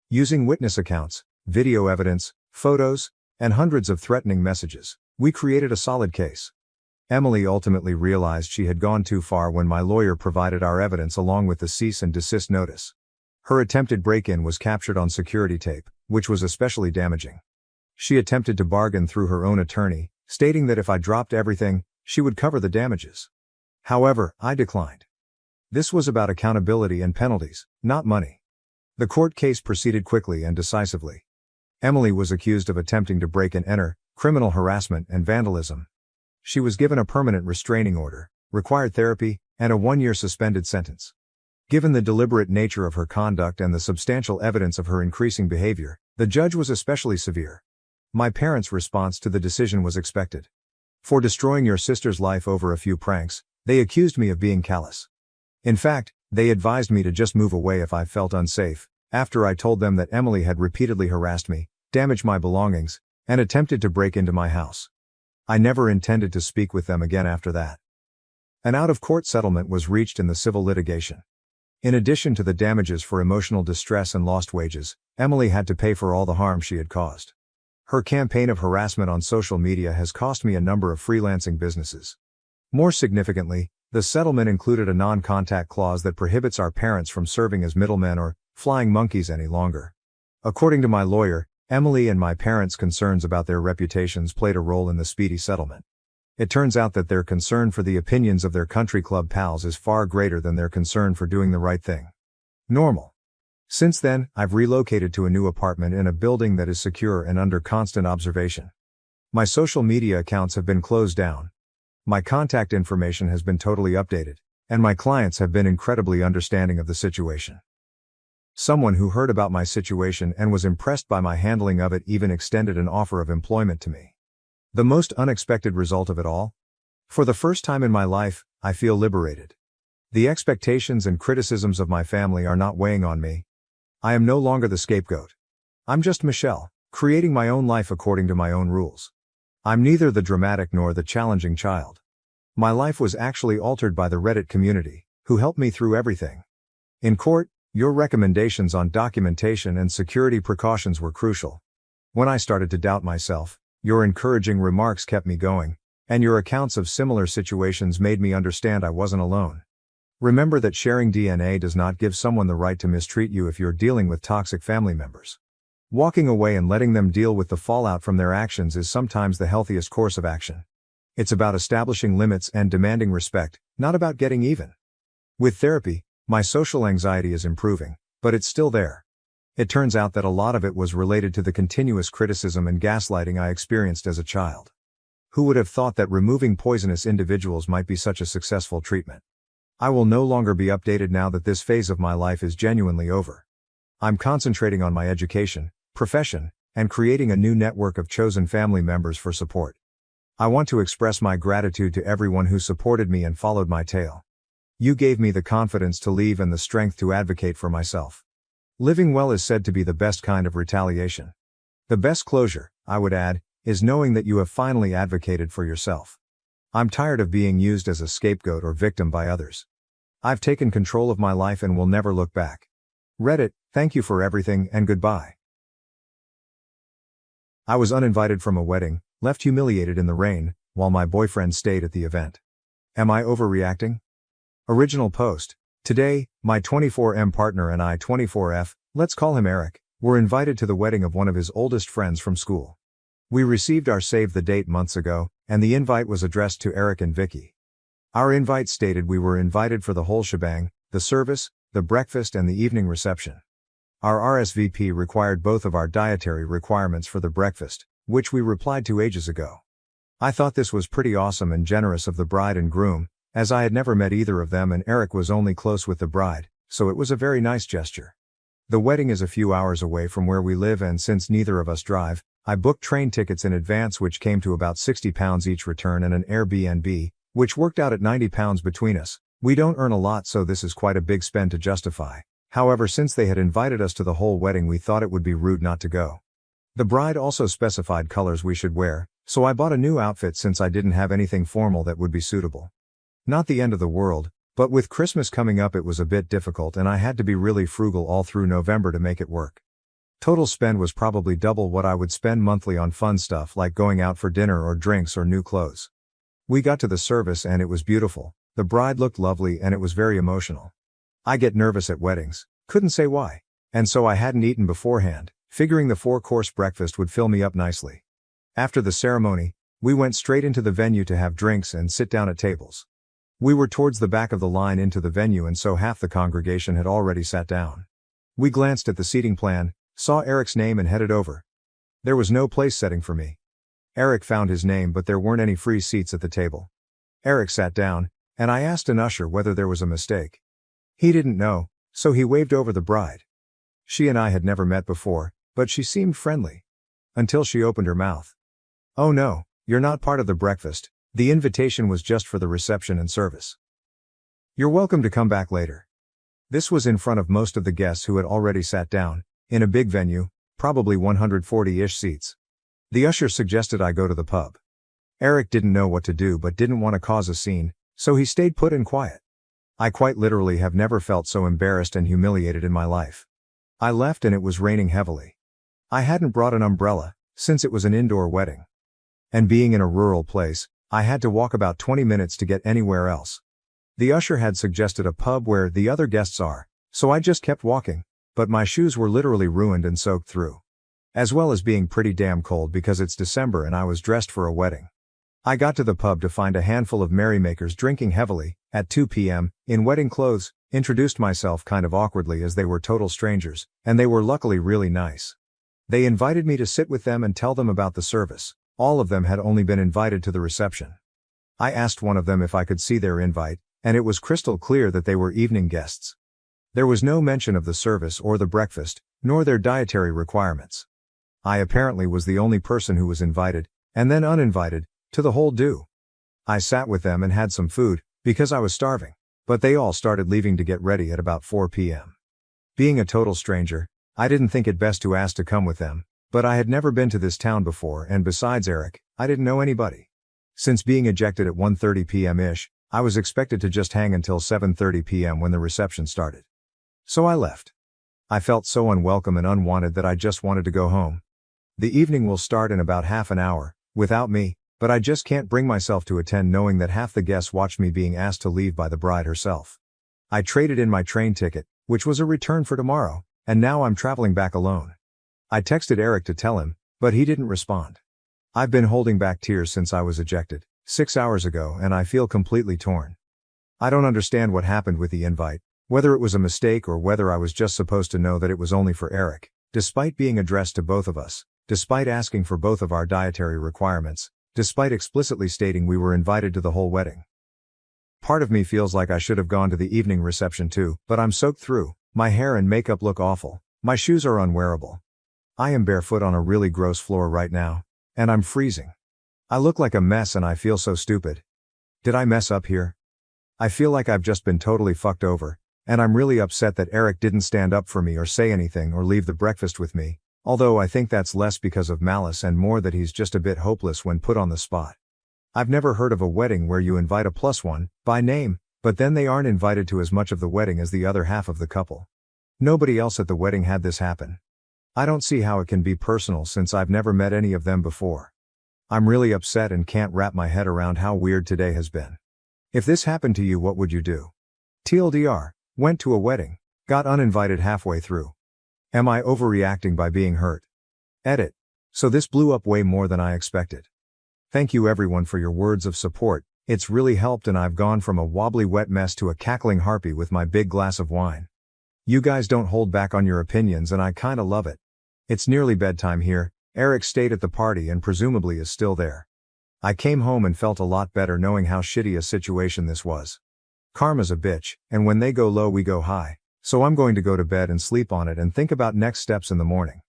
Using witness accounts, video evidence, photos, and hundreds of threatening messages, we created a solid case. Emily ultimately realized she had gone too far when my lawyer provided our evidence along with the cease and desist notice. Her attempted break-in was captured on security tape, which was especially damaging. She attempted to bargain through her own attorney, stating that if I dropped everything, she would cover the damages. However, I declined. This was about accountability and penalties, not money. The court case proceeded quickly and decisively. Emily was accused of attempting to break and enter, criminal harassment and vandalism. She was given a permanent restraining order, required therapy, and a 1-year suspended sentence. Given the deliberate nature of her conduct and the substantial evidence of her increasing behavior, the judge was especially severe. My parents' response to the decision was expected. For destroying your sister's life over a few pranks, they accused me of being callous. In fact, they advised me to just move away if I felt unsafe, after I told them that Emily had repeatedly harassed me, damaged my belongings, and attempted to break into my house. I never intended to speak with them again after that. An out-of-court settlement was reached in the civil litigation. In addition to the damages for emotional distress and lost wages, Emily had to pay for all the harm she had caused. Her campaign of harassment on social media has cost me a number of freelancing businesses. More significantly, the settlement included a non-contact clause that prohibits our parents from serving as middlemen or flying monkeys any longer. According to my lawyer, Emily and my parents' concerns about their reputations played a role in the speedy settlement. It turns out that their concern for the opinions of their country club pals is far greater than their concern for doing the right thing. Normal. Since then, I've relocated to a new apartment in a building that is secure and under constant observation. My social media accounts have been closed down. My contact information has been totally updated, and my clients have been incredibly understanding of the situation. Someone who heard about my situation and was impressed by my handling of it even extended an offer of employment to me. The most unexpected result of it all? For the first time in my life, I feel liberated. The expectations and criticisms of my family are not weighing on me. I am no longer the scapegoat. I'm just Michelle, creating my own life according to my own rules. I'm neither the dramatic nor the challenging child. My life was actually altered by the Reddit community, who helped me through everything. In court, your recommendations on documentation and security precautions were crucial. When I started to doubt myself, your encouraging remarks kept me going, and your accounts of similar situations made me understand I wasn't alone. Remember that sharing DNA does not give someone the right to mistreat you if you're dealing with toxic family members. Walking away and letting them deal with the fallout from their actions is sometimes the healthiest course of action. It's about establishing limits and demanding respect, not about getting even. With therapy, my social anxiety is improving, but it's still there. It turns out that a lot of it was related to the continuous criticism and gaslighting I experienced as a child. Who would have thought that removing poisonous individuals might be such a successful treatment? I will no longer be updated now that this phase of my life is genuinely over. I'm concentrating on my education, profession, and creating a new network of chosen family members for support. I want to express my gratitude to everyone who supported me and followed my tale. You gave me the confidence to leave and the strength to advocate for myself. Living well is said to be the best kind of retaliation. The best closure, I would add, is knowing that you have finally advocated for yourself. I'm tired of being used as a scapegoat or victim by others. I've taken control of my life and will never look back. Reddit, thank you for everything and goodbye. I was uninvited from a wedding, left humiliated in the rain, while my boyfriend stayed at the event. Am I overreacting? Original post. Today, my 24M partner and I 24F, let's call him Eric, were invited to the wedding of one of his oldest friends from school. We received our save the date months ago, and the invite was addressed to Eric and Vicky. Our invite stated we were invited for the whole shebang, the service, the breakfast and the evening reception. Our RSVP required both of our dietary requirements for the breakfast, which we replied to ages ago. I thought this was pretty awesome and generous of the bride and groom, as I had never met either of them and Eric was only close with the bride, so it was a very nice gesture. The wedding is a few hours away from where we live, and since neither of us drive, I booked train tickets in advance, which came to about £60 each return, and an Airbnb, which worked out at £90 between us. We don't earn a lot, so this is quite a big spend to justify. However, since they had invited us to the whole wedding, we thought it would be rude not to go. The bride also specified colors we should wear, so I bought a new outfit since I didn't have anything formal that would be suitable. Not the end of the world, but with Christmas coming up it was a bit difficult, and I had to be really frugal all through November to make it work. Total spend was probably double what I would spend monthly on fun stuff like going out for dinner or drinks or new clothes. We got to the service and it was beautiful. The bride looked lovely and it was very emotional. I get nervous at weddings, couldn't say why. And so I hadn't eaten beforehand, figuring the 4-course breakfast would fill me up nicely. After the ceremony, we went straight into the venue to have drinks and sit down at tables. We were towards the back of the line into the venue, and so half the congregation had already sat down. We glanced at the seating plan, saw Eric's name and headed over. There was no place setting for me. Eric found his name, but there weren't any free seats at the table. Eric sat down, and I asked an usher whether there was a mistake. He didn't know, so he waved over the bride. She and I had never met before, but she seemed friendly. Until she opened her mouth. "Oh no, you're not part of the breakfast. The invitation was just for the reception and service. You're welcome to come back later." This was in front of most of the guests who had already sat down, in a big venue, probably 140-ish seats. The usher suggested I go to the pub. Eric didn't know what to do but didn't want to cause a scene, so he stayed put and quiet. I quite literally have never felt so embarrassed and humiliated in my life. I left and it was raining heavily. I hadn't brought an umbrella, since it was an indoor wedding. And being in a rural place, I had to walk about 20 minutes to get anywhere else. The usher had suggested a pub where the other guests are, so I just kept walking, but my shoes were literally ruined and soaked through. As well as being pretty damn cold because it's December and I was dressed for a wedding. I got to the pub to find a handful of merrymakers drinking heavily, at 2 p.m., in wedding clothes, introduced myself kind of awkwardly as they were total strangers, and they were luckily really nice. They invited me to sit with them and tell them about the service. All of them had only been invited to the reception. I asked one of them if I could see their invite, and it was crystal clear that they were evening guests. There was no mention of the service or the breakfast, nor their dietary requirements. I apparently was the only person who was invited, and then uninvited, to the whole do. I sat with them and had some food, because I was starving, but they all started leaving to get ready at about 4 p.m. Being a total stranger, I didn't think it best to ask to come with them. But I had never been to this town before, and besides Eric, I didn't know anybody. Since being ejected at 1:30 p.m.-ish, I was expected to just hang until 7:30 p.m. when the reception started. So I left. I felt so unwelcome and unwanted that I just wanted to go home. The evening will start in about half an hour, without me, but I just can't bring myself to attend knowing that half the guests watched me being asked to leave by the bride herself. I traded in my train ticket, which was a return for tomorrow, and now I'm traveling back alone. I texted Eric to tell him, but he didn't respond. I've been holding back tears since I was ejected, 6 hours ago, and I feel completely torn. I don't understand what happened with the invite, whether it was a mistake or whether I was just supposed to know that it was only for Eric, despite being addressed to both of us, despite asking for both of our dietary requirements, despite explicitly stating we were invited to the whole wedding. Part of me feels like I should have gone to the evening reception too, but I'm soaked through, my hair and makeup look awful, my shoes are unwearable. I am barefoot on a really gross floor right now, and I'm freezing. I look like a mess and I feel so stupid. Did I mess up here? I feel like I've just been totally fucked over, and I'm really upset that Eric didn't stand up for me or say anything or leave the breakfast with me, although I think that's less because of malice and more that he's just a bit hopeless when put on the spot. I've never heard of a wedding where you invite a +1, by name, but then they aren't invited to as much of the wedding as the other half of the couple. Nobody else at the wedding had this happen. I don't see how it can be personal since I've never met any of them before. I'm really upset and can't wrap my head around how weird today has been. If this happened to you, what would you do? TLDR, went to a wedding, got uninvited halfway through. Am I overreacting by being hurt? Edit. So this blew up way more than I expected. Thank you everyone for your words of support, it's really helped and I've gone from a wobbly wet mess to a cackling harpy with my big glass of wine. You guys don't hold back on your opinions and I kinda love it. It's nearly bedtime here. Eric stayed at the party and presumably is still there. I came home and felt a lot better knowing how shitty a situation this was. Karma's a bitch, and when they go low we go high, So I'm going to go to bed and sleep on it and think about next steps in the morning.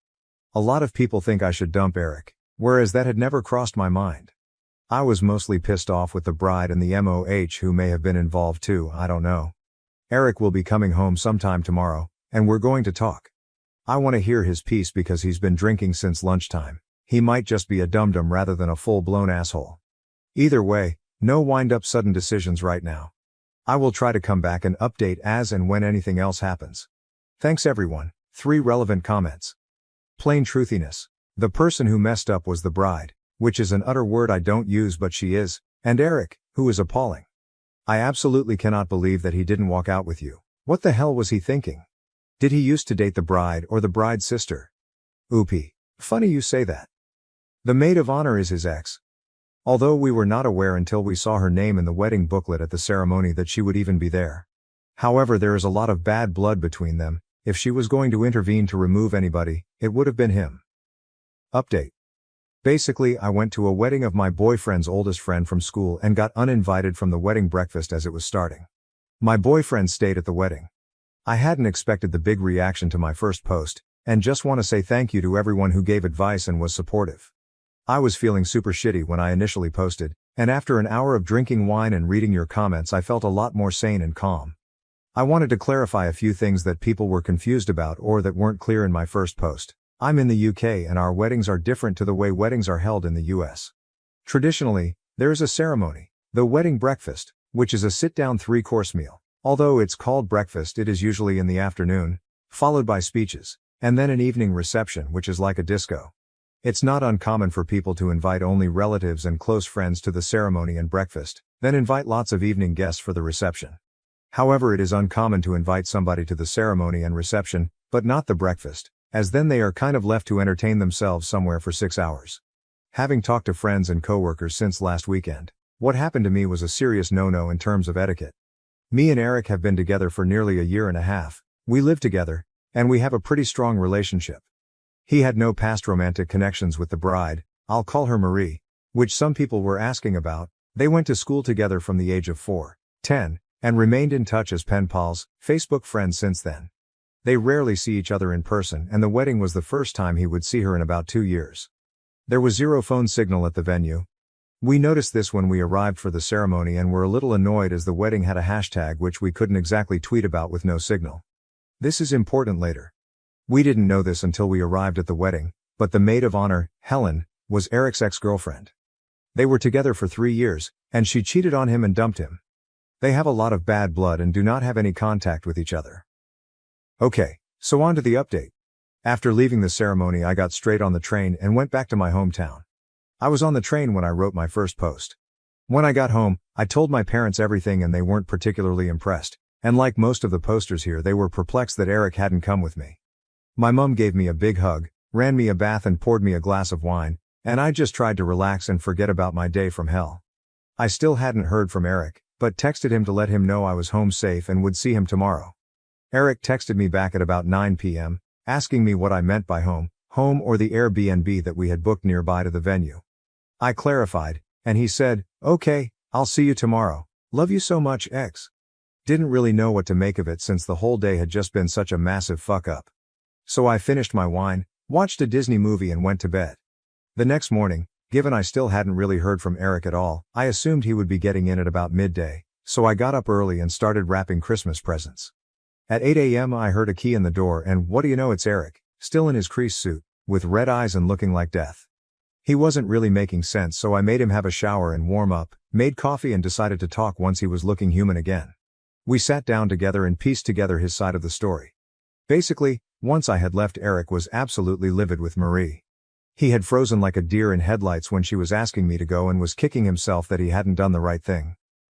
A lot of people think I should dump Eric, whereas that had never crossed my mind. I was mostly pissed off with the bride and the MOH who may have been involved too, I don't know. Eric will be coming home sometime tomorrow, and we're going to talk. I want to hear his piece because he's been drinking since lunchtime. He might just be a dum-dum rather than a full-blown asshole. Either way, no wind-up sudden decisions right now. I will try to come back and update as and when anything else happens. Thanks everyone. 3 relevant comments. Plain truthiness. The person who messed up was the bride, which is an utter word I don't use but she is, and Eric, who is appalling. I absolutely cannot believe that he didn't walk out with you. What the hell was he thinking? Did he used to date the bride or the bride's sister? Oopie. Funny you say that. The maid of honor is his ex. Although we were not aware until we saw her name in the wedding booklet at the ceremony that she would even be there. However, there is a lot of bad blood between them. If she was going to intervene to remove anybody, it would have been him. Update. Basically, I went to a wedding of my boyfriend's oldest friend from school and got uninvited from the wedding breakfast as it was starting. My boyfriend stayed at the wedding. I hadn't expected the big reaction to my first post, and just want to say thank you to everyone who gave advice and was supportive. I was feeling super shitty when I initially posted, and after an hour of drinking wine and reading your comments I felt a lot more sane and calm. I wanted to clarify a few things that people were confused about or that weren't clear in my first post. I'm in the UK and our weddings are different to the way weddings are held in the US. Traditionally, there is a ceremony, the wedding breakfast, which is a sit-down 3-course meal. Although it's called breakfast, it is usually in the afternoon, followed by speeches, and then an evening reception which is like a disco. It's not uncommon for people to invite only relatives and close friends to the ceremony and breakfast, then invite lots of evening guests for the reception. However, it is uncommon to invite somebody to the ceremony and reception, but not the breakfast, as then they are kind of left to entertain themselves somewhere for 6 hours. Having talked to friends and coworkers since last weekend, what happened to me was a serious no-no in terms of etiquette. Me and Eric have been together for nearly a year and a half, we live together, and we have a pretty strong relationship. He had no past romantic connections with the bride, I'll call her Marie, which some people were asking about. They went to school together from the age of 4, 10, and remained in touch as pen pals, Facebook friends since then. They rarely see each other in person, and the wedding was the first time he would see her in about 2 years. There was zero phone signal at the venue. We noticed this when we arrived for the ceremony and were a little annoyed as the wedding had a hashtag which we couldn't exactly tweet about with no signal. This is important later. We didn't know this until we arrived at the wedding, but the maid of honor, Helen, was Eric's ex-girlfriend. They were together for 3 years, and she cheated on him and dumped him. They have a lot of bad blood and do not have any contact with each other. Okay, so on to the update. After leaving the ceremony I got straight on the train and went back to my hometown. I was on the train when I wrote my first post. When I got home, I told my parents everything and they weren't particularly impressed, and like most of the posters here they were perplexed that Eric hadn't come with me. My mum gave me a big hug, ran me a bath and poured me a glass of wine, and I just tried to relax and forget about my day from hell. I still hadn't heard from Eric, but texted him to let him know I was home safe and would see him tomorrow. Eric texted me back at about 9 p.m., asking me what I meant by home or the Airbnb that we had booked nearby to the venue. I clarified, and he said, "Okay, I'll see you tomorrow. Love you so much, X." Didn't really know what to make of it since the whole day had just been such a massive fuck up. So I finished my wine, watched a Disney movie and went to bed. The next morning, given I still hadn't really heard from Eric at all, I assumed he would be getting in at about midday, so I got up early and started wrapping Christmas presents. At 8 a.m. I heard a key in the door and what do you know, it's Eric, still in his crease suit, with red eyes and looking like death. He wasn't really making sense, so I made him have a shower and warm up, made coffee and decided to talk once he was looking human again. We sat down together and pieced together his side of the story. Basically, once I had left, Eric was absolutely livid with Marie. He had frozen like a deer in headlights when she was asking me to go and was kicking himself that he hadn't done the right thing.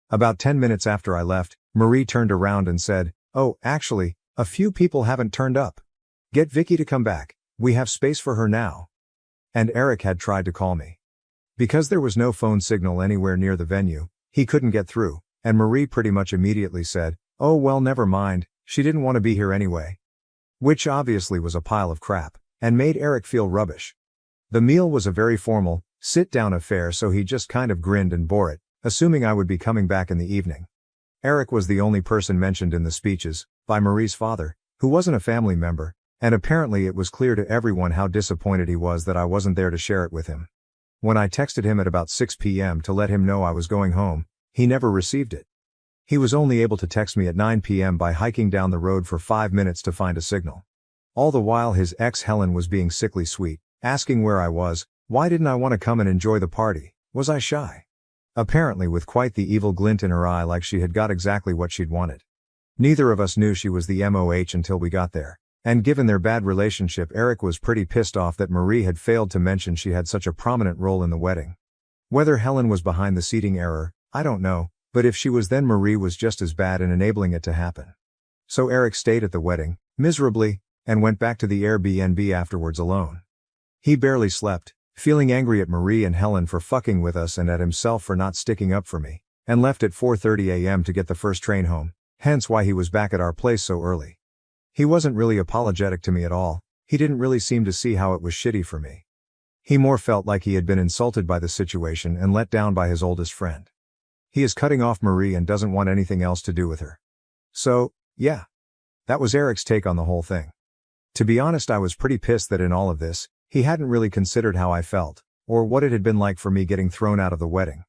About 10 minutes after I left, Marie turned around and said, "Oh, actually, a few people haven't turned up. Get Vicky to come back, we have space for her now." And Eric had tried to call me. Because there was no phone signal anywhere near the venue, he couldn't get through, and Marie pretty much immediately said, "Oh well, never mind, she didn't want to be here anyway." Which obviously was a pile of crap, and made Eric feel rubbish. The meal was a very formal, sit-down affair, so he just kind of grinned and bore it, assuming I would be coming back in the evening. Eric was the only person mentioned in the speeches, by Marie's father, who wasn't a family member, and apparently it was clear to everyone how disappointed he was that I wasn't there to share it with him. When I texted him at about 6 p.m. to let him know I was going home, he never received it. He was only able to text me at 9 p.m. by hiking down the road for 5 minutes to find a signal. All the while his ex Helen was being sickly sweet, asking where I was, why didn't I want to come and enjoy the party, was I shy? Apparently with quite the evil glint in her eye, like she had got exactly what she'd wanted. Neither of us knew she was the MOH until we got there, and given their bad relationship, Eric was pretty pissed off that Marie had failed to mention she had such a prominent role in the wedding. Whether Helen was behind the seating error, I don't know, but if she was, then Marie was just as bad in enabling it to happen. So Eric stayed at the wedding, miserably, and went back to the Airbnb afterwards alone. He barely slept, feeling angry at Marie and Helen for fucking with us and at himself for not sticking up for me, and left at 4:30 a.m. to get the first train home, hence why he was back at our place so early. He wasn't really apologetic to me at all, he didn't really seem to see how it was shitty for me. He more felt like he had been insulted by the situation and let down by his oldest friend. He is cutting off Marie and doesn't want anything else to do with her. So, yeah. That was Eric's take on the whole thing. To be honest, I was pretty pissed that in all of this, he hadn't really considered how I felt, or what it had been like for me getting thrown out of the wedding.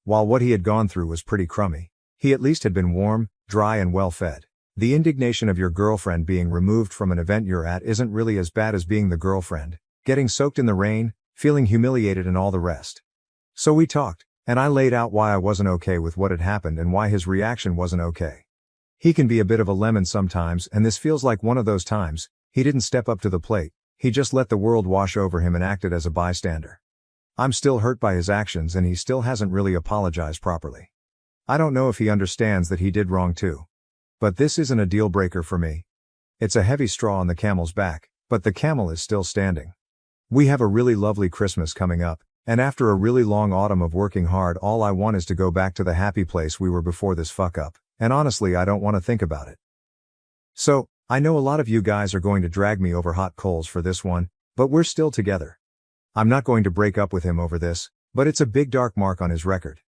While what he had gone through was pretty crummy, he at least had been warm, dry and well fed. The indignation of your girlfriend being removed from an event you're at isn't really as bad as being the girlfriend, getting soaked in the rain, feeling humiliated and all the rest. So we talked, and I laid out why I wasn't okay with what had happened and why his reaction wasn't okay. He can be a bit of a lemon sometimes, and this feels like one of those times. He didn't step up to the plate, he just let the world wash over him and acted as a bystander. I'm still hurt by his actions and he still hasn't really apologized properly. I don't know if he understands that he did wrong too. But this isn't a deal breaker for me. It's a heavy straw on the camel's back, but the camel is still standing. We have a really lovely Christmas coming up, and after a really long autumn of working hard, all I want is to go back to the happy place we were before this fuck up, and honestly I don't want to think about it. So, I know a lot of you guys are going to drag me over hot coals for this one, but we're still together. I'm not going to break up with him over this, but it's a big dark mark on his record.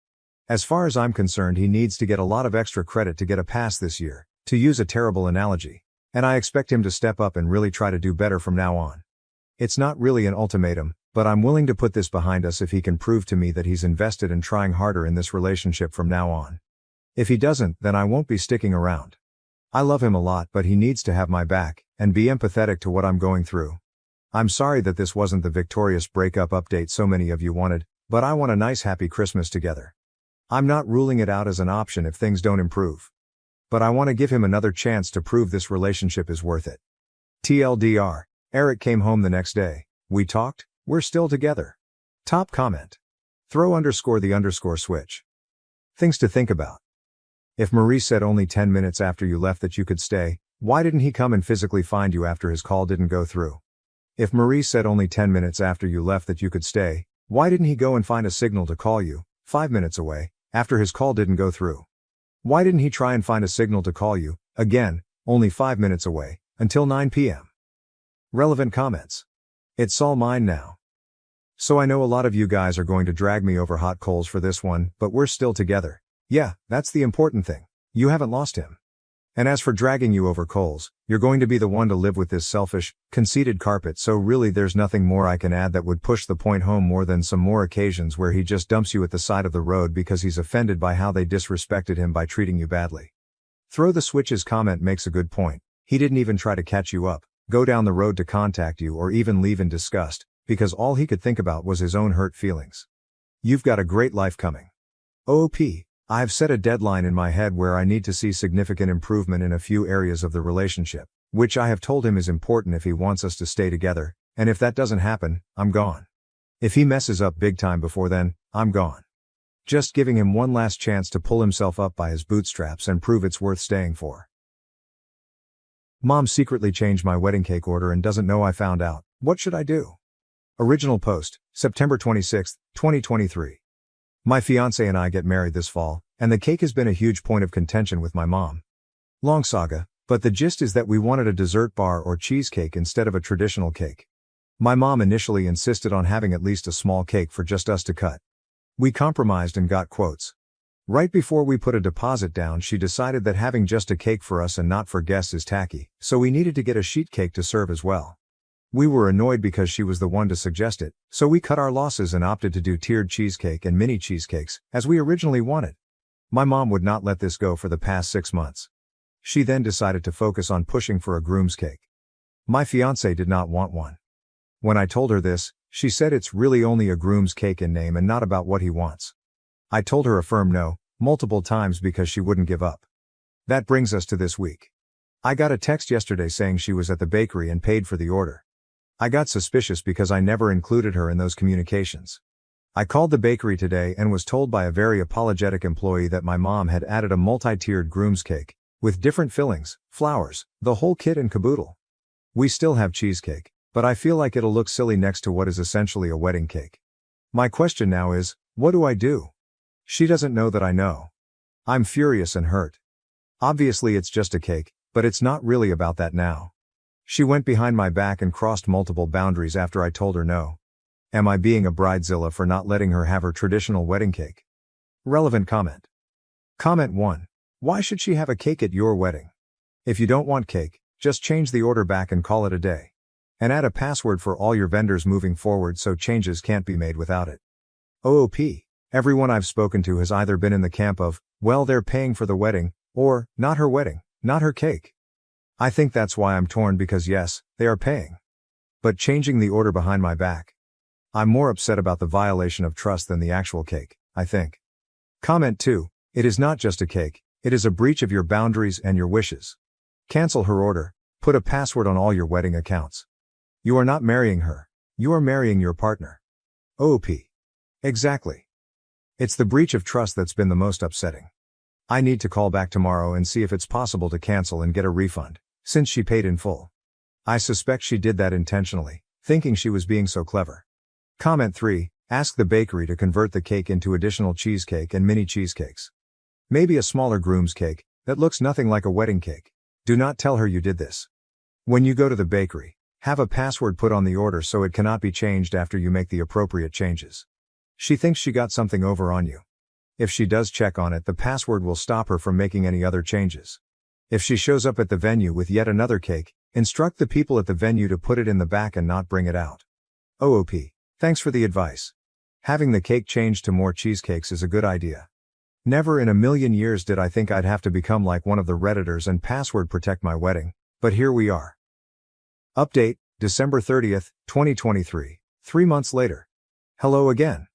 As far as I'm concerned, he needs to get a lot of extra credit to get a pass this year, to use a terrible analogy, and I expect him to step up and really try to do better from now on. It's not really an ultimatum, but I'm willing to put this behind us if he can prove to me that he's invested in trying harder in this relationship from now on. If he doesn't, then I won't be sticking around. I love him a lot, but he needs to have my back, and be empathetic to what I'm going through. I'm sorry that this wasn't the victorious breakup update so many of you wanted, but I want a nice happy Christmas together. I'm not ruling it out as an option if things don't improve. But I want to give him another chance to prove this relationship is worth it. TLDR, Eric came home the next day, we talked, we're still together. Top comment. Throw _ switch. Things to think about. If Marie said only 10 minutes after you left that you could stay, why didn't he come and physically find you after his call didn't go through? If Marie said only 10 minutes after you left that you could stay, why didn't he go and find a signal to call you, 5 minutes away, after his call didn't go through? Why didn't he try and find a signal to call you, again, only 5 minutes away, until 9 p.m.? Relevant comments. It's all mine now. So I know a lot of you guys are going to drag me over hot coals for this one, but we're still together. Yeah, that's the important thing. You haven't lost him. And as for dragging you over coals, you're going to be the one to live with this selfish, conceited carpet, so really there's nothing more I can add that would push the point home more than some more occasions where he just dumps you at the side of the road because he's offended by how they disrespected him by treating you badly. Throw the switches comment makes a good point. He didn't even try to catch you up, go down the road to contact you, or even leave in disgust, because all he could think about was his own hurt feelings. You've got a great life coming. OP. I've set a deadline in my head where I need to see significant improvement in a few areas of the relationship, which I have told him is important if he wants us to stay together, and if that doesn't happen, I'm gone. If he messes up big time before then, I'm gone. Just giving him one last chance to pull himself up by his bootstraps and prove it's worth staying for. Mom secretly changed my wedding cake order and doesn't know I found out. What should I do? Original post, September 26, 2023. My fiancé and I get married this fall, and the cake has been a huge point of contention with my mom. Long saga, but the gist is that we wanted a dessert bar or cheesecake instead of a traditional cake. My mom initially insisted on having at least a small cake for just us to cut. We compromised and got quotes. Right before we put a deposit down, she decided that having just a cake for us and not for guests is tacky, so we needed to get a sheet cake to serve as well. We were annoyed because she was the one to suggest it, so we cut our losses and opted to do tiered cheesecake and mini cheesecakes, as we originally wanted. My mom would not let this go for the past 6 months. She then decided to focus on pushing for a groom's cake. My fiancé did not want one. When I told her this, she said it's really only a groom's cake in name and not about what he wants. I told her a firm no, multiple times because she wouldn't give up. That brings us to this week. I got a text yesterday saying she was at the bakery and paid for the order. I got suspicious because I never included her in those communications. I called the bakery today and was told by a very apologetic employee that my mom had added a multi-tiered groom's cake, with different fillings, flowers, the whole kit and caboodle. We still have cheesecake, but I feel like it'll look silly next to what is essentially a wedding cake. My question now is, what do I do? She doesn't know that I know. I'm furious and hurt. Obviously it's just a cake, but it's not really about that now. She went behind my back and crossed multiple boundaries after I told her no. Am I being a bridezilla for not letting her have her traditional wedding cake? Relevant comment. Comment 1. Why should she have a cake at your wedding? If you don't want cake, just change the order back and call it a day. And add a password for all your vendors moving forward so changes can't be made without it. OOP. Everyone I've spoken to has either been in the camp of, well, they're paying for the wedding, or, not her wedding, not her cake. I think that's why I'm torn, because yes, they are paying. But changing the order behind my back. I'm more upset about the violation of trust than the actual cake, I think. Comment 2. It is not just a cake, it is a breach of your boundaries and your wishes. Cancel her order, put a password on all your wedding accounts. You are not marrying her, you are marrying your partner. OOP. Exactly. It's the breach of trust that's been the most upsetting. I need to call back tomorrow and see if it's possible to cancel and get a refund, since she paid in full. I suspect she did that intentionally, thinking she was being so clever. Comment 3. Ask the bakery to convert the cake into additional cheesecake and mini cheesecakes. Maybe a smaller groom's cake, that looks nothing like a wedding cake. Do not tell her you did this. When you go to the bakery, have a password put on the order so it cannot be changed after you make the appropriate changes. She thinks she got something over on you. If she does check on it, the password will stop her from making any other changes. If she shows up at the venue with yet another cake, instruct the people at the venue to put it in the back and not bring it out. OOP. Thanks for the advice. Having the cake changed to more cheesecakes is a good idea. Never in a million years did I think I'd have to become like one of the Redditors and password protect my wedding, but here we are. Update, December 30th, 2023, 3 months later. Hello again.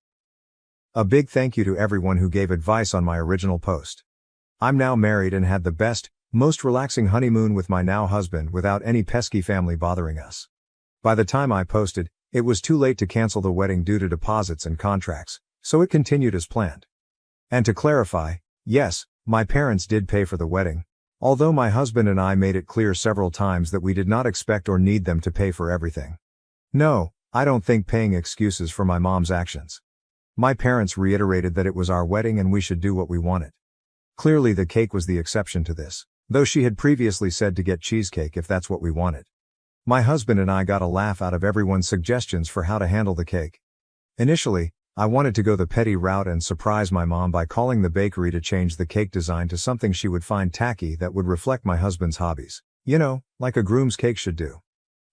A big thank you to everyone who gave advice on my original post. I'm now married and had the best, most relaxing honeymoon with my now husband without any pesky family bothering us. By the time I posted, it was too late to cancel the wedding due to deposits and contracts, so it continued as planned. And to clarify, yes, my parents did pay for the wedding, although my husband and I made it clear several times that we did not expect or need them to pay for everything. No, I don't think paying excuses for my mom's actions. My parents reiterated that it was our wedding and we should do what we wanted. Clearly the cake was the exception to this, though she had previously said to get cheesecake if that's what we wanted. My husband and I got a laugh out of everyone's suggestions for how to handle the cake. Initially, I wanted to go the petty route and surprise my mom by calling the bakery to change the cake design to something she would find tacky that would reflect my husband's hobbies. You know, like a groom's cake should do.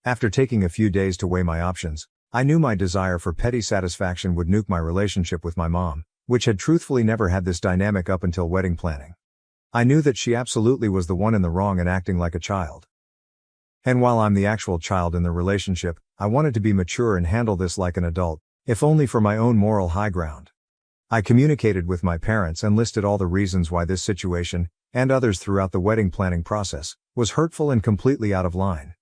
After taking a few days to weigh my options, I knew my desire for petty satisfaction would nuke my relationship with my mom, which had truthfully never had this dynamic up until wedding planning. I knew that she absolutely was the one in the wrong and acting like a child. And while I'm the actual child in the relationship, I wanted to be mature and handle this like an adult, if only for my own moral high ground. I communicated with my parents and listed all the reasons why this situation, and others throughout the wedding planning process, was hurtful and completely out of line.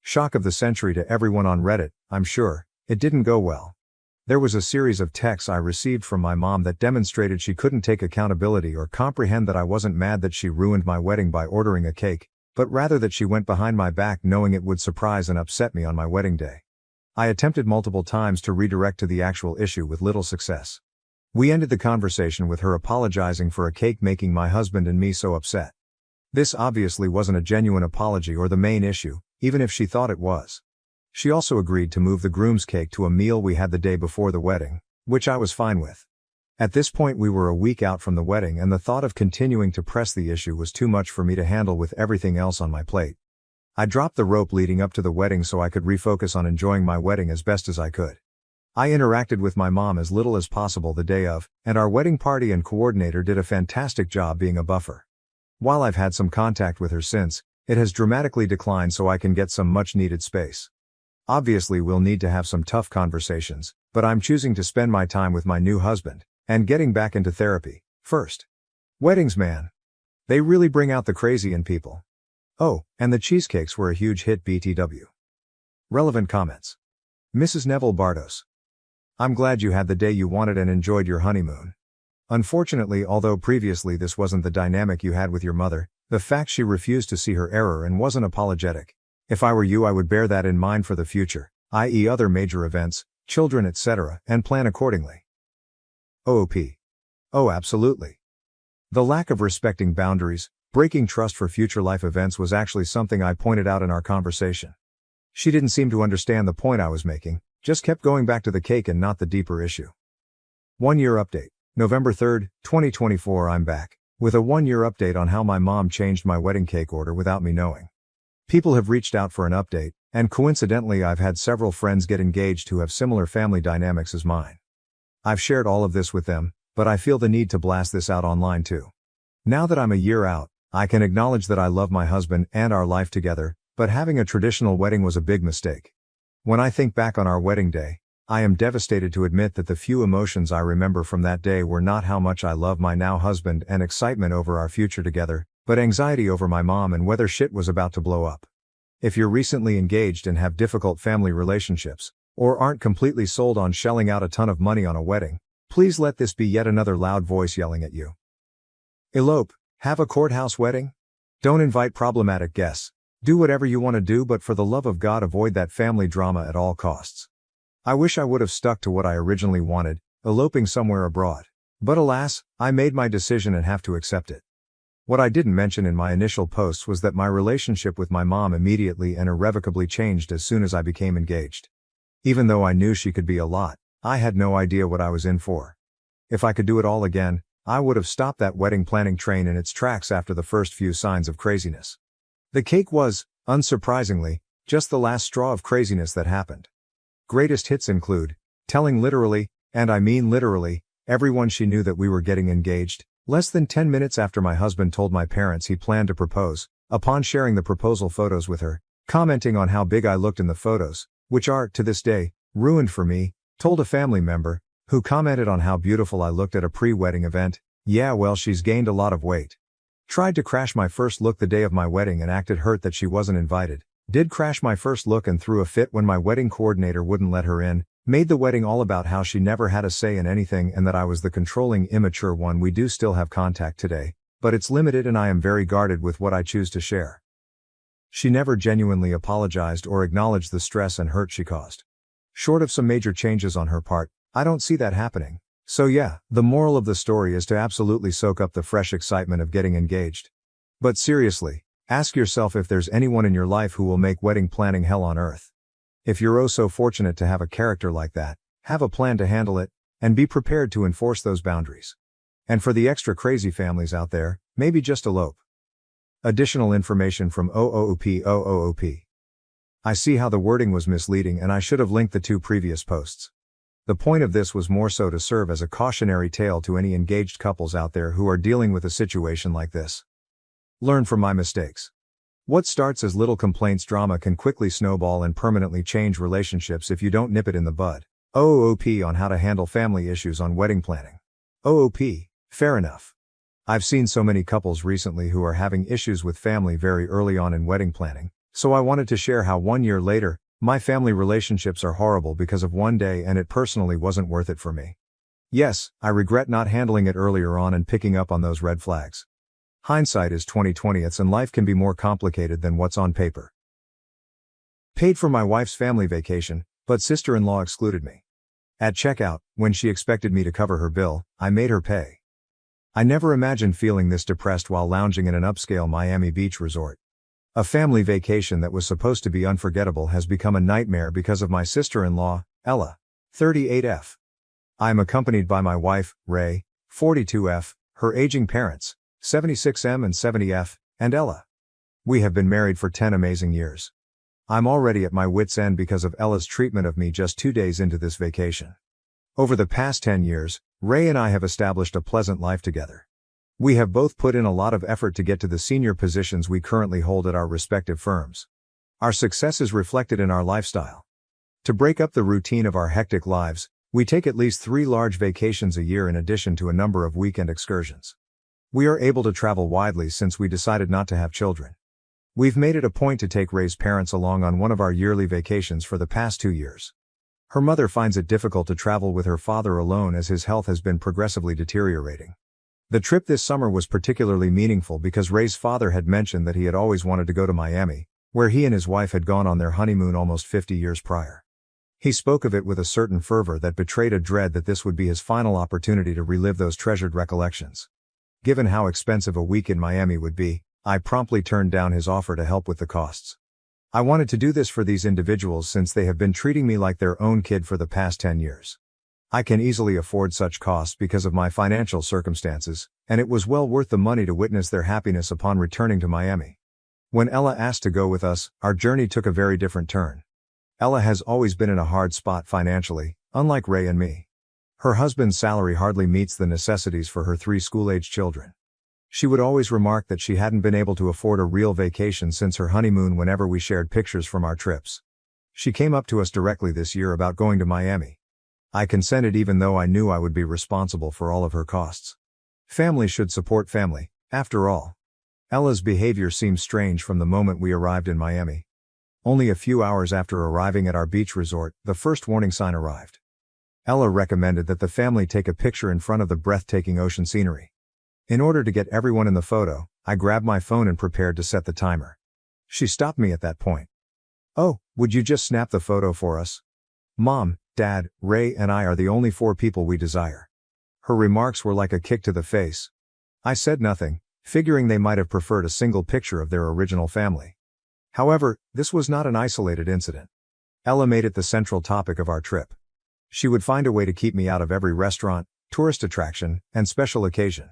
Shock of the century to everyone on Reddit, I'm sure. It didn't go well. There was a series of texts I received from my mom that demonstrated she couldn't take accountability or comprehend that I wasn't mad that she ruined my wedding by ordering a cake, but rather that she went behind my back knowing it would surprise and upset me on my wedding day. I attempted multiple times to redirect to the actual issue with little success. We ended the conversation with her apologizing for a cake making my husband and me so upset. This obviously wasn't a genuine apology or the main issue, even if she thought it was. She also agreed to move the groom's cake to a meal we had the day before the wedding, which I was fine with. At this point we were a week out from the wedding and the thought of continuing to press the issue was too much for me to handle with everything else on my plate. I dropped the rope leading up to the wedding so I could refocus on enjoying my wedding as best as I could. I interacted with my mom as little as possible the day of, and our wedding party and coordinator did a fantastic job being a buffer. While I've had some contact with her since, it has dramatically declined so I can get some much needed space. Obviously we'll need to have some tough conversations, but I'm choosing to spend my time with my new husband, and getting back into therapy, first. Weddings, man. They really bring out the crazy in people. Oh, and the cheesecakes were a huge hit BTW. Relevant comments. Mrs. Neville Bardos. I'm glad you had the day you wanted and enjoyed your honeymoon. Unfortunately, although previously this wasn't the dynamic you had with your mother, the fact she refused to see her error and wasn't apologetic. If I were you, I would bear that in mind for the future, i.e. other major events, children, etc., and plan accordingly. OOP. Oh, absolutely. The lack of respecting boundaries, breaking trust for future life events was actually something I pointed out in our conversation. She didn't seem to understand the point I was making, just kept going back to the cake and not the deeper issue. 1 year update. November 3, 2024. I'm back with a 1 year update on how my mom changed my wedding cake order without me knowing. People have reached out for an update, and coincidentally I've had several friends get engaged who have similar family dynamics as mine. I've shared all of this with them, but I feel the need to blast this out online too. Now that I'm a year out, I can acknowledge that I love my husband and our life together, but having a traditional wedding was a big mistake. When I think back on our wedding day, I am devastated to admit that the few emotions I remember from that day were not how much I love my now husband and excitement over our future together, but anxiety over my mom and whether shit was about to blow up. If you're recently engaged and have difficult family relationships, or aren't completely sold on shelling out a ton of money on a wedding, please let this be yet another loud voice yelling at you. Elope. Have a courthouse wedding? Don't invite problematic guests. Do whatever you want to do, but for the love of God avoid that family drama at all costs. I wish I would have stuck to what I originally wanted, eloping somewhere abroad. But alas, I made my decision and have to accept it. What I didn't mention in my initial posts was that my relationship with my mom immediately and irrevocably changed as soon as I became engaged. Even though I knew she could be a lot, I had no idea what I was in for. If I could do it all again, I would have stopped that wedding planning train in its tracks after the first few signs of craziness. The cake was, unsurprisingly, just the last straw of craziness that happened. Greatest hits include, telling literally, and I mean literally, everyone she knew that we were getting engaged, less than 10 minutes after my husband told my parents he planned to propose, upon sharing the proposal photos with her, commenting on how big I looked in the photos, which are, to this day, ruined for me, told a family member, who commented on how beautiful I looked at a pre-wedding event, yeah well she's gained a lot of weight. Tried to crash my first look the day of my wedding and acted hurt that she wasn't invited. Did crash my first look and threw a fit when my wedding coordinator wouldn't let her in. Made the wedding all about how she never had a say in anything and that I was the controlling immature one. We do still have contact today, but it's limited and I am very guarded with what I choose to share. She never genuinely apologized or acknowledged the stress and hurt she caused. Short of some major changes on her part, I don't see that happening. So yeah, the moral of the story is to absolutely soak up the fresh excitement of getting engaged. But seriously, ask yourself if there's anyone in your life who will make wedding planning hell on earth. If you're oh so fortunate to have a character like that, have a plan to handle it, and be prepared to enforce those boundaries. And for the extra crazy families out there, maybe just elope. Additional information from OOP. I see how the wording was misleading and I should have linked the 2 previous posts. The point of this was more so to serve as a cautionary tale to any engaged couples out there who are dealing with a situation like this. Learn from my mistakes. What starts as little complaints drama can quickly snowball and permanently change relationships if you don't nip it in the bud. OOP on how to handle family issues on wedding planning. OOP, fair enough. I've seen so many couples recently who are having issues with family very early on in wedding planning, so I wanted to share how 1 year later, my family relationships are horrible because of one day and it personally wasn't worth it for me. Yes, I regret not handling it earlier on and picking up on those red flags. Hindsight is 20/20 and life can be more complicated than what's on paper. Paid for my wife's family vacation, but sister-in-law excluded me. At checkout, when she expected me to cover her bill, I made her pay. I never imagined feeling this depressed while lounging in an upscale Miami Beach resort. A family vacation that was supposed to be unforgettable has become a nightmare because of my sister-in-law, Ella, 38F. I am accompanied by my wife, Ray, 42F, her aging parents, 76M and 70F, and Ella. We have been married for 10 amazing years. I'm already at my wit's end because of Ella's treatment of me just 2 days into this vacation. Over the past 10 years, Ray and I have established a pleasant life together. We have both put in a lot of effort to get to the senior positions we currently hold at our respective firms. Our success is reflected in our lifestyle. To break up the routine of our hectic lives, we take at least 3 large vacations a year in addition to a number of weekend excursions. We are able to travel widely since we decided not to have children. We've made it a point to take Ray's parents along on one of our yearly vacations for the past 2 years. Her mother finds it difficult to travel with her father alone as his health has been progressively deteriorating. The trip this summer was particularly meaningful because Ray's father had mentioned that he had always wanted to go to Miami, where he and his wife had gone on their honeymoon almost 50 years prior. He spoke of it with a certain fervor that betrayed a dread that this would be his final opportunity to relive those treasured recollections. Given how expensive a week in Miami would be, I promptly turned down his offer to help with the costs. I wanted to do this for these individuals since they have been treating me like their own kid for the past 10 years. I can easily afford such costs because of my financial circumstances, and it was well worth the money to witness their happiness upon returning to Miami. When Ella asked to go with us, our journey took a very different turn. Ella has always been in a hard spot financially, unlike Ray and me. Her husband's salary hardly meets the necessities for her 3 school-age children. She would always remark that she hadn't been able to afford a real vacation since her honeymoon whenever we shared pictures from our trips. She came up to us directly this year about going to Miami. I consented even though I knew I would be responsible for all of her costs. Family should support family, after all. Ella's behavior seemed strange from the moment we arrived in Miami. Only a few hours after arriving at our beach resort, the first warning sign arrived. Ella recommended that the family take a picture in front of the breathtaking ocean scenery. In order to get everyone in the photo, I grabbed my phone and prepared to set the timer. She stopped me at that point. "Oh, would you just snap the photo for us? Mom, Dad, Ray and I are the only 4 people we desire." Her remarks were like a kick to the face. I said nothing, figuring they might have preferred a single picture of their original family. However, this was not an isolated incident. Ella made it the central topic of our trip. She would find a way to keep me out of every restaurant, tourist attraction, and special occasion.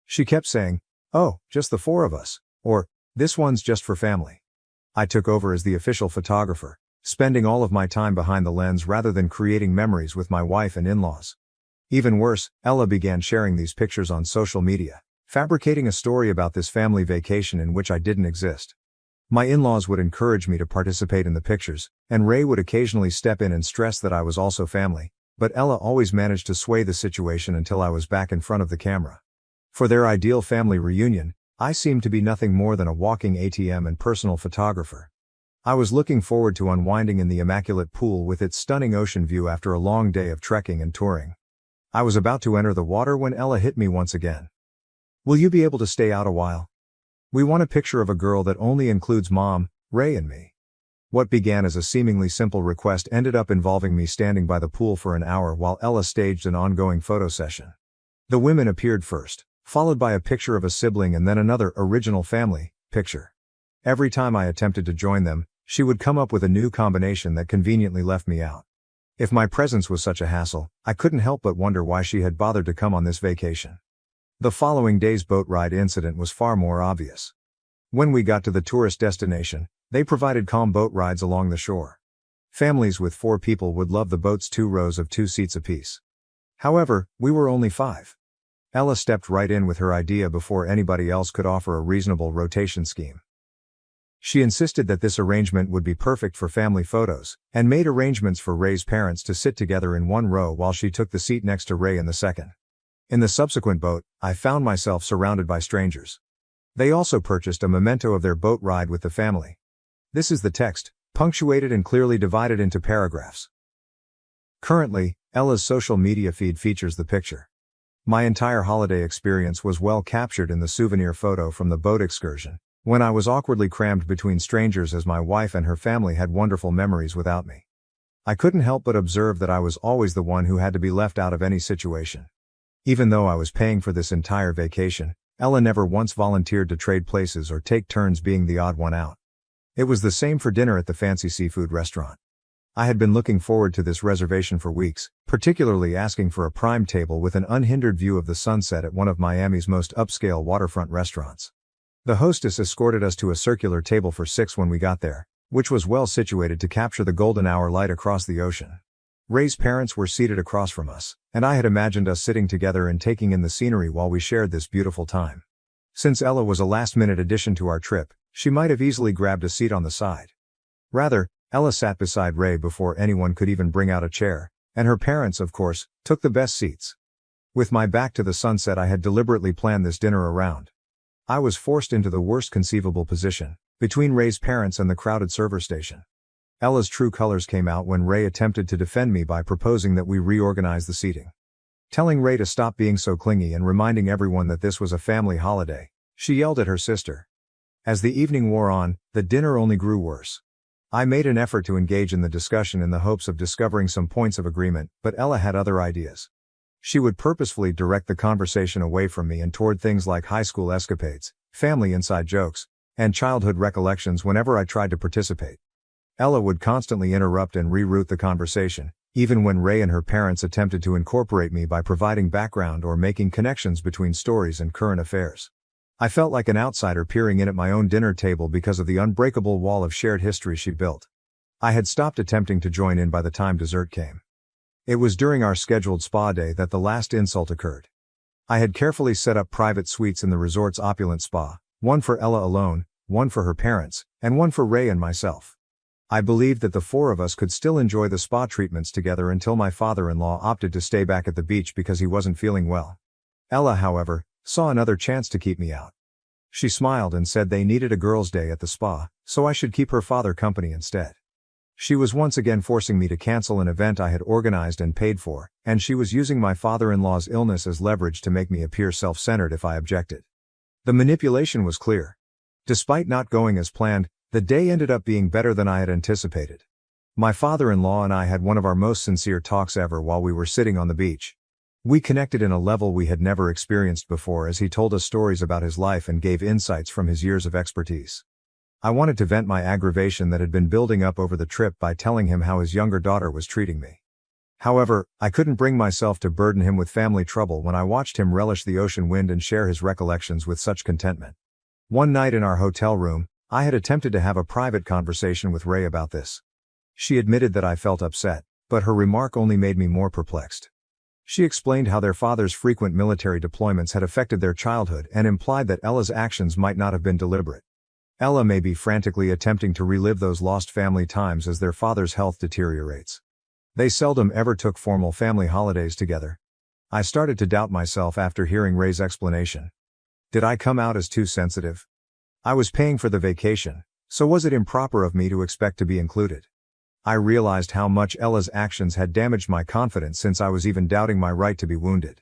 She kept saying, "Oh, just the 4 of us," or, "This one's just for family." I took over as the official photographer, spending all of my time behind the lens rather than creating memories with my wife and in-laws. Even worse, Ella began sharing these pictures on social media, fabricating a story about this family vacation in which I didn't exist. My in-laws would encourage me to participate in the pictures, and Ray would occasionally step in and stress that I was also family, but Ella always managed to sway the situation until I was back in front of the camera. For their ideal family reunion, I seemed to be nothing more than a walking ATM and personal photographer. I was looking forward to unwinding in the immaculate pool with its stunning ocean view after a long day of trekking and touring. I was about to enter the water when Ella hit me once again. "Will you be able to stay out a while? We want a picture of a girl that only includes Mom, Ray and me." What began as a seemingly simple request ended up involving me standing by the pool for an hour while Ella staged an ongoing photo session. The women appeared first, followed by a picture of a sibling and then another original family picture. Every time I attempted to join them, she would come up with a new combination that conveniently left me out. If my presence was such a hassle, I couldn't help but wonder why she had bothered to come on this vacation. The following day's boat ride incident was far more obvious. When we got to the tourist destination, they provided calm boat rides along the shore. Families with 4 people would love the boat's 2 rows of 2 seats apiece. However, we were only 5. Ella stepped right in with her idea before anybody else could offer a reasonable rotation scheme. She insisted that this arrangement would be perfect for family photos, and made arrangements for Ray's parents to sit together in 1 row while she took the seat next to Ray in the second. In the subsequent boat, I found myself surrounded by strangers. They also purchased a memento of their boat ride with the family. This is the text, punctuated and clearly divided into paragraphs. Currently, Ella's social media feed features the picture. My entire holiday experience was well captured in the souvenir photo from the boat excursion, when I was awkwardly crammed between strangers as my wife and her family had wonderful memories without me. I couldn't help but observe that I was always the one who had to be left out of any situation. Even though I was paying for this entire vacation, Ella never once volunteered to trade places or take turns being the odd one out. It was the same for dinner at the fancy seafood restaurant. I had been looking forward to this reservation for weeks, particularly asking for a prime table with an unhindered view of the sunset at one of Miami's most upscale waterfront restaurants. The hostess escorted us to a circular table for 6 when we got there, which was well situated to capture the golden hour light across the ocean. Ray's parents were seated across from us, and I had imagined us sitting together and taking in the scenery while we shared this beautiful time. Since Ella was a last-minute addition to our trip, she might have easily grabbed a seat on the side. Rather, Ella sat beside Ray before anyone could even bring out a chair, and her parents, of course, took the best seats. With my back to the sunset, I had deliberately planned this dinner around. I was forced into the worst conceivable position, between Ray's parents and the crowded server station. Ella's true colors came out when Ray attempted to defend me by proposing that we reorganize the seating. Telling Ray to stop being so clingy and reminding everyone that this was a family holiday, she yelled at her sister. As the evening wore on, the dinner only grew worse. I made an effort to engage in the discussion in the hopes of discovering some points of agreement, but Ella had other ideas. She would purposefully direct the conversation away from me and toward things like high school escapades, family inside jokes, and childhood recollections whenever I tried to participate. Ella would constantly interrupt and reroute the conversation, even when Ray and her parents attempted to incorporate me by providing background or making connections between stories and current affairs. I felt like an outsider peering in at my own dinner table because of the unbreakable wall of shared history she built. I had stopped attempting to join in by the time dessert came. It was during our scheduled spa day that the last insult occurred. I had carefully set up private suites in the resort's opulent spa, one for Ella alone, one for her parents, and one for Ray and myself. I believed that the 4 of us could still enjoy the spa treatments together until my father-in-law opted to stay back at the beach because he wasn't feeling well. Ella, however, saw another chance to keep me out. She smiled and said they needed a girls' day at the spa, so I should keep her father company instead. She was once again forcing me to cancel an event I had organized and paid for, and she was using my father-in-law's illness as leverage to make me appear self-centered if I objected. The manipulation was clear. Despite not going as planned, the day ended up being better than I had anticipated. My father-in-law and I had one of our most sincere talks ever while we were sitting on the beach. We connected in a level we had never experienced before as he told us stories about his life and gave insights from his years of expertise. I wanted to vent my aggravation that had been building up over the trip by telling him how his younger daughter was treating me. However, I couldn't bring myself to burden him with family trouble when I watched him relish the ocean wind and share his recollections with such contentment. One night in our hotel room, I had attempted to have a private conversation with Ray about this. She admitted that I felt upset, but her remark only made me more perplexed. She explained how their father's frequent military deployments had affected their childhood and implied that Ella's actions might not have been deliberate. Ella may be frantically attempting to relive those lost family times as their father's health deteriorates. They seldom ever took formal family holidays together. I started to doubt myself after hearing Ray's explanation. Did I come out as too sensitive? I was paying for the vacation, so was it improper of me to expect to be included? I realized how much Ella's actions had damaged my confidence since I was even doubting my right to be wounded.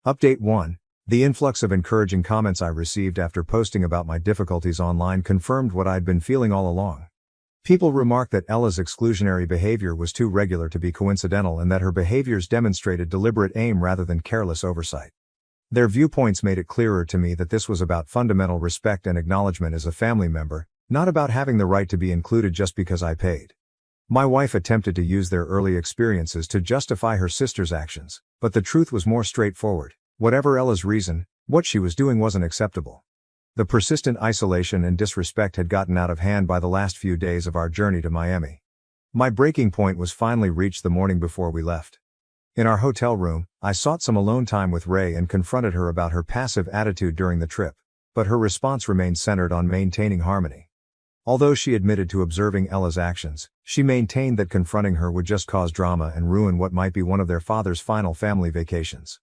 Update 1. The influx of encouraging comments I received after posting about my difficulties online confirmed what I'd been feeling all along. People remarked that Ella's exclusionary behavior was too regular to be coincidental and that her behaviors demonstrated deliberate aim rather than careless oversight. Their viewpoints made it clearer to me that this was about fundamental respect and acknowledgement as a family member, not about having the right to be included just because I paid. My wife attempted to use their early experiences to justify her sister's actions, but the truth was more straightforward. Whatever Ella's reason, what she was doing wasn't acceptable. The persistent isolation and disrespect had gotten out of hand by the last few days of our journey to Miami. My breaking point was finally reached the morning before we left. In our hotel room, I sought some alone time with Ray and confronted her about her passive attitude during the trip, but her response remained centered on maintaining harmony. Although she admitted to observing Ella's actions, she maintained that confronting her would just cause drama and ruin what might be one of their father's final family vacations.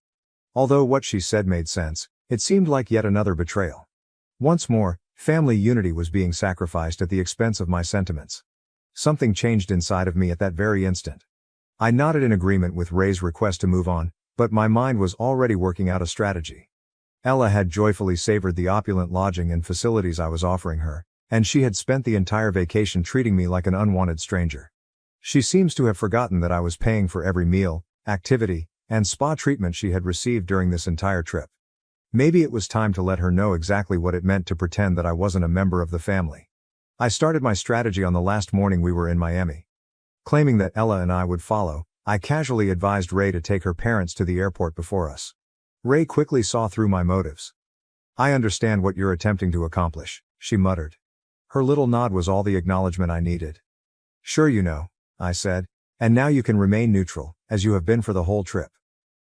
Although what she said made sense, it seemed like yet another betrayal. Once more, family unity was being sacrificed at the expense of my sentiments. Something changed inside of me at that very instant. I nodded in agreement with Ray's request to move on, but my mind was already working out a strategy. Ella had joyfully savored the opulent lodging and facilities I was offering her, and she had spent the entire vacation treating me like an unwanted stranger. She seems to have forgotten that I was paying for every meal, activity, and spa treatment she had received during this entire trip. Maybe it was time to let her know exactly what it meant to pretend that I wasn't a member of the family. I started my strategy on the last morning we were in Miami. Claiming that Ella and I would follow, I casually advised Ray to take her parents to the airport before us. Ray quickly saw through my motives. "I understand what you're attempting to accomplish," she muttered. Her little nod was all the acknowledgement I needed. "Sure you know," I said, "and now you can remain neutral, as you have been for the whole trip."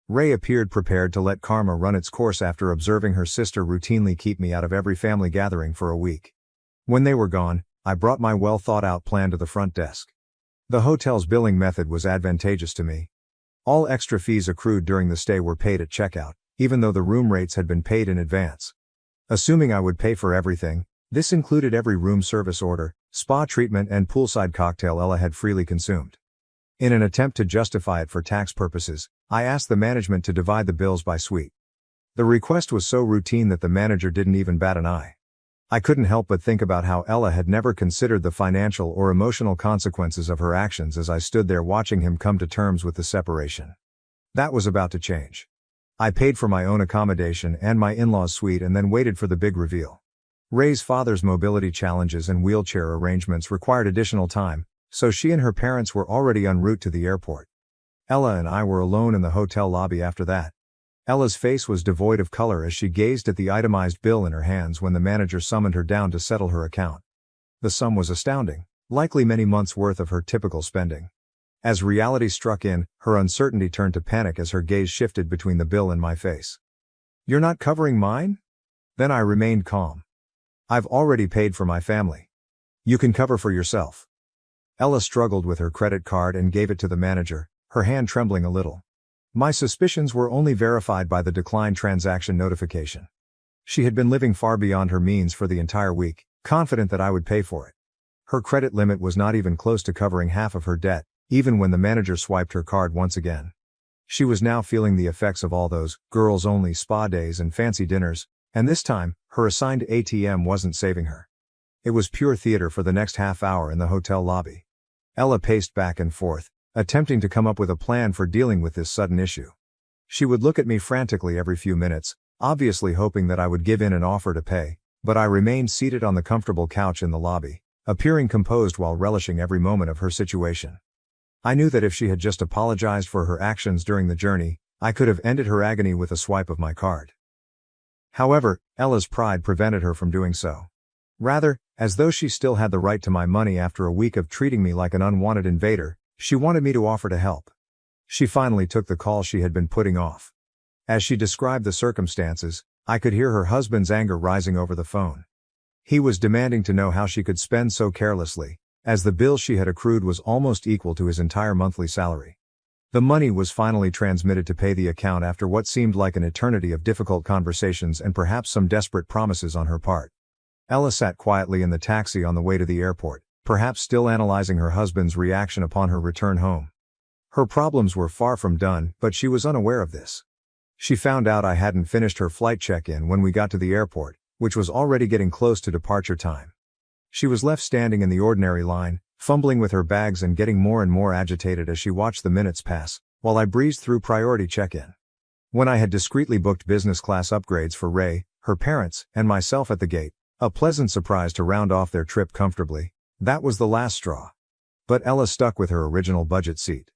Ray appeared prepared to let karma run its course after observing her sister routinely keep me out of every family gathering for a week. When they were gone, I brought my well-thought-out plan to the front desk. The hotel's billing method was advantageous to me. All extra fees accrued during the stay were paid at checkout, even though the room rates had been paid in advance. Assuming I would pay for everything, this included every room service order, spa treatment and poolside cocktail Ella had freely consumed. In an attempt to justify it for tax purposes, I asked the management to divide the bills by suite. The request was so routine that the manager didn't even bat an eye. I couldn't help but think about how Ella had never considered the financial or emotional consequences of her actions as I stood there watching him come to terms with the separation. That was about to change. I paid for my own accommodation and my in-laws' suite and then waited for the big reveal. Ray's father's mobility challenges and wheelchair arrangements required additional time, so she and her parents were already en route to the airport. Ella and I were alone in the hotel lobby after that. Ella's face was devoid of color as she gazed at the itemized bill in her hands when the manager summoned her down to settle her account. The sum was astounding, likely many months' worth of her typical spending. As reality struck in, her uncertainty turned to panic as her gaze shifted between the bill and my face. "You're not covering mine?" Then I remained calm. "I've already paid for my family. You can cover for yourself." Ella struggled with her credit card and gave it to the manager, her hand trembling a little. My suspicions were only verified by the declined transaction notification. She had been living far beyond her means for the entire week, confident that I would pay for it. Her credit limit was not even close to covering half of her debt, even when the manager swiped her card once again. She was now feeling the effects of all those girls-only spa days and fancy dinners, and this time, her assigned ATM wasn't saving her. It was pure theater for the next half hour in the hotel lobby. Ella paced back and forth, attempting to come up with a plan for dealing with this sudden issue. She would look at me frantically every few minutes, obviously hoping that I would give in and offer to pay, but I remained seated on the comfortable couch in the lobby, appearing composed while relishing every moment of her situation. I knew that if she had just apologized for her actions during the journey, I could have ended her agony with a swipe of my card. However, Ella's pride prevented her from doing so. Rather, as though she still had the right to my money after a week of treating me like an unwanted invader, she wanted me to offer to help. She finally took the call she had been putting off. As she described the circumstances, I could hear her husband's anger rising over the phone. He was demanding to know how she could spend so carelessly, as the bill she had accrued was almost equal to his entire monthly salary. The money was finally transmitted to pay the account after what seemed like an eternity of difficult conversations and perhaps some desperate promises on her part. Ella sat quietly in the taxi on the way to the airport, perhaps still analyzing her husband's reaction upon her return home. Her problems were far from done, but she was unaware of this. She found out I hadn't finished her flight check-in when we got to the airport, which was already getting close to departure time. She was left standing in the ordinary line, fumbling with her bags and getting more and more agitated as she watched the minutes pass, while I breezed through priority check-in. When I had discreetly booked business class upgrades for Ray, her parents, and myself at the gate, a pleasant surprise to round off their trip comfortably, that was the last straw. But Ella stuck with her original budget seat.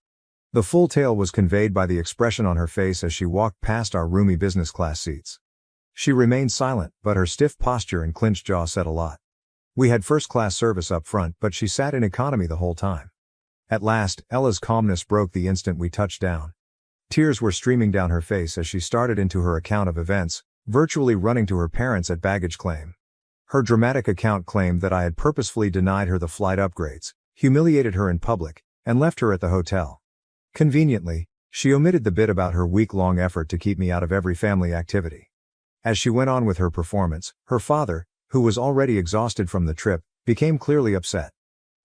The full tale was conveyed by the expression on her face as she walked past our roomy business class seats. She remained silent, but her stiff posture and clenched jaw said a lot. We had first-class service up front, but she sat in economy the whole time. At last, Ella's calmness broke the instant we touched down. Tears were streaming down her face as she started into her account of events, virtually running to her parents at baggage claim. Her dramatic account claimed that I had purposefully denied her the flight upgrades, humiliated her in public, and left her at the hotel. Conveniently, she omitted the bit about her week-long effort to keep me out of every family activity. As she went on with her performance, her father, who was already exhausted from the trip, became clearly upset.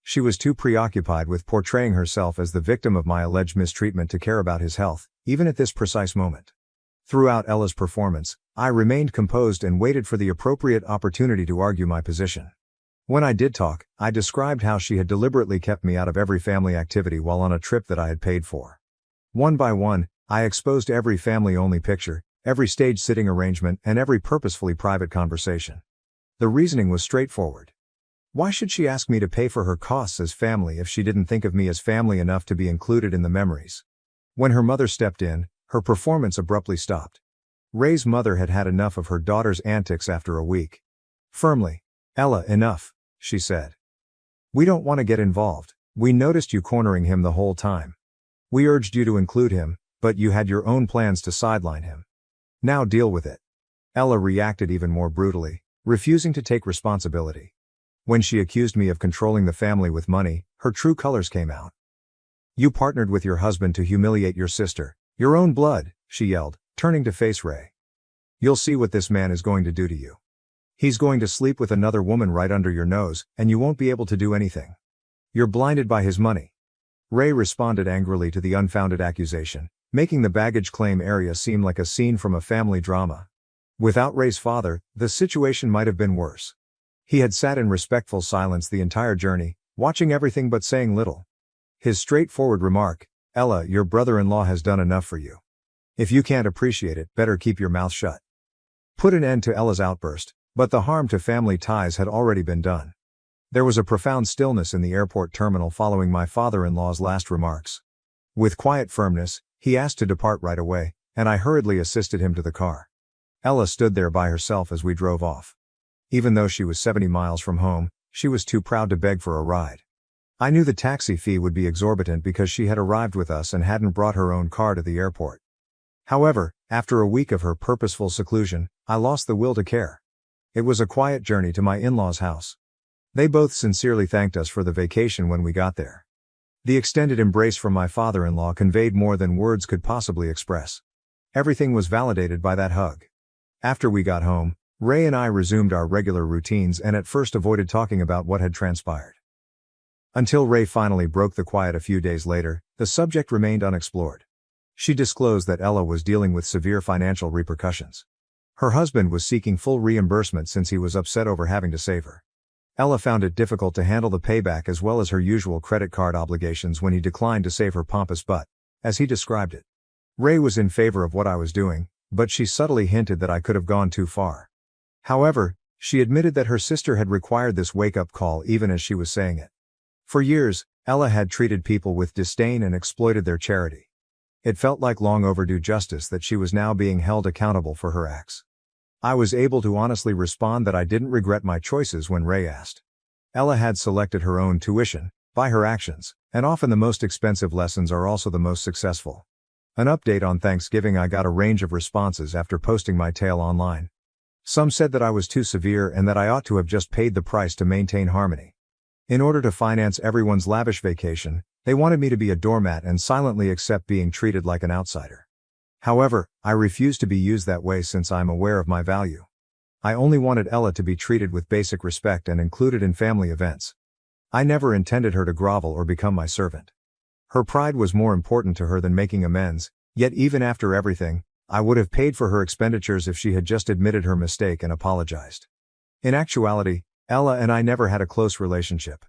She was too preoccupied with portraying herself as the victim of my alleged mistreatment to care about his health, even at this precise moment. Throughout Ella's performance, I remained composed and waited for the appropriate opportunity to argue my position. When I did talk, I described how she had deliberately kept me out of every family activity while on a trip that I had paid for. One by one, I exposed every family-only picture, every stage sitting arrangement, and every purposefully private conversation. The reasoning was straightforward. Why should she ask me to pay for her costs as family if she didn't think of me as family enough to be included in the memories? When her mother stepped in, her performance abruptly stopped. Ray's mother had had enough of her daughter's antics after a week. Firmly, "Ella, enough," she said. "We don't want to get involved. We noticed you cornering him the whole time. We urged you to include him, but you had your own plans to sideline him. Now deal with it." Ella reacted even more brutally, refusing to take responsibility. When she accused me of controlling the family with money, her true colors came out. "You partnered with your husband to humiliate your sister, your own blood," she yelled, turning to face Ray. "You'll see what this man is going to do to you. He's going to sleep with another woman right under your nose, and you won't be able to do anything. You're blinded by his money." Ray responded angrily to the unfounded accusation, making the baggage claim area seem like a scene from a family drama. Without Ray's father, the situation might have been worse. He had sat in respectful silence the entire journey, watching everything but saying little. His straightforward remark, "Ella, your brother-in-law has done enough for you. If you can't appreciate it, better keep your mouth shut," put an end to Ella's outburst, but the harm to family ties had already been done. There was a profound stillness in the airport terminal following my father-in-law's last remarks. With quiet firmness, he asked to depart right away, and I hurriedly assisted him to the car. Ella stood there by herself as we drove off. Even though she was 70 miles from home, she was too proud to beg for a ride. I knew the taxi fee would be exorbitant because she had arrived with us and hadn't brought her own car to the airport. However, after a week of her purposeful seclusion, I lost the will to care. It was a quiet journey to my in-laws' house. They both sincerely thanked us for the vacation when we got there. The extended embrace from my father-in-law conveyed more than words could possibly express. Everything was validated by that hug. After we got home, Ray and I resumed our regular routines and at first avoided talking about what had transpired. Until Ray finally broke the quiet a few days later, the subject remained unexplored. She disclosed that Ella was dealing with severe financial repercussions. Her husband was seeking full reimbursement since he was upset over having to save her. Ella found it difficult to handle the payback as well as her usual credit card obligations when he declined to save her pompous butt, as he described it. Ray was in favor of what I was doing, but she subtly hinted that I could have gone too far. However, she admitted that her sister had required this wake-up call even as she was saying it. For years, Ella had treated people with disdain and exploited their charity. It felt like long overdue justice that she was now being held accountable for her acts. I was able to honestly respond that I didn't regret my choices when Ray asked. Ella had selected her own tuition, by her actions, and often the most expensive lessons are also the most successful. An update on Thanksgiving: I got a range of responses after posting my tale online. Some said that I was too severe and that I ought to have just paid the price to maintain harmony. In order to finance everyone's lavish vacation, they wanted me to be a doormat and silently accept being treated like an outsider. However, I refuse to be used that way since I'm aware of my value. I only wanted Ella to be treated with basic respect and included in family events. I never intended her to grovel or become my servant. Her pride was more important to her than making amends, yet even after everything, I would have paid for her expenditures if she had just admitted her mistake and apologized. In actuality, Ella and I never had a close relationship.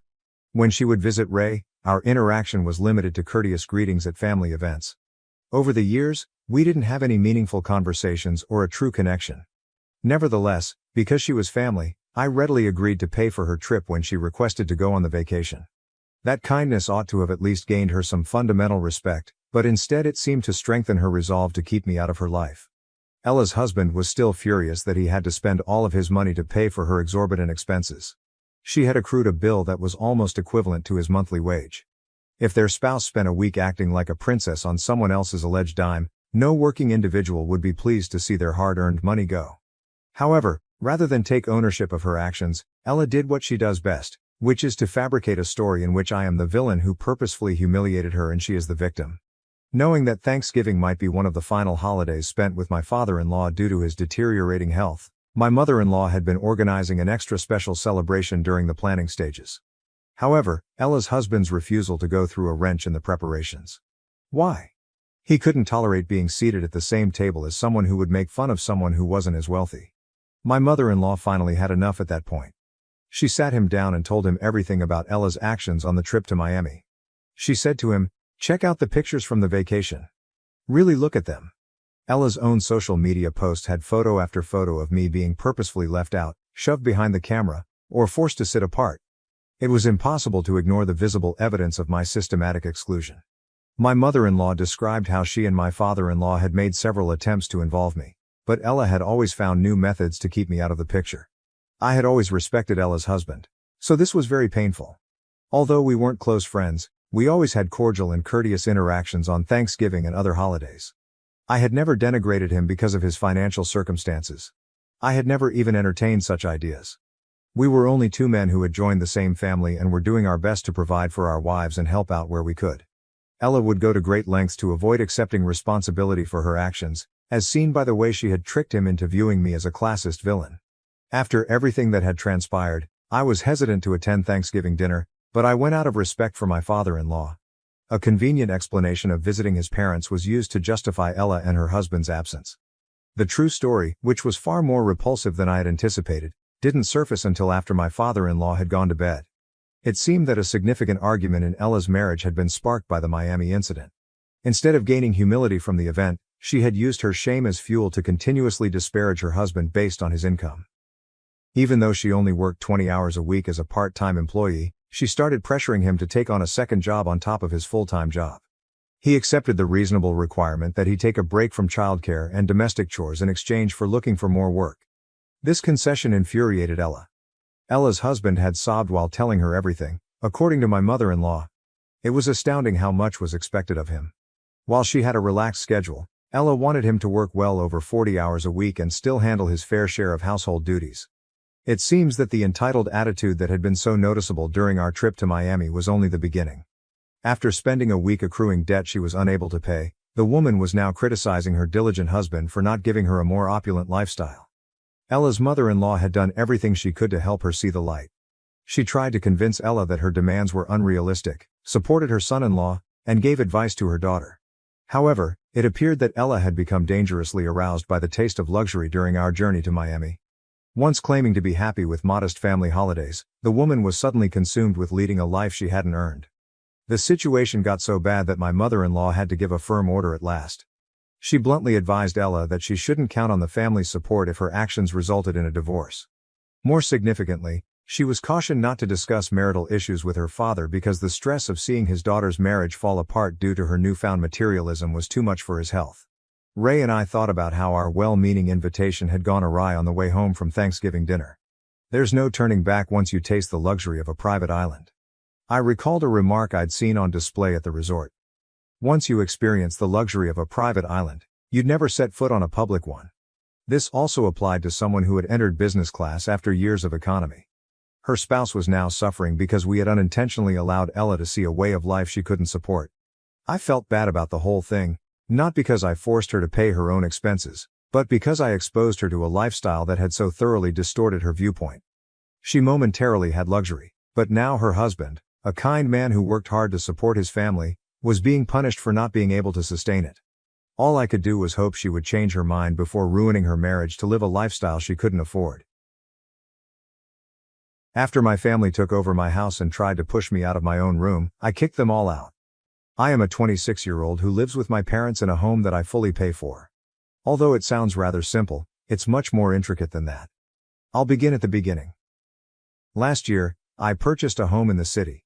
When she would visit Ray, our interaction was limited to courteous greetings at family events. Over the years, we didn't have any meaningful conversations or a true connection. Nevertheless, because she was family, I readily agreed to pay for her trip when she requested to go on the vacation. That kindness ought to have at least gained her some fundamental respect, but instead it seemed to strengthen her resolve to keep me out of her life. Ella's husband was still furious that he had to spend all of his money to pay for her exorbitant expenses. She had accrued a bill that was almost equivalent to his monthly wage. If their spouse spent a week acting like a princess on someone else's alleged dime, no working individual would be pleased to see their hard-earned money go. However, rather than take ownership of her actions, Ella did what she does best, which is to fabricate a story in which I am the villain who purposefully humiliated her and she is the victim. Knowing that Thanksgiving might be one of the final holidays spent with my father-in-law due to his deteriorating health, my mother-in-law had been organizing an extra special celebration during the planning stages. However, Ella's husband's refusal to go threw a wrench in the preparations. Why? He couldn't tolerate being seated at the same table as someone who would make fun of someone who wasn't as wealthy. My mother-in-law finally had enough at that point. She sat him down and told him everything about Ella's actions on the trip to Miami. She said to him, "Check out the pictures from the vacation. Really look at them." Ella's own social media post had photo after photo of me being purposefully left out, shoved behind the camera, or forced to sit apart, It was impossible to ignore the visible evidence of my systematic exclusion. My mother-in-law described how she and my father-in-law had made several attempts to involve me, but Ella had always found new methods to keep me out of the picture. I had always respected Ella's husband, so this was very painful. Although we weren't close friends, we always had cordial and courteous interactions on Thanksgiving and other holidays. I had never denigrated him because of his financial circumstances. I had never even entertained such ideas. We were only two men who had joined the same family and were doing our best to provide for our wives and help out where we could. Ella would go to great lengths to avoid accepting responsibility for her actions, as seen by the way she had tricked him into viewing me as a classist villain. After everything that had transpired, I was hesitant to attend Thanksgiving dinner, but I went out of respect for my father-in-law. A convenient explanation of visiting his parents was used to justify Ella and her husband's absence. The true story, which was far more repulsive than I had anticipated, didn't surface until after my father-in-law had gone to bed. It seemed that a significant argument in Ella's marriage had been sparked by the Miami incident. Instead of gaining humility from the event, she had used her shame as fuel to continuously disparage her husband based on his income. Even though she only worked 20 hours a week as a part-time employee, she started pressuring him to take on a second job on top of his full-time job. He accepted the reasonable requirement that he take a break from childcare and domestic chores in exchange for looking for more work. This concession infuriated Ella. Ella's husband had sobbed while telling her everything, according to my mother-in-law. It was astounding how much was expected of him. While she had a relaxed schedule, Ella wanted him to work well over 40 hours a week and still handle his fair share of household duties. It seems that the entitled attitude that had been so noticeable during our trip to Miami was only the beginning. After spending a week accruing debt she was unable to pay, the woman was now criticizing her diligent husband for not giving her a more opulent lifestyle. Ella's mother-in-law had done everything she could to help her see the light. She tried to convince Ella that her demands were unrealistic, supported her son-in-law, and gave advice to her daughter. However, it appeared that Ella had become dangerously aroused by the taste of luxury during our journey to Miami. Once claiming to be happy with modest family holidays, the woman was suddenly consumed with leading a life she hadn't earned. The situation got so bad that my mother-in-law had to give a firm order at last. She bluntly advised Ella that she shouldn't count on the family's support if her actions resulted in a divorce. More significantly, she was cautioned not to discuss marital issues with her father because the stress of seeing his daughter's marriage fall apart due to her newfound materialism was too much for his health. Ray and I thought about how our well-meaning invitation had gone awry on the way home from Thanksgiving dinner. There's no turning back once you taste the luxury of a private island. I recalled a remark I'd seen on display at the resort. Once you experience the luxury of a private island, you'd never set foot on a public one. This also applied to someone who had entered business class after years of economy. Her spouse was now suffering because we had unintentionally allowed Ella to see a way of life she couldn't support. I felt bad about the whole thing, not because I forced her to pay her own expenses, but because I exposed her to a lifestyle that had so thoroughly distorted her viewpoint. She momentarily had luxury, but now her husband, a kind man who worked hard to support his family, was being punished for not being able to sustain it. All I could do was hope she would change her mind before ruining her marriage to live a lifestyle she couldn't afford. After my family took over my house and tried to push me out of my own room, I kicked them all out. I am a 26-year-old who lives with my parents in a home that I fully pay for. Although it sounds rather simple, it's much more intricate than that. I'll begin at the beginning. Last year, I purchased a home in the city.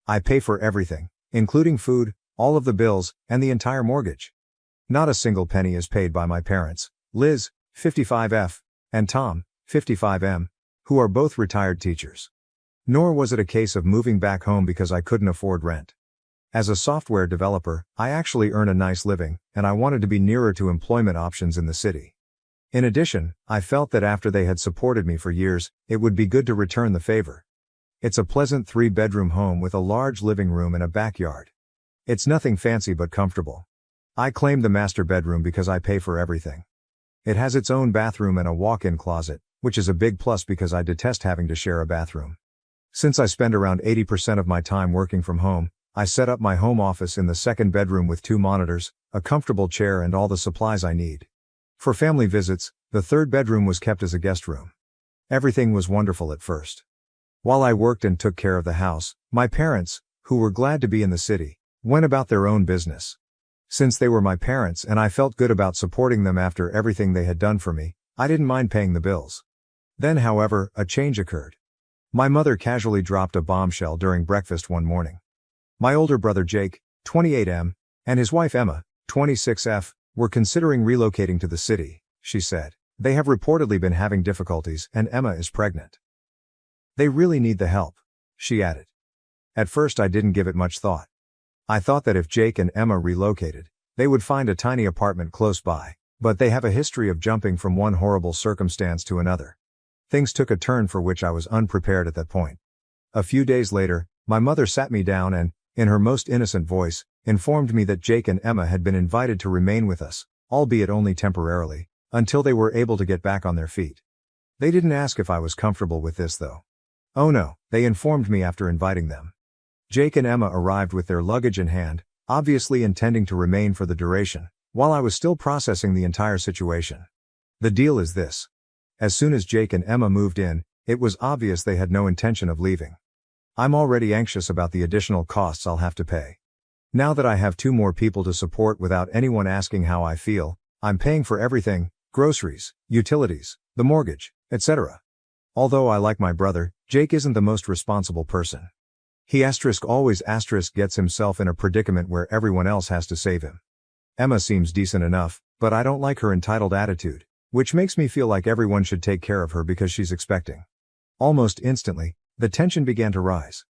I pay for everything, including food, all of the bills, and the entire mortgage. Not a single penny is paid by my parents, Liz, 55F, and Tom, 55M, who are both retired teachers. Nor was it a case of moving back home because I couldn't afford rent. As a software developer, I actually earn a nice living, and I wanted to be nearer to employment options in the city. In addition, I felt that after they had supported me for years, it would be good to return the favor. It's a pleasant 3-bedroom home with a large living room and a backyard. It's nothing fancy but comfortable. I claim the master bedroom because I pay for everything. It has its own bathroom and a walk-in closet, which is a big plus because I detest having to share a bathroom. Since I spend around 80% of my time working from home, I set up my home office in the second bedroom with 2 monitors, a comfortable chair and all the supplies I need. For family visits, the third bedroom was kept as a guest room. Everything was wonderful at first. While I worked and took care of the house, my parents, who were glad to be in the city, went about their own business. Since they were my parents and I felt good about supporting them after everything they had done for me, I didn't mind paying the bills. Then, however, a change occurred. My mother casually dropped a bombshell during breakfast one morning. My older brother Jake, 28M, and his wife Emma, 26F, were considering relocating to the city, she said. They have reportedly been having difficulties and Emma is pregnant. They really need the help, she added. At first I didn't give it much thought. I thought that if Jake and Emma relocated, they would find a tiny apartment close by, but they have a history of jumping from one horrible circumstance to another. Things took a turn for which I was unprepared at that point. A few days later, my mother sat me down and, in her most innocent voice, informed me that Jake and Emma had been invited to remain with us, albeit only temporarily, until they were able to get back on their feet. They didn't ask if I was comfortable with this though. Oh no, they informed me after inviting them. Jake and Emma arrived with their luggage in hand, obviously intending to remain for the duration, while I was still processing the entire situation. The deal is this. As soon as Jake and Emma moved in, it was obvious they had no intention of leaving. I'm already anxious about the additional costs I'll have to pay. Now that I have 2 more people to support without anyone asking how I feel, I'm paying for everything, groceries, utilities, the mortgage, etc. Although I like my brother, Jake isn't the most responsible person. He always gets himself in a predicament where everyone else has to save him. Emma seems decent enough, but I don't like her entitled attitude, which makes me feel like everyone should take care of her because she's expecting. Almost instantly, the tension began to rise.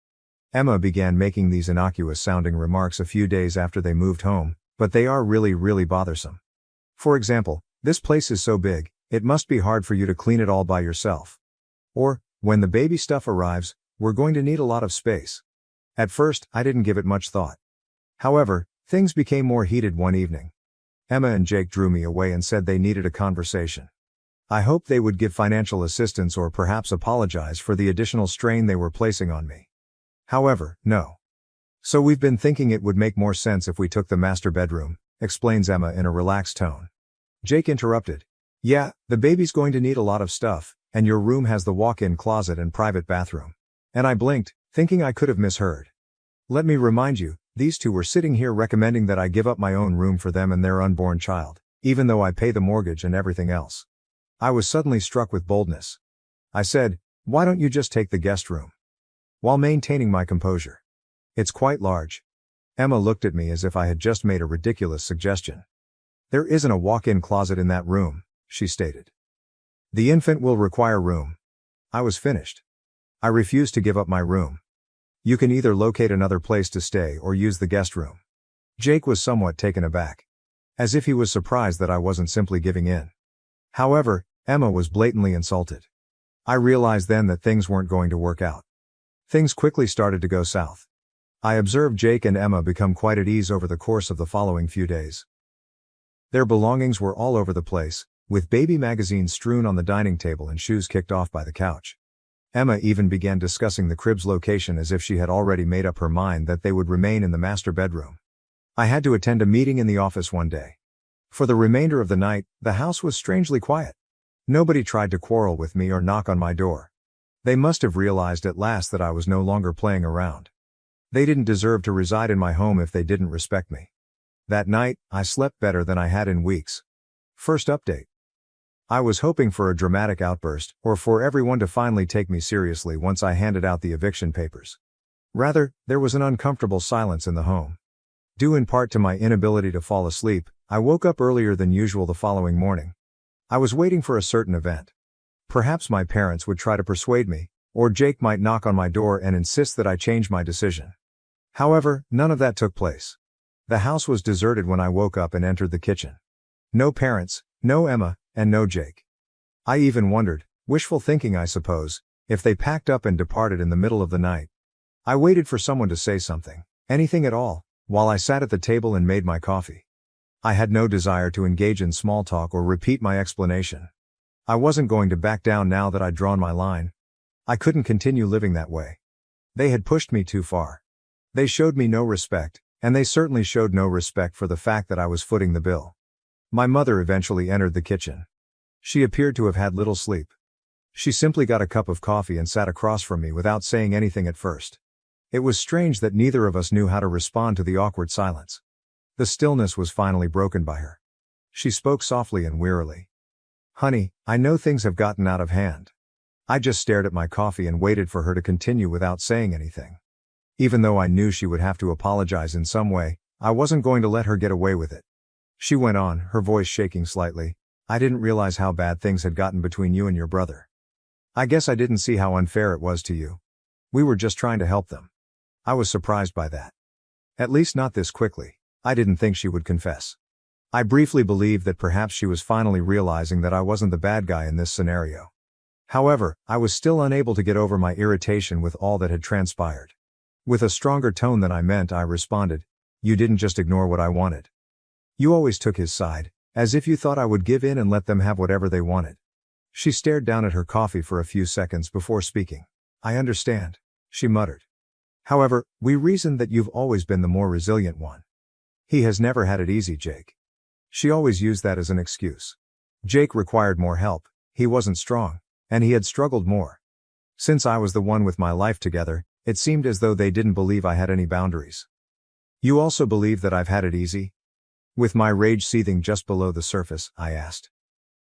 Emma began making these innocuous-sounding remarks a few days after they moved home, but they are really bothersome. For example, "This place is so big, it must be hard for you to clean it all by yourself." Or, "When the baby stuff arrives, we're going to need a lot of space." At first, I didn't give it much thought. However, things became more heated one evening. Emma and Jake drew me away and said they needed a conversation. I hoped they would give financial assistance or perhaps apologize for the additional strain they were placing on me. However, no. "So we've been thinking it would make more sense if we took the master bedroom," explains Emma in a relaxed tone. Jake interrupted. "Yeah, the baby's going to need a lot of stuff, and your room has the walk-in closet and private bathroom." And I blinked, thinking I could have misheard. Let me remind you, these two were sitting here recommending that I give up my own room for them and their unborn child, even though I pay the mortgage and everything else. I was suddenly struck with boldness. I said, "Why don't you just take the guest room?" While maintaining my composure. "It's quite large." Emma looked at me as if I had just made a ridiculous suggestion. "There isn't a walk-in closet in that room," she stated. "The infant will require room." I was finished. I refused to give up my room. "You can either locate another place to stay or use the guest room." Jake was somewhat taken aback. As if he was surprised that I wasn't simply giving in. However, Emma was blatantly insulted. I realized then that things weren't going to work out. Things quickly started to go south. I observed Jake and Emma become quite at ease over the course of the following few days. Their belongings were all over the place, with baby magazines strewn on the dining table and shoes kicked off by the couch. Emma even began discussing the crib's location as if she had already made up her mind that they would remain in the master bedroom. I had to attend a meeting in the office one day. For the remainder of the night, the house was strangely quiet. Nobody tried to quarrel with me or knock on my door. They must have realized at last that I was no longer playing around. They didn't deserve to reside in my home if they didn't respect me. That night, I slept better than I had in weeks. First update. I was hoping for a dramatic outburst, or for everyone to finally take me seriously once I handed out the eviction papers. Rather, there was an uncomfortable silence in the home. Due in part to my inability to fall asleep, I woke up earlier than usual the following morning. I was waiting for a certain event. Perhaps my parents would try to persuade me, or Jake might knock on my door and insist that I change my decision. However, none of that took place. The house was deserted when I woke up and entered the kitchen. No parents, no Emma, and no Jake. I even wondered, wishful thinking I suppose, if they packed up and departed in the middle of the night. I waited for someone to say something, anything at all, while I sat at the table and made my coffee. I had no desire to engage in small talk or repeat my explanation. I wasn't going to back down now that I'd drawn my line. I couldn't continue living that way. They had pushed me too far. They showed me no respect, and they certainly showed no respect for the fact that I was footing the bill. My mother eventually entered the kitchen. She appeared to have had little sleep. She simply got a cup of coffee and sat across from me without saying anything at first. It was strange that neither of us knew how to respond to the awkward silence. The stillness was finally broken by her. She spoke softly and wearily. "Honey, I know things have gotten out of hand. I just stared at my coffee and waited for her to continue without saying anything. Even though I knew she would have to apologize in some way, I wasn't going to let her get away with it. She went on, her voice shaking slightly. I didn't realize how bad things had gotten between you and your brother. I guess I didn't see how unfair it was to you. We were just trying to help them. I was surprised by that. At least not this quickly. I didn't think she would confess. I briefly believed that perhaps she was finally realizing that I wasn't the bad guy in this scenario. However, I was still unable to get over my irritation with all that had transpired. With a stronger tone than I meant, I responded, "You didn't just ignore what I wanted. You always took his side, as if you thought I would give in and let them have whatever they wanted." She stared down at her coffee for a few seconds before speaking. "I understand," she muttered. "However, we reasoned that you've always been the more resilient one. He has never had it easy, Jake." She always used that as an excuse. Jake required more help, he wasn't strong, and he had struggled more. Since I was the one with my life together, it seemed as though they didn't believe I had any boundaries. "You also believe that I've had it easy?" With my rage seething just below the surface, I asked.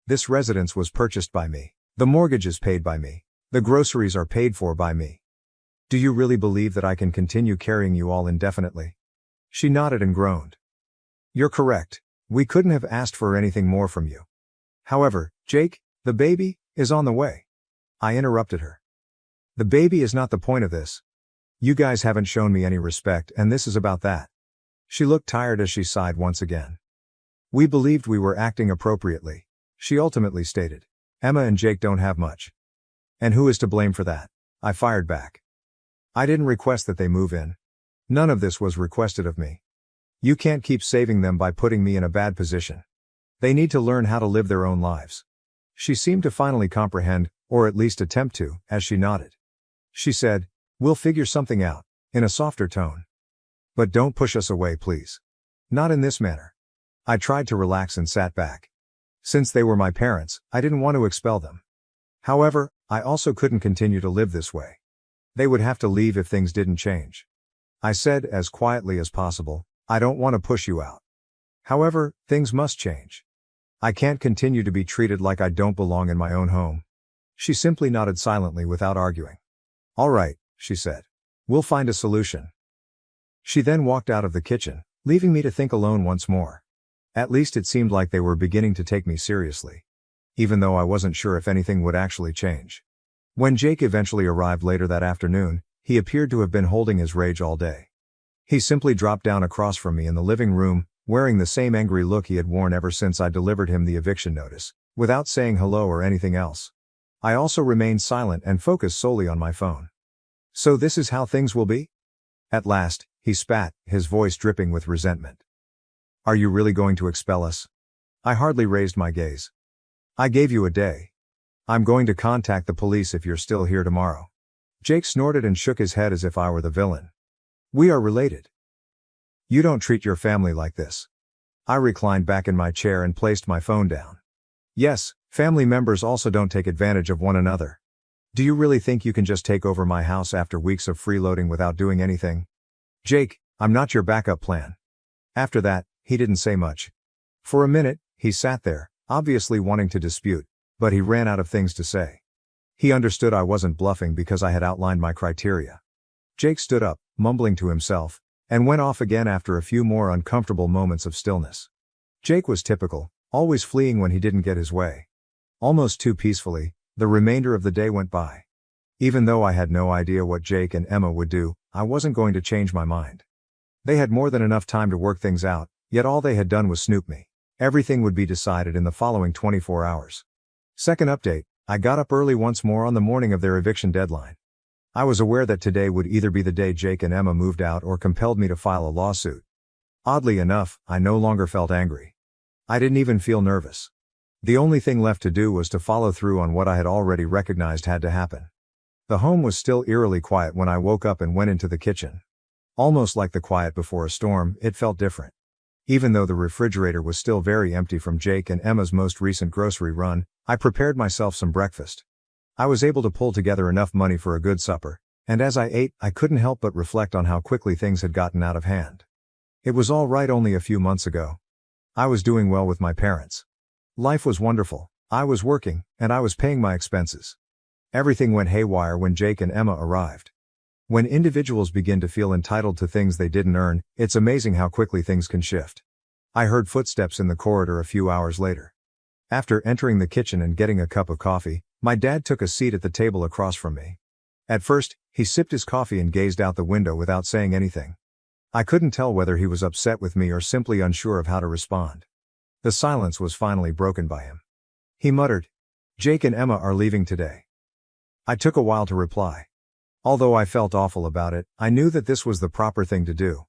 "This residence was purchased by me. The mortgage is paid by me. The groceries are paid for by me. Do you really believe that I can continue carrying you all indefinitely?" She nodded and groaned. "You're correct. We couldn't have asked for anything more from you. However, Jake, the baby is on the way." I interrupted her. "The baby is not the point of this. You guys haven't shown me any respect, and this is about that." She looked tired as she sighed once again. "We believed we were acting appropriately," she ultimately stated. "Emma and Jake don't have much. And who is to blame for that?" I fired back. "I didn't request that they move in. None of this was requested of me. You can't keep saving them by putting me in a bad position. They need to learn how to live their own lives." She seemed to finally comprehend, or at least attempt to, as she nodded. She said, "We'll figure something out," in a softer tone. "But don't push us away, please. Not in this manner." I tried to relax and sat back. Since they were my parents, I didn't want to expel them. However, I also couldn't continue to live this way. They would have to leave if things didn't change. I said, as quietly as possible, "I don't want to push you out. However, things must change. I can't continue to be treated like I don't belong in my own home." She simply nodded silently without arguing. "All right," she said. "We'll find a solution." She then walked out of the kitchen, leaving me to think alone once more. At least it seemed like they were beginning to take me seriously. Even though I wasn't sure if anything would actually change. When Jake eventually arrived later that afternoon, he appeared to have been holding his rage all day. He simply dropped down across from me in the living room, wearing the same angry look he had worn ever since I delivered him the eviction notice, without saying hello or anything else. I also remained silent and focused solely on my phone. "So this is how things will be?" At last, he spat, his voice dripping with resentment. "Are you really going to expel us?" I hardly raised my gaze. "I gave you a day. I'm going to contact the police if you're still here tomorrow." Jake snorted and shook his head as if I were the villain. "We are related. You don't treat your family like this." I reclined back in my chair and placed my phone down. "Yes, family members also don't take advantage of one another. Do you really think you can just take over my house after weeks of freeloading without doing anything? Jake, I'm not your backup plan." After that, he didn't say much. For a minute, he sat there, obviously wanting to dispute, but he ran out of things to say. He understood I wasn't bluffing because I had outlined my criteria. Jake stood up, mumbling to himself, and went off again after a few more uncomfortable moments of stillness. Jake was typical, always fleeing when he didn't get his way. Almost too peacefully, the remainder of the day went by. Even though I had no idea what Jake and Emma would do, I wasn't going to change my mind. They had more than enough time to work things out, yet all they had done was snoop me. Everything would be decided in the following 24 hours. Second update, I got up early once more on the morning of their eviction deadline. I was aware that today would either be the day Jake and Emma moved out or compelled me to file a lawsuit. Oddly enough, I no longer felt angry. I didn't even feel nervous. The only thing left to do was to follow through on what I had already recognized had to happen. The home was still eerily quiet when I woke up and went into the kitchen. Almost like the quiet before a storm, it felt different. Even though the refrigerator was still very empty from Jake and Emma's most recent grocery run, I prepared myself some breakfast. I was able to pull together enough money for a good supper, and as I ate, I couldn't help but reflect on how quickly things had gotten out of hand. It was all right only a few months ago. I was doing well with my parents. Life was wonderful, I was working, and I was paying my expenses. Everything went haywire when Jake and Emma arrived. When individuals begin to feel entitled to things they didn't earn, it's amazing how quickly things can shift. I heard footsteps in the corridor a few hours later. After entering the kitchen and getting a cup of coffee, my dad took a seat at the table across from me. At first, he sipped his coffee and gazed out the window without saying anything. I couldn't tell whether he was upset with me or simply unsure of how to respond. The silence was finally broken by him. He muttered, "Jake and Emma are leaving today." I took a while to reply. Although I felt awful about it, I knew that this was the proper thing to do.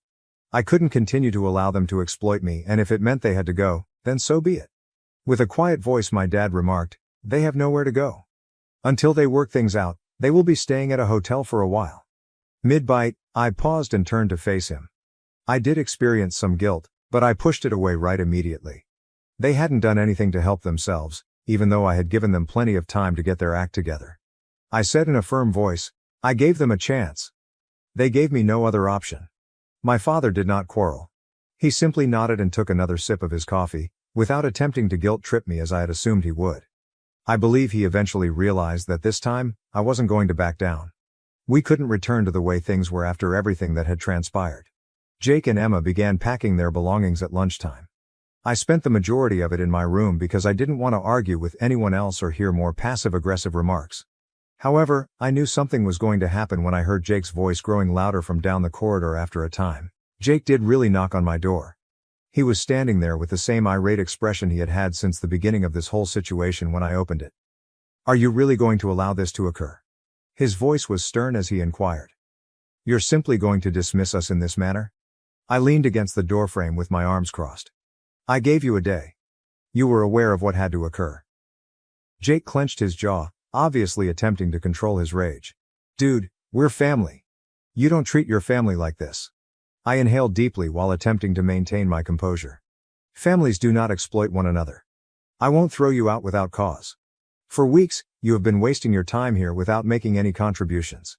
I couldn't continue to allow them to exploit me, and if it meant they had to go, then so be it. With a quiet voice, my dad remarked, "They have nowhere to go. Until they work things out, they will be staying at a hotel for a while." Mid-bite, I paused and turned to face him. I did experience some guilt, but I pushed it away right immediately. They hadn't done anything to help themselves, even though I had given them plenty of time to get their act together. I said in a firm voice, "I gave them a chance. They gave me no other option." My father did not quarrel. He simply nodded and took another sip of his coffee, without attempting to guilt-trip me as I had assumed he would. I believe he eventually realized that this time, I wasn't going to back down. We couldn't return to the way things were after everything that had transpired. Jake and Emma began packing their belongings at lunchtime. I spent the majority of it in my room because I didn't want to argue with anyone else or hear more passive-aggressive remarks. However, I knew something was going to happen when I heard Jake's voice growing louder from down the corridor after a time. Jake did really knock on my door. He was standing there with the same irate expression he had had since the beginning of this whole situation when I opened it. "Are you really going to allow this to occur?" His voice was stern as he inquired. "You're simply going to dismiss us in this manner?" I leaned against the doorframe with my arms crossed. "I gave you a day. You were aware of what had to occur." Jake clenched his jaw, obviously attempting to control his rage. "Dude, we're family. You don't treat your family like this." I inhaled deeply while attempting to maintain my composure. "Families do not exploit one another. I won't throw you out without cause. For weeks, you have been wasting your time here without making any contributions.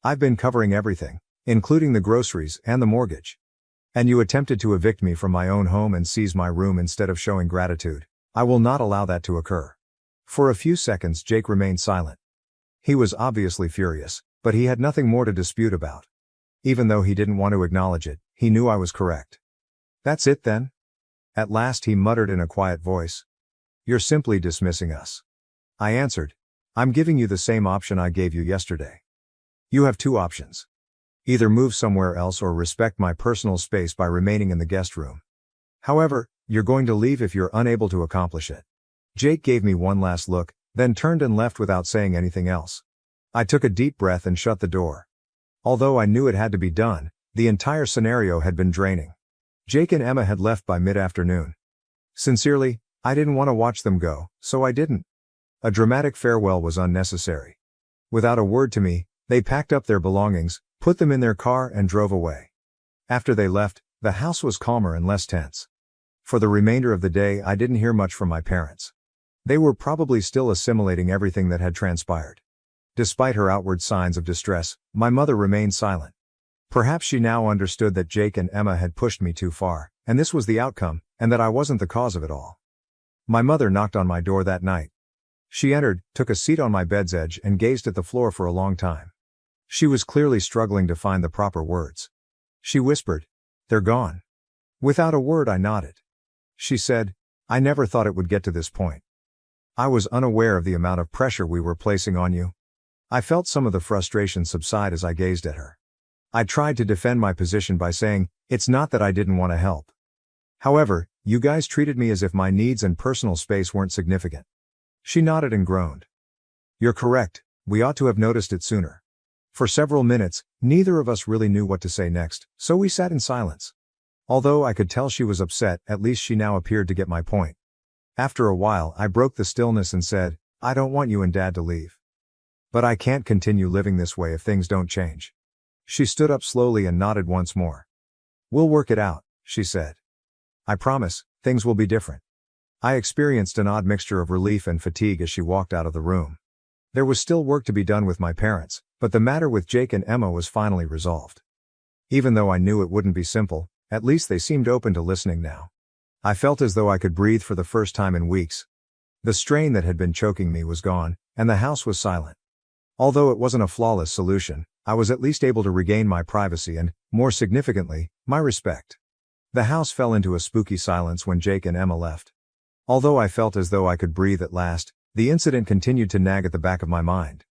I've been covering everything, including the groceries and the mortgage. And you attempted to evict me from my own home and seize my room instead of showing gratitude. I will not allow that to occur." For a few seconds Jake remained silent. He was obviously furious, but he had nothing more to dispute about. Even though he didn't want to acknowledge it, he knew I was correct. "That's it then?" At last he muttered in a quiet voice. "You're simply dismissing us." I answered, "I'm giving you the same option I gave you yesterday. You have two options. Either move somewhere else or respect my personal space by remaining in the guest room. However, you're going to leave if you're unable to accomplish it." Jake gave me one last look, then turned and left without saying anything else. I took a deep breath and shut the door. Although I knew it had to be done, the entire scenario had been draining. Jake and Emma had left by mid-afternoon. Sincerely, I didn't want to watch them go, so I didn't. A dramatic farewell was unnecessary. Without a word to me, they packed up their belongings, put them in their car and drove away. After they left, the house was calmer and less tense. For the remainder of the day I didn't hear much from my parents. They were probably still assimilating everything that had transpired. Despite her outward signs of distress, my mother remained silent. Perhaps she now understood that Jake and Emma had pushed me too far, and this was the outcome, and that I wasn't the cause of it all. My mother knocked on my door that night. She entered, took a seat on my bed's edge and gazed at the floor for a long time. She was clearly struggling to find the proper words. She whispered, "They're gone." Without a word I nodded. She said, "I never thought it would get to this point. I was unaware of the amount of pressure we were placing on you." I felt some of the frustration subside as I gazed at her. I tried to defend my position by saying, "It's not that I didn't want to help. However, you guys treated me as if my needs and personal space weren't significant." She nodded and groaned. "You're correct, we ought to have noticed it sooner." For several minutes, neither of us really knew what to say next, so we sat in silence. Although I could tell she was upset, at least she now appeared to get my point. After a while I broke the stillness and said, "I don't want you and Dad to leave. But I can't continue living this way if things don't change." She stood up slowly and nodded once more. "We'll work it out," she said. "I promise, things will be different." I experienced an odd mixture of relief and fatigue as she walked out of the room. There was still work to be done with my parents, but the matter with Jake and Emma was finally resolved. Even though I knew it wouldn't be simple, at least they seemed open to listening now. I felt as though I could breathe for the first time in weeks. The strain that had been choking me was gone, and the house was silent. Although it wasn't a flawless solution, I was at least able to regain my privacy and, more significantly, my respect. The house fell into a spooky silence when Jake and Emma left. Although I felt as though I could breathe at last, the incident continued to nag at the back of my mind.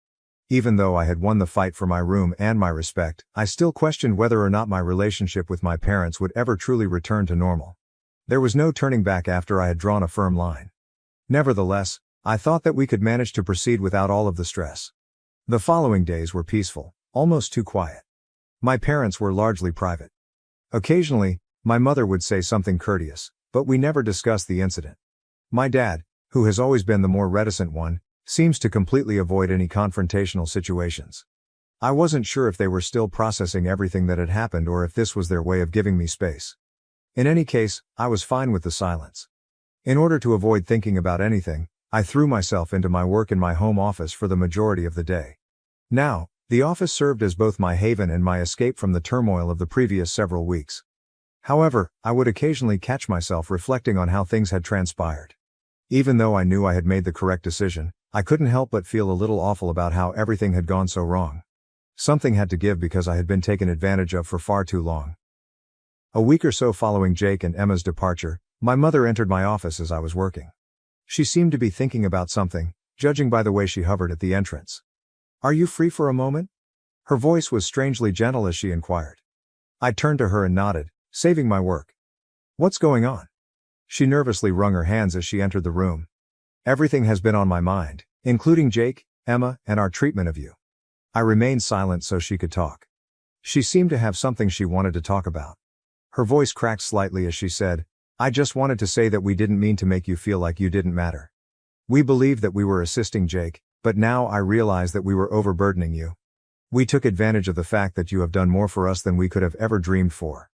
Even though I had won the fight for my room and my respect, I still questioned whether or not my relationship with my parents would ever truly return to normal. There was no turning back after I had drawn a firm line. Nevertheless, I thought that we could manage to proceed without all of the stress. The following days were peaceful, almost too quiet. My parents were largely private. Occasionally, my mother would say something courteous, but we never discussed the incident. My dad, who has always been the more reticent one, seems to completely avoid any confrontational situations. I wasn't sure if they were still processing everything that had happened or if this was their way of giving me space. In any case, I was fine with the silence. In order to avoid thinking about anything, I threw myself into my work in my home office for the majority of the day. Now, the office served as both my haven and my escape from the turmoil of the previous several weeks. However, I would occasionally catch myself reflecting on how things had transpired. Even though I knew I had made the correct decision, I couldn't help but feel a little awful about how everything had gone so wrong. Something had to give because I had been taken advantage of for far too long. A week or so following Jake and Emma's departure, my mother entered my office as I was working. She seemed to be thinking about something, judging by the way she hovered at the entrance. "Are you free for a moment?" Her voice was strangely gentle as she inquired. I turned to her and nodded, saving my work. "What's going on?" She nervously wrung her hands as she entered the room. "Everything has been on my mind, including Jake, Emma, and our treatment of you." I remained silent so she could talk. She seemed to have something she wanted to talk about. Her voice cracked slightly as she said, "I just wanted to say that we didn't mean to make you feel like you didn't matter. We believed that we were assisting Jake, but now I realize that we were overburdening you. We took advantage of the fact that you have done more for us than we could have ever dreamed for.